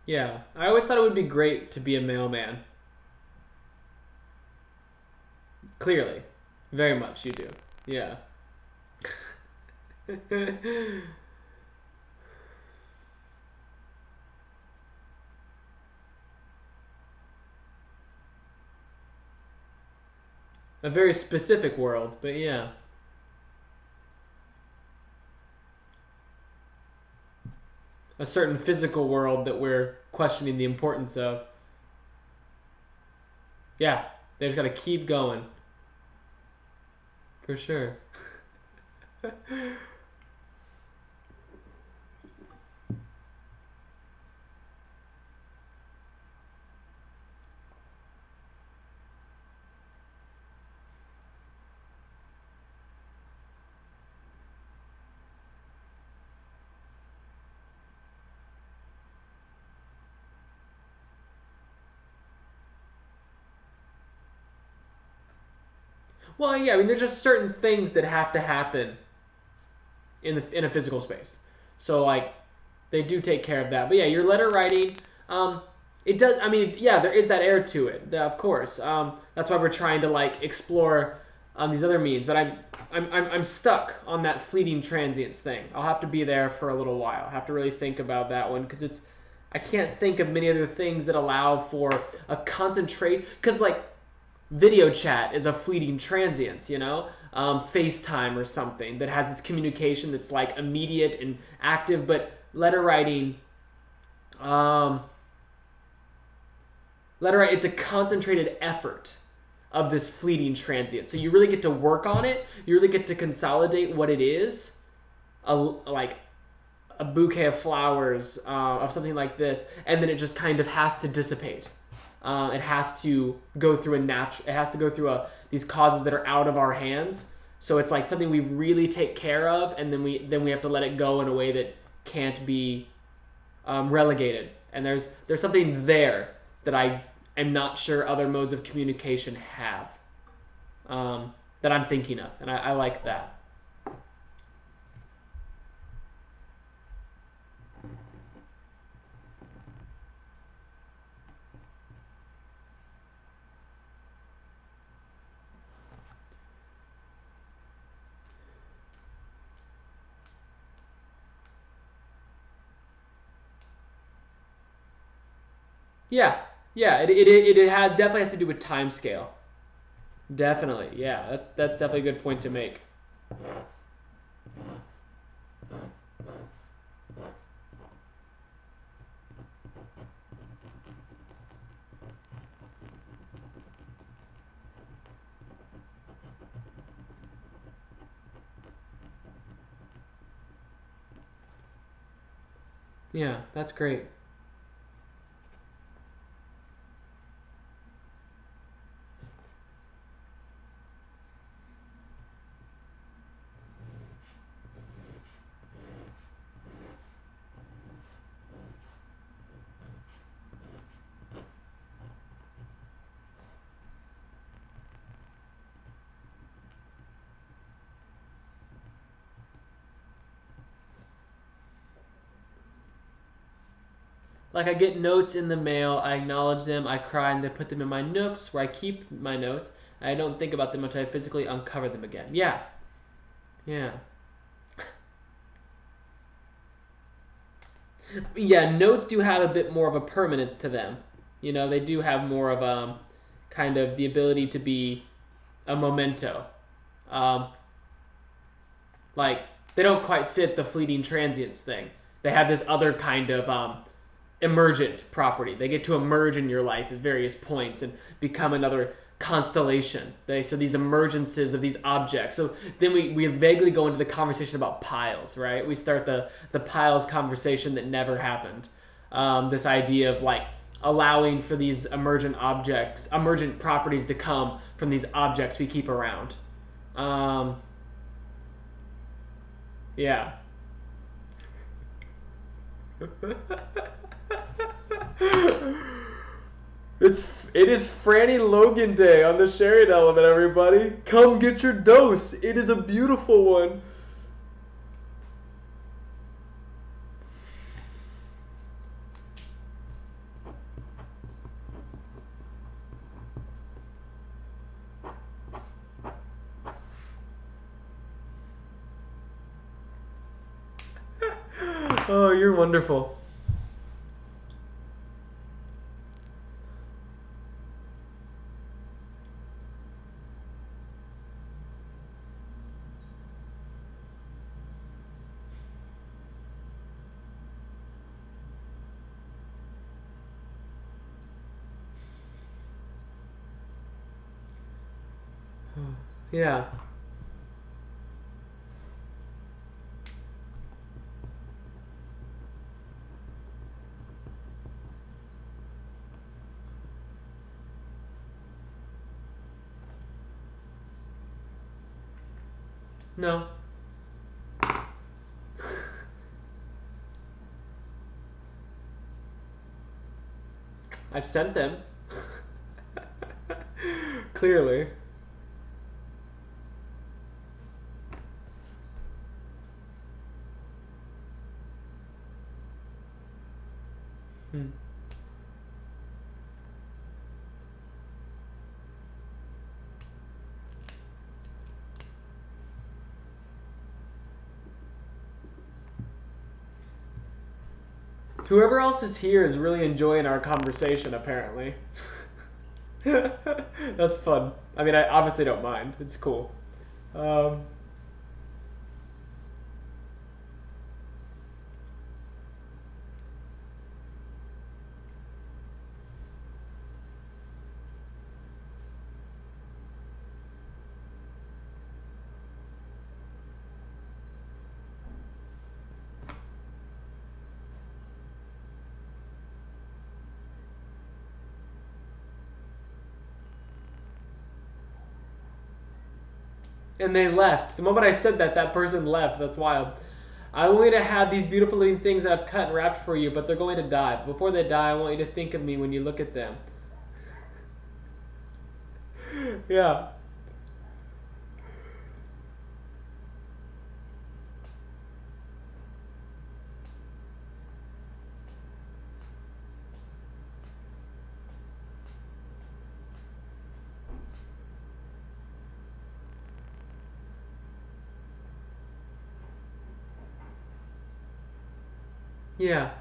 Speaker 1: Yeah, I always thought it would be great to be a mailman. Clearly, very much you do. Yeah. A very specific world, but yeah. A certain physical world that we're questioning the importance of. Yeah, they just gotta keep going. For sure. Well, yeah, I mean, there's just certain things that have to happen in a physical space. So like, they do take care of that. But yeah, your letter writing, it does. I mean, yeah, there is that air to it, of course. That's why we're trying to like explore these other means. But I'm stuck on that fleeting transience thing. I'll have to be there for a little while. I have to really think about that one because it's. I can't think of many other things that allow for a concentrate. Because like video chat is a fleeting transience, you know? FaceTime or something that has this communication that's like immediate and active, but um, letter writing, it's a concentrated effort of this fleeting transient. So you really get to work on it. You really get to consolidate what it is, like a bouquet of flowers of something like this, and then it just kind of has to dissipate. It has to go through it has to go through these causes that are out of our hands. So it's like something we really take care of, and then we have to let it go in a way that can't be relegated. And there's something there that I am not sure other modes of communication have that I'm thinking of, and I like that. Yeah, yeah. It definitely has to do with time scale. Definitely, yeah. That's definitely a good point to make. Yeah, that's great. Like I get notes in the mail, I acknowledge them, I cry, and they put them in my nooks where I keep my notes. I don't think about them until I physically uncover them again. Yeah, yeah, yeah. Notes do have a bit more of a permanence to them. You know, they do have more of kind of the ability to be a memento. Um, like they don't quite fit the fleeting transience thing. They have this other kind of emergent property. They get to emerge in your life at various points and become another constellation. So these emergences of these objects. So then we vaguely go into the conversation about piles, right? We start the piles conversation that never happened. This idea of like allowing for these emergent objects, emergent properties to come from these objects we keep around. Um, yeah. It's it is Franny Logan Day on the Sharing Element, everybody. Come get your dose. It is a beautiful one. Oh, you're wonderful. Yeah. No. I've sent them. Clearly. Hmm. Whoever else is here is really enjoying our conversation, apparently. That's fun. I mean, I obviously don't mind. It's cool. Um, and they left. The moment I said that, that person left. That's wild. I want you to have these beautiful living things that I've cut and wrapped for you, but they're going to die. Before they die, I want you to think of me when you look at them. Yeah. Yeah.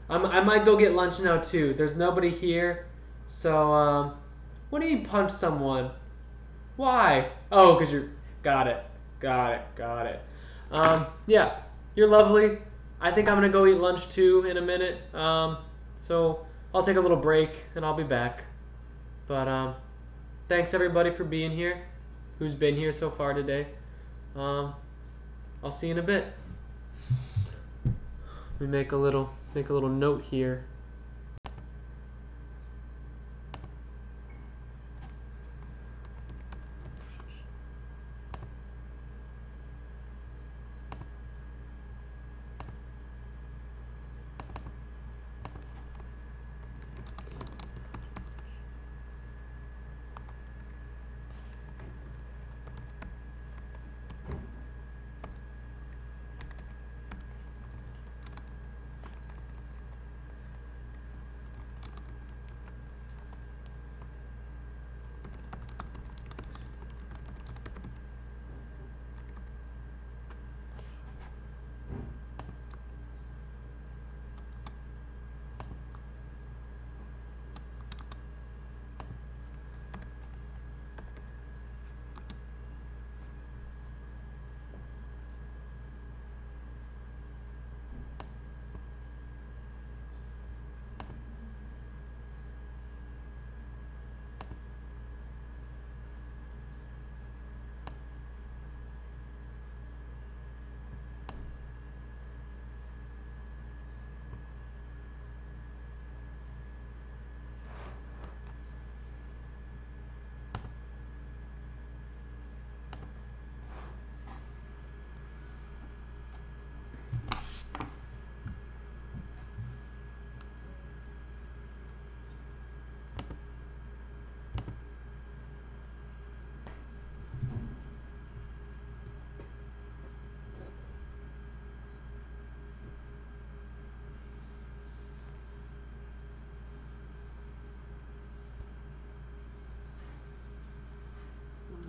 Speaker 1: I might go get lunch now too. There's nobody here. So, what do you punch someone? Why? Oh, because you're. Got it. Yeah, you're lovely. I think I'm gonna go eat lunch too in a minute. So I'll take a little break and I'll be back. But thanks everybody for being here, who's been here so far today. I'll see you in a bit. Let me make a little note here.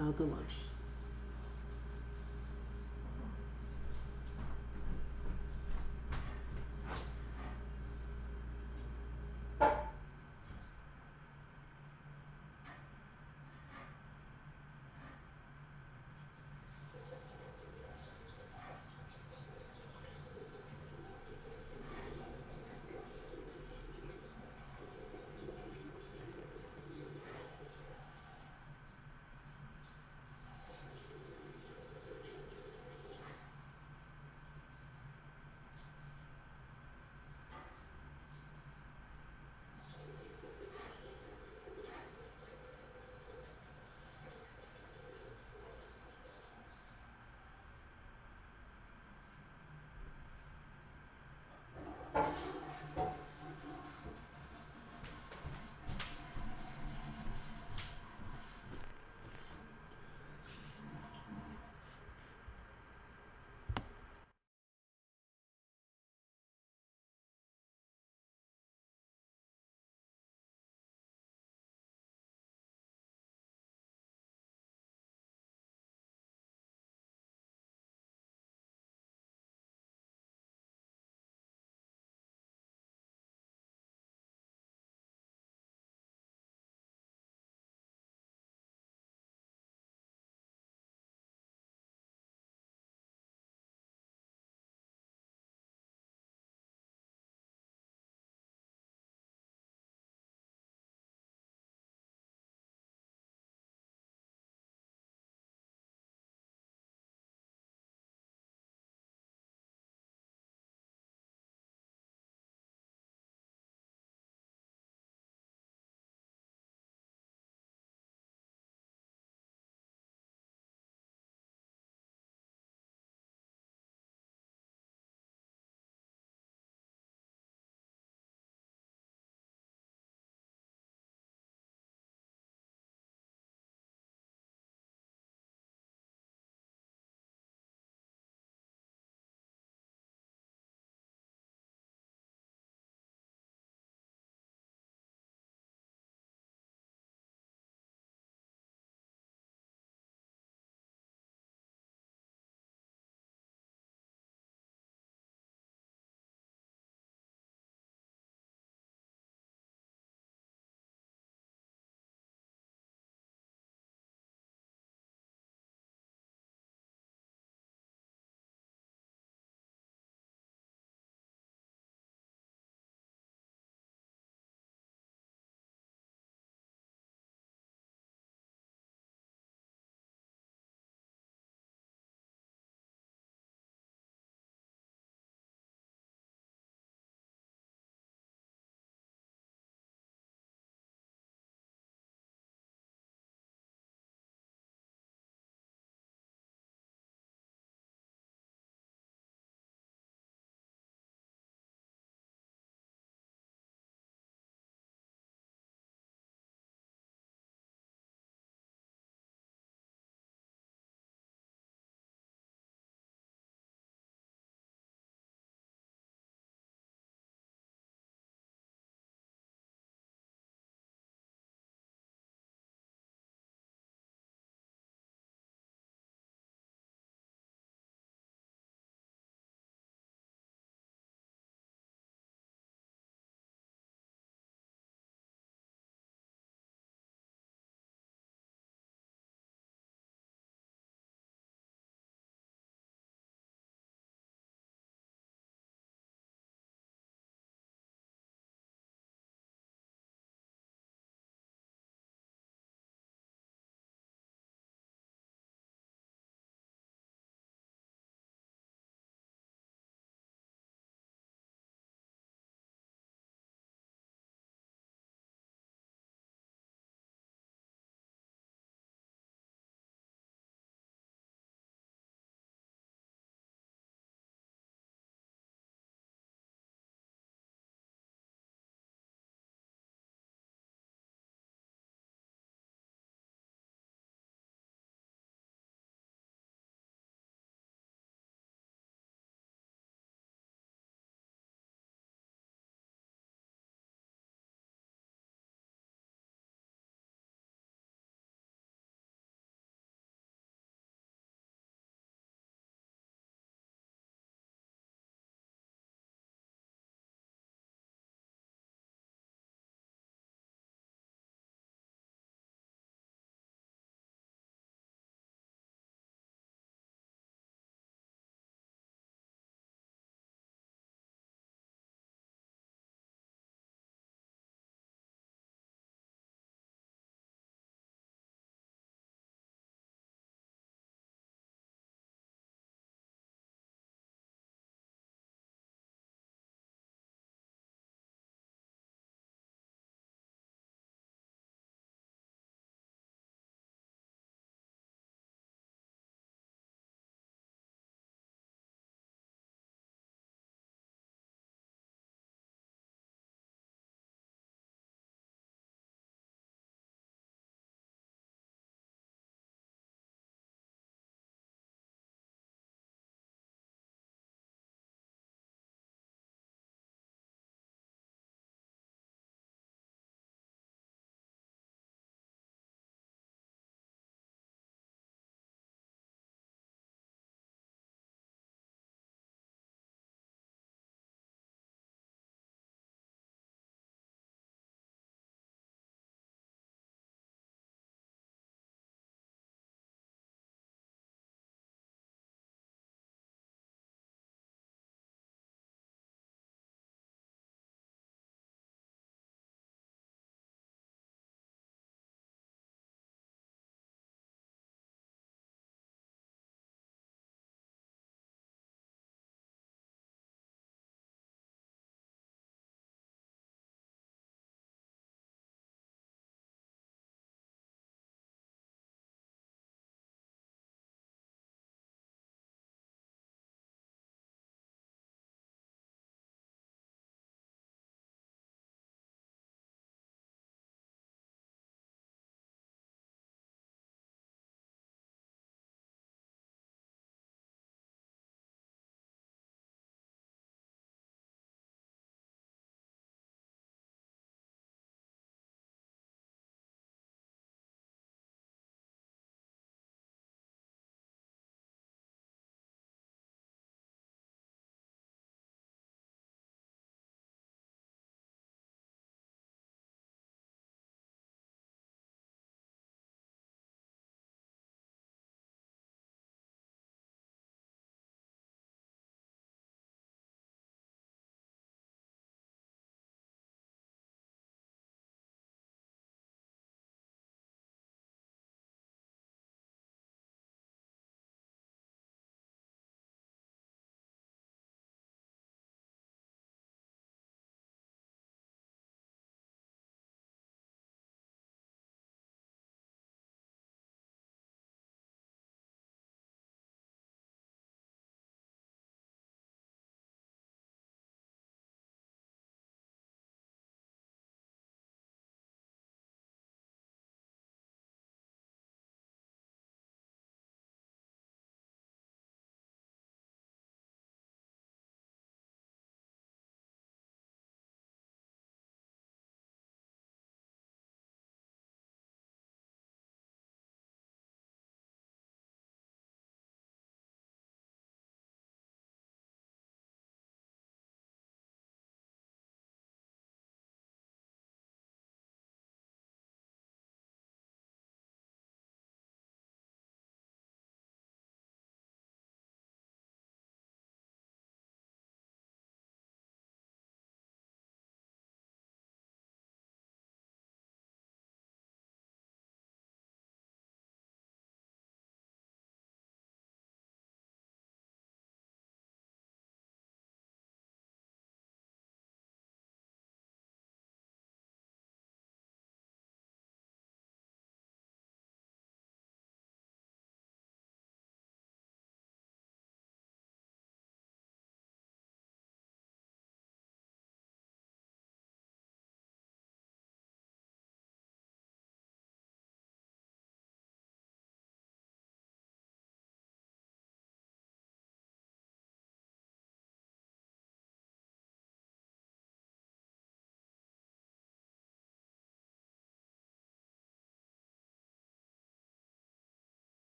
Speaker 1: Out to lunch.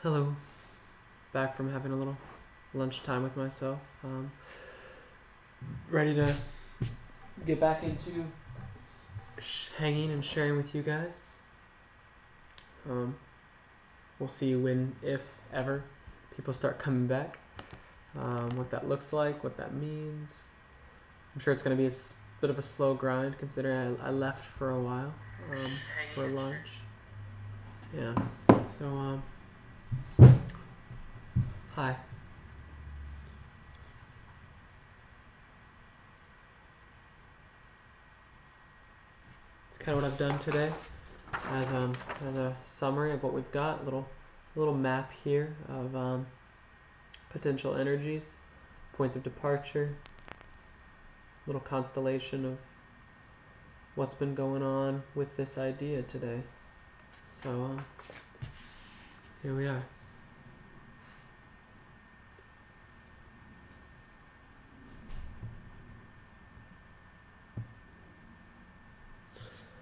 Speaker 1: Hello. Back from having a little lunchtime with myself. Ready to get back into hanging and sharing with you guys. We'll see when, if ever, people start coming back. What that looks like, what that means. I'm sure it's going to be a bit of a slow grind considering I left for a while for lunch. Yeah. So, hi. It's kind of what I've done today as a summary of what we've got. Little map here of potential energies, points of departure, little constellation of what's been going on with this idea today. So here we are.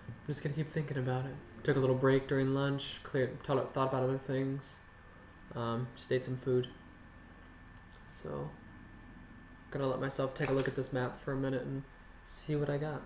Speaker 1: I'm just gonna keep thinking about it. Took a little break during lunch, thought about other things, just ate some food. So gonna let myself take a look at this map for a minute and see what I got.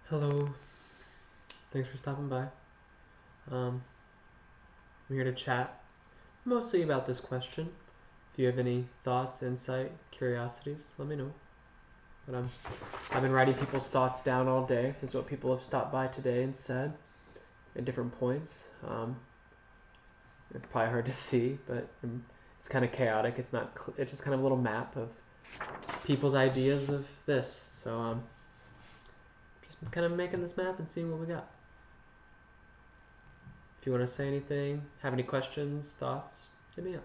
Speaker 1: Hello. Thanks for stopping by. I'm here to chat mostly about this question. If you have any thoughts, insight, curiosities, let me know. But I've been writing people's thoughts down all day. This is what people have stopped by today and said at different points. It's probably hard to see, but it's kind of chaotic. It's not. It's just kind of a little map of people's ideas of this. So just kind of making this map and seeing what we got. If you want to say anything, have any questions, thoughts, hit me up.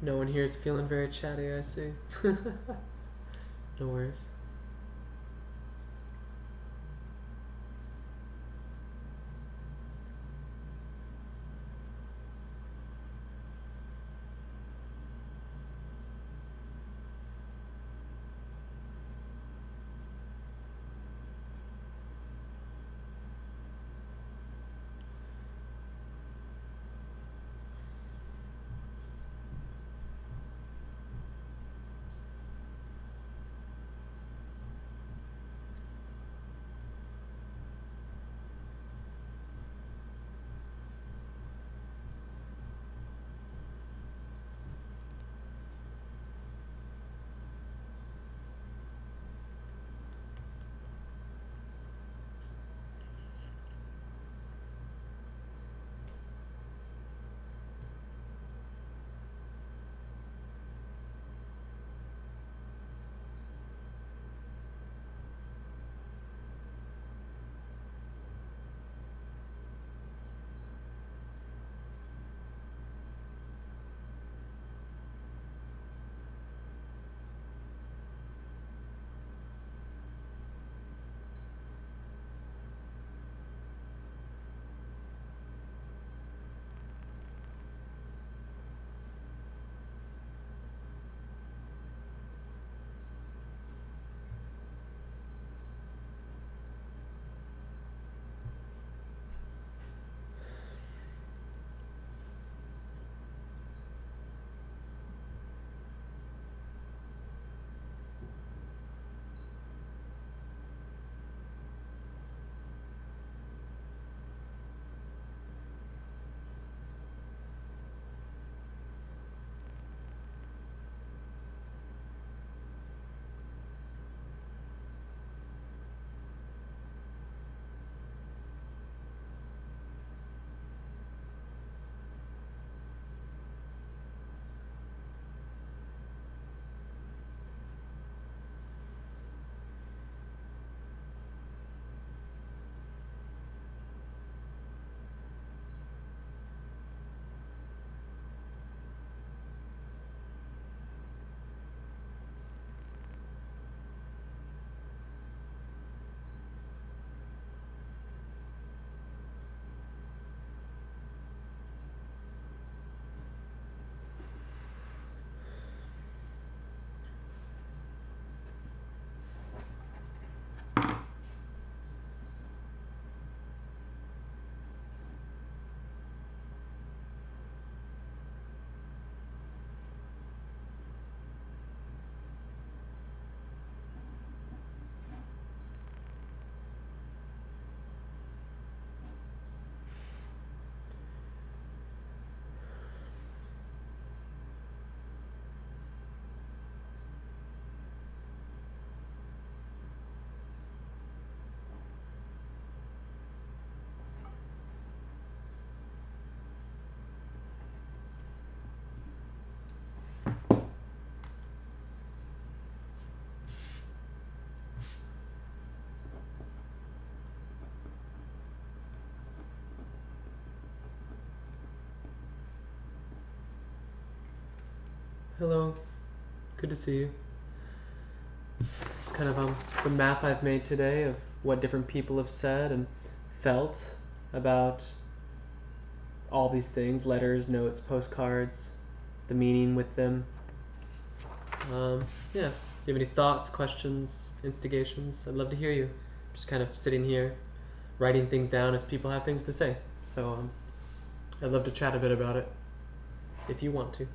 Speaker 1: No one here is feeling very chatty, I see. No worries. Hello, good to see you. It's kind of the map I've made today of what different people have said and felt about all these things: letters, notes, postcards, the meaning with them. Yeah, if you have any thoughts, questions, instigations, I'd love to hear you. Just kind of sitting here, writing things down as people have things to say. So I'd love to chat a bit about it, if you want to.